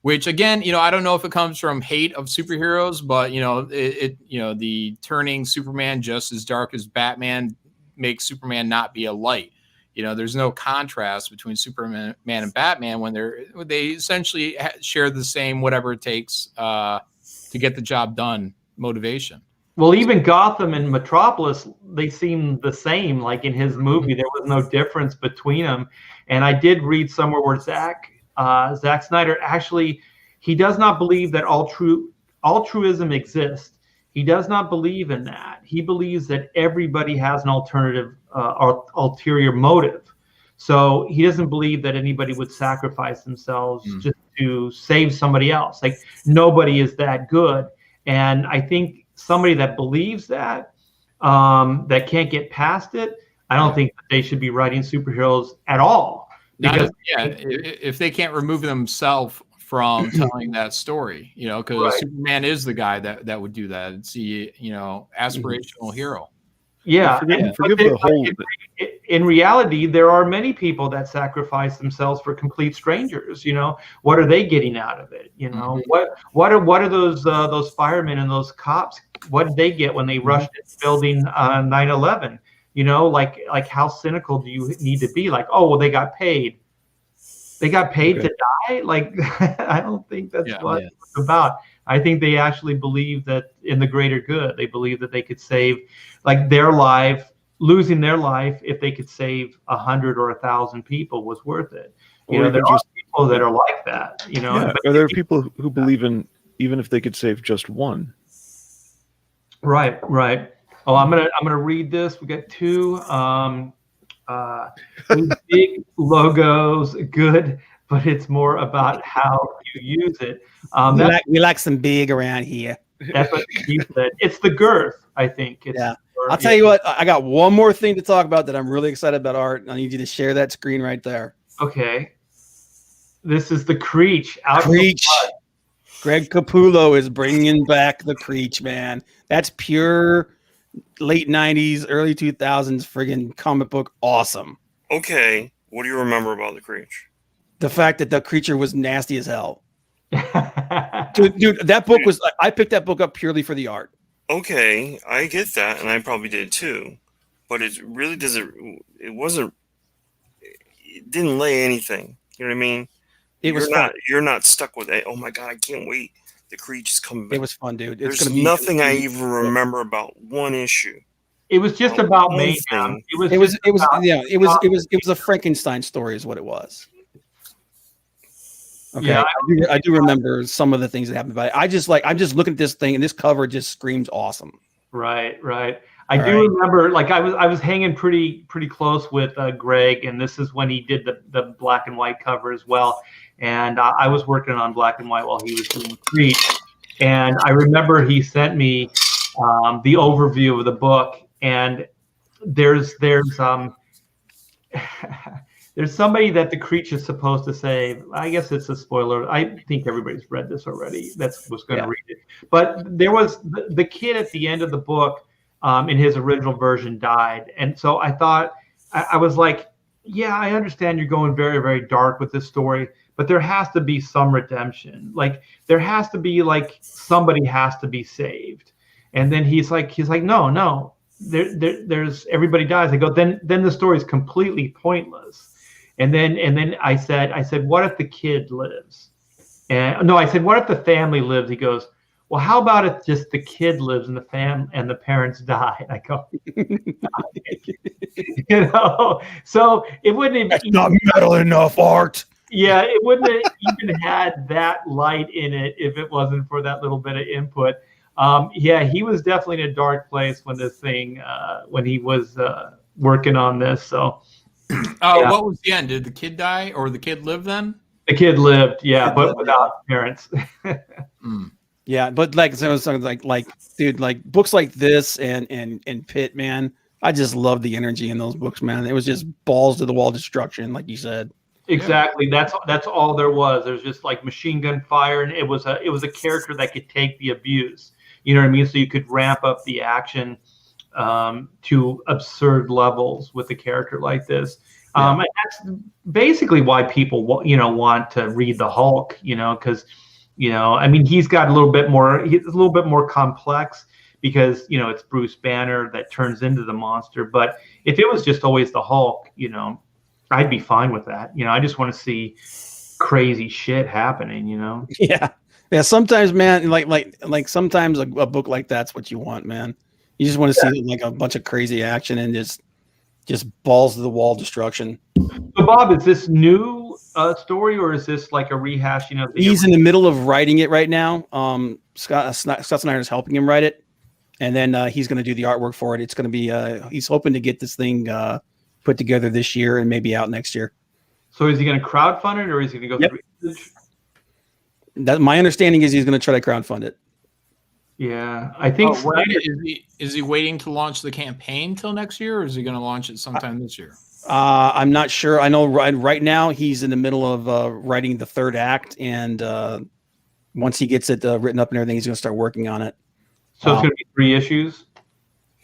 which again, I don't know if it comes from hate of superheroes, but the turning Superman just as dark as Batman makes Superman not be a light. There's no contrast between Superman and Batman when they essentially share the same whatever it takes to get the job done motivation. Well, even Gotham and Metropolis, they seem the same. Like in his movie, there was no difference between them. And I did read somewhere where Zack Snyder actually, he does not believe that altruism exists. He does not believe in that. He believes that everybody has an alternative, ulterior motive. So he doesn't believe that anybody would sacrifice themselves just to save somebody else. Like, nobody is that good. And I think somebody that believes that that can't get past it, I don't think that they should be writing superheroes at all. Because if they can't remove themselves from telling that story, because Superman is the guy that would do that. It's the aspirational hero. Yeah, forgive the whole. In reality, there are many people that sacrifice themselves for complete strangers. What are they getting out of it? What are those firemen and those cops? What did they get when they rushed into building 9/11? Like how cynical do you need to be? Like, oh well, they got paid. They got paid to die. Like, I don't think that's what it's about. I think they actually believe that in the greater good. They believe that they could save, like, their life, losing their life, if they could save 100 or 1,000 people was worth it. You know, there are people that are like that. You know, yeah. Or there are people who believe in even if they could save just one. Right, right. Oh, I'm gonna read this. We got two big logos, good, but it's more about how you use it. We like some big around here. That's what he said. It's the girth, I think. Yeah. I'll tell you what, I got one more thing to talk about that I'm really excited about, Art. I need you to share that screen right there. Okay. This is the Creech. Creech. Greg Capullo is bringing back the Creech, man. That's pure late 90s, early 2000s friggin' comic book awesome. Okay. What do you remember about the Creech? The fact that the creature was nasty as hell. Dude, that book was, I picked that book up purely for the art. Okay, I get that, and I probably did too. But it really doesn't, it didn't lay anything. You know what I mean? You're not stuck with it. Oh my God, I can't wait. The Creech is coming back. It was fun, dude. There's nothing I even remember about one issue. It was just about mayhem. It was a Frankenstein story is what it was. Okay. Yeah, I do remember some of the things that happened, but I'm just looking at this thing, and this cover just screams awesome. Right. I do remember, like, I was hanging pretty close with Greg, and this is when he did the black and white cover as well. And I was working on black and white while he was doing Creech. And I remember he sent me the overview of the book, and there's somebody that the Creech is supposed to save. I guess it's a spoiler. I think everybody's read this already. That's what's going to read it. But there was the kid at the end of the book in his original version died. And so I thought, I was like, yeah, I understand you're going very, very dark with this story, but there has to be some redemption. Like, there has to be, like, somebody has to be saved. And then he's like, no, there's everybody dies. I go, then the story is completely pointless. And then I said, what if the kid lives? And no, I said, what if the family lives? He goes, well, how about if just the kid lives and the parents die? I go, so it wouldn't have not metal enough, Art. Yeah, it wouldn't have even had that light in it if it wasn't for that little bit of input. Yeah, he was definitely in a dark place when this thing, when he was working on this. So. What was the end? Did the kid die or the kid live then? The kid lived, yeah, but without parents. Yeah, but like dude, like books like this and Pit, man, I just love the energy in those books, man. It was just balls to the wall destruction, like you said. Exactly. That's all there was. There's just like machine gun fire, and it was a character that could take the abuse. You know what I mean? So you could ramp up the action to absurd levels with a character like this. And that's basically why people want to read the Hulk, because I mean, he's got a little bit more complex because it's Bruce Banner that turns into the monster. But if it was just always the Hulk, I'd be fine with that. I just want to see crazy shit happening, Yeah. Sometimes, man, like sometimes a book like that's what you want, man. You just want to see like a bunch of crazy action and just balls to the wall destruction. So, Bob, is this new story, or is this like a rehashing of the? He's in the middle of writing it right now. Scott Snyder is helping him write it, and then he's going to do the artwork for it. It's going to be he's hoping to get this thing put together this year and maybe out next year. So, is he going to crowdfund it, or is he going to go through research? My understanding is he's going to try to crowdfund it. Yeah, I think. Is he waiting to launch the campaign till next year, or is he going to launch it sometime this year? I'm not sure. I know right now he's in the middle of writing the third act, and once he gets it written up and everything, he's going to start working on it. So it's going to be 3 issues.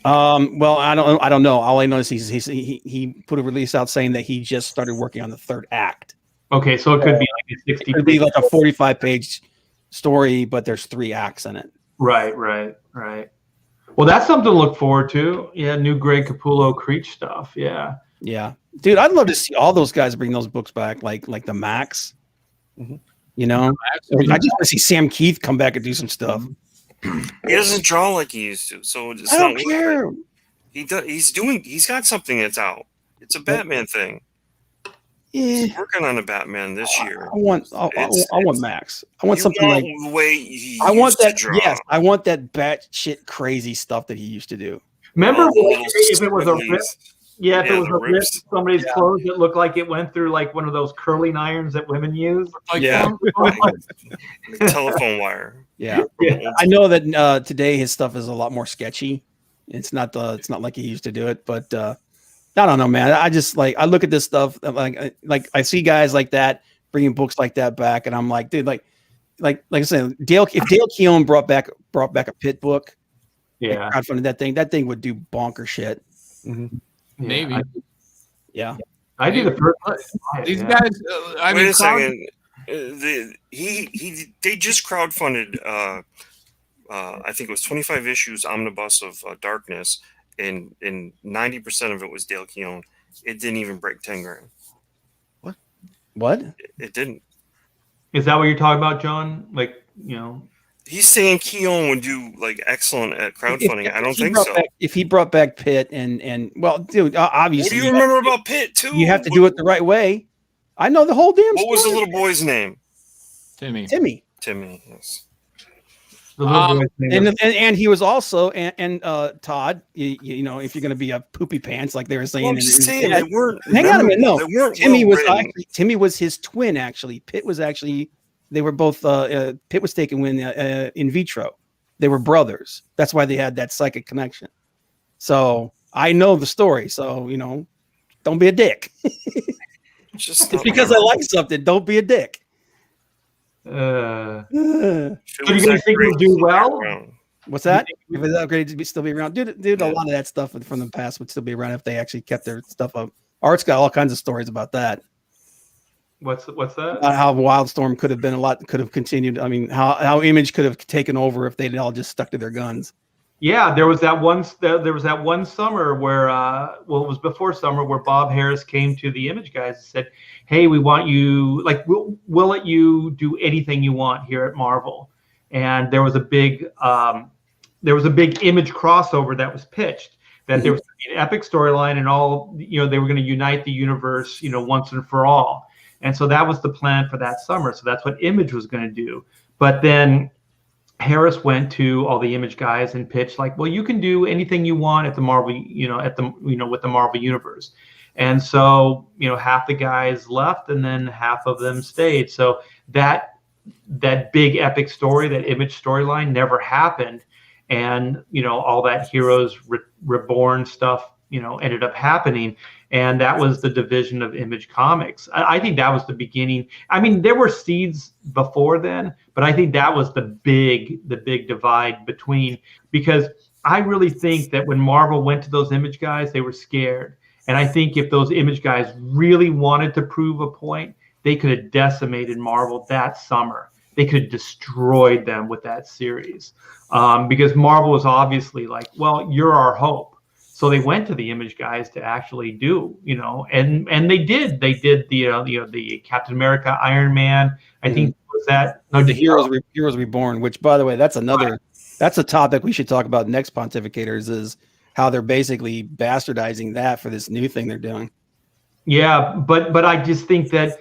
Well, I don't know. All I know is he put a release out saying that he just started working on the third act. Okay, so it could be like a 60. It could be like a 45-page story, but there's 3 acts in it. Right. Well, that's something to look forward to. Yeah, new Greg Capullo Creech stuff. Yeah, dude, I'd love to see all those guys bring those books back, like the Max. Mm-hmm. You know, I just want to see Sam Keith come back and do some stuff. He doesn't draw like he used to, so it's I don't care. He does. He's got something that's out. It's a Batman thing. Yeah. He's working on a Batman this year. I want Max. I want something like the way he I want used to that. draw. Yes, I want that batshit crazy stuff that he used to do. Remember Oh, if it was a rip? Yeah, if Yeah, it was the a rip, rips. somebody's clothes that looked like it went through like one of those curling irons that women use. Like, Yeah. Telephone wire. Yeah, I know that today his stuff is a lot more sketchy. It's not like he used to do it, but I don't know, man. I just I look at this stuff like I see guys like that bringing books like that back, and I'm like, dude, like I said, if Dale Keown brought back a Pitt book, Yeah, crowdfunded that thing would do bonker shit. Mm-hmm. Maybe. Yeah. I do the first. These guys. I Wait mean, a second. They just crowdfunded. I think it was 25 issues omnibus of Darkness, and 90% of it was Dale Keown. It didn't even break 10 grand. What? It didn't. Is that what you're talking about, John? Like, He's saying Keown would do excellent at crowdfunding. I don't think so. If he brought back Pitt and well, dude, obviously. What do you remember about Pitt too? You have to do it the right way. I know the whole damn story. What was the little boy's name? Timmy. Yes. the little boy's name was- And he was also and Todd, you know, if you're going to be a poopy pants like they were saying. Well, I'm just saying they weren't. Hang on a minute, no. They weren't Timmy was his twin actually. Pitt was actually. They were both. Pitt was taken in vitro. They were brothers. That's why they had that psychic connection. So I know the story. So you know, don't be a dick. Just because I like something. Don't be a dick. So you guys think we'll do well? What's that? If it's upgraded to still be around, dude, a lot of that stuff from the past would still be around if they actually kept their stuff up. Art's got all kinds of stories about that. What's that? How Wildstorm could have been could have continued. I mean, how Image could have taken over if they'd all just stuck to their guns. Yeah, there was that one summer where, it was before summer where Bob Harris came to the Image guys and said, "Hey, we want you, like, we'll let you do anything you want here at Marvel." And there was a big Image crossover that was pitched. That there was an epic storyline and all, you know, they were going to unite the universe, you know, once and for all. And so that was the plan for that summer. So that's what Image was going to do. But then Harris went to all the Image guys and pitched like, well, you can do anything you want at the Marvel, with the Marvel universe. And so, you know, half the guys left and then half of them stayed. So that big epic story, that Image storyline never happened. And, you know, all that Heroes Reborn stuff, you know, ended up happening. And that was the division of Image Comics. I think that was the beginning. I mean, there were seeds before then, but I think that was the big divide between, because I really think that when Marvel went to those Image guys, they were scared. And I think if those Image guys really wanted to prove a point, they could have decimated Marvel that summer. They could have destroyed them with that series, because Marvel was obviously like, well, you're our hope. So they went to the Image guys to actually do, you know, and they did. They did the Captain America, Iron Man. I think was that the Heroes Reborn, which, by the way, that's a topic we should talk about next Pontificators, is how they're basically bastardizing that for this new thing they're doing. Yeah, but I just think that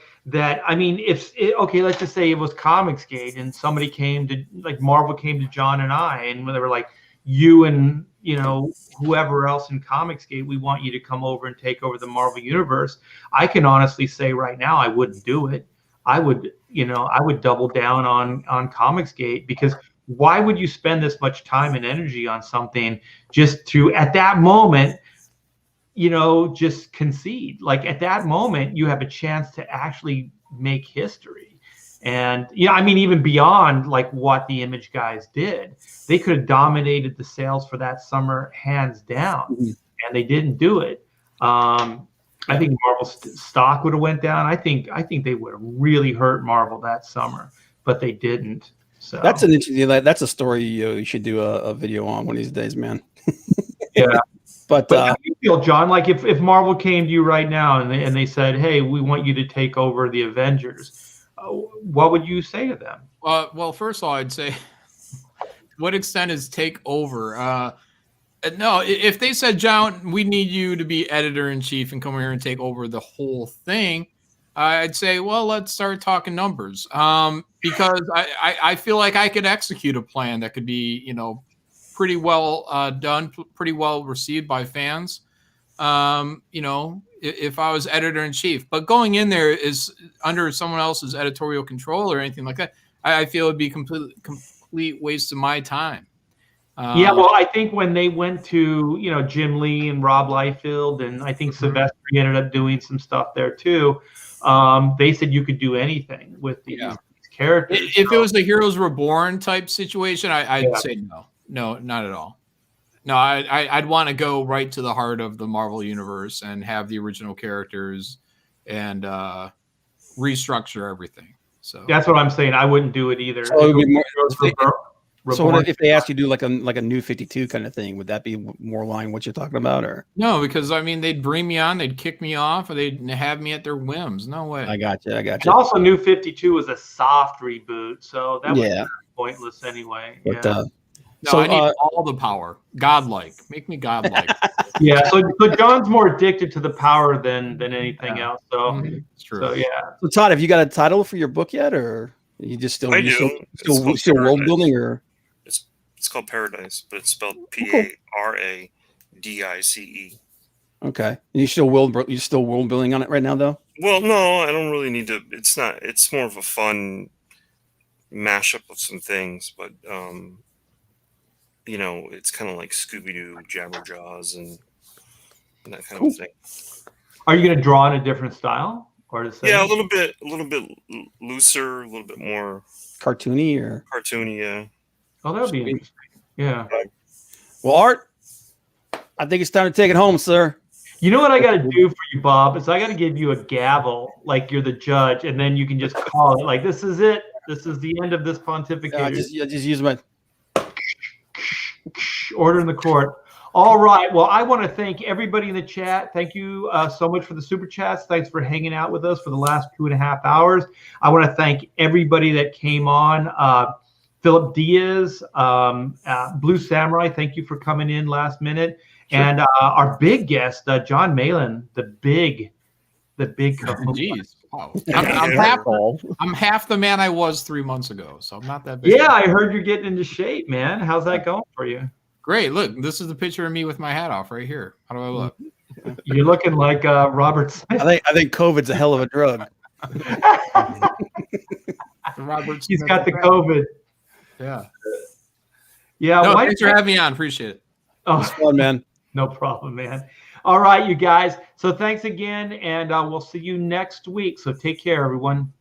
I mean, let's just say it was Comicsgate and somebody came to, like, Marvel came to John and I, and they were like, you and, you know, whoever else in Comicsgate, we want you to come over and take over the Marvel universe. I can honestly say right now, I wouldn't do it. I would double down on Comicsgate, because why would you spend this much time and energy on something just to, at that moment, you know, just concede? Like, at that moment, you have a chance to actually make history. And, yeah, I mean, even beyond like what the Image guys did, they could have dominated the sales for that summer hands down, and they didn't do it. I think Marvel's stock would have went down. I think they would have really hurt Marvel that summer, but they didn't. So that's an interesting. That's a story you should do a video on one of these days, man. Yeah. But how do you feel, John? Like, if Marvel came to you right now and they said, "Hey, we want you to take over the Avengers," what would you say to them? Well, first of all, I'd say, what extent is take over? No, if they said, John, we need you to be editor-in-chief and come here and take over the whole thing, I'd say, well, let's start talking numbers. Because I feel like I could execute a plan that could be, pretty well done, pretty well received by fans. If I was editor-in-chief. But going in there is under someone else's editorial control or anything like that, I feel it'd be complete waste of my time. Yeah, well, I think when they went to, Jim Lee and Rob Liefeld, and I think Silvestri ended up doing some stuff there too. They said you could do anything with these characters. If it was a Heroes Reborn type situation, I'd say no, not at all. No, I'd want to go right to the heart of the Marvel universe and have the original characters and restructure everything. So that's what I'm saying. I wouldn't do it either. So what if they asked you to do like a New 52 kind of thing? Would that be more line what you're talking about, or no? Because they'd bring me on, they'd kick me off, or they'd have me at their whims. No way. I got you. And also, New 52 was a soft reboot, so that was pointless anyway. But, I need all the power, godlike. Make me godlike. So John's more addicted to the power than anything else. So it's true. So So Todd, have you got a title for your book yet, or you just still still world building, or? It's called Paradise, but it's spelled Paradice. Okay. And you're still world building on it right now, though? Well, no, I don't really need to. It's not. It's more of a fun mashup of some things, but it's kind of like Scooby-Doo, Jabberjaws, and that kind of thing. Are you going to draw in a different style, or a little bit looser, a little bit more cartoony, yeah. Oh, that would be interesting. Yeah. Well, Art, I think it's time to take it home, sir. You know what I got to do for you, Bob? Is I got to give you a gavel, like you're the judge, and then you can just call it like, this is it. This is the end of this pontificate. Just use my order in the court. All right. Well, I want to thank everybody in the chat. Thank you so much for the super chats. Thanks for hanging out with us for the last 2.5 hours. I want to thank everybody that came on. Philip Diaz, Blue Samurai, thank you for coming in last minute. Sure. And our big guest, John Malin, the big Jeez. Wow. I'm half the man I was 3 months ago, so I'm not that big. Yeah, I heard you're getting into shape, man. How's that going for you? Great. Look, this is the picture of me with my hat off right here. How do I look? You're looking like Robert Smith. I think COVID's a hell of a drug. He's got the COVID. Yeah. No, thanks for having me on. Appreciate it. Oh, it's fun, man. No problem, man. All right, you guys. So thanks again, and we'll see you next week. So take care, everyone.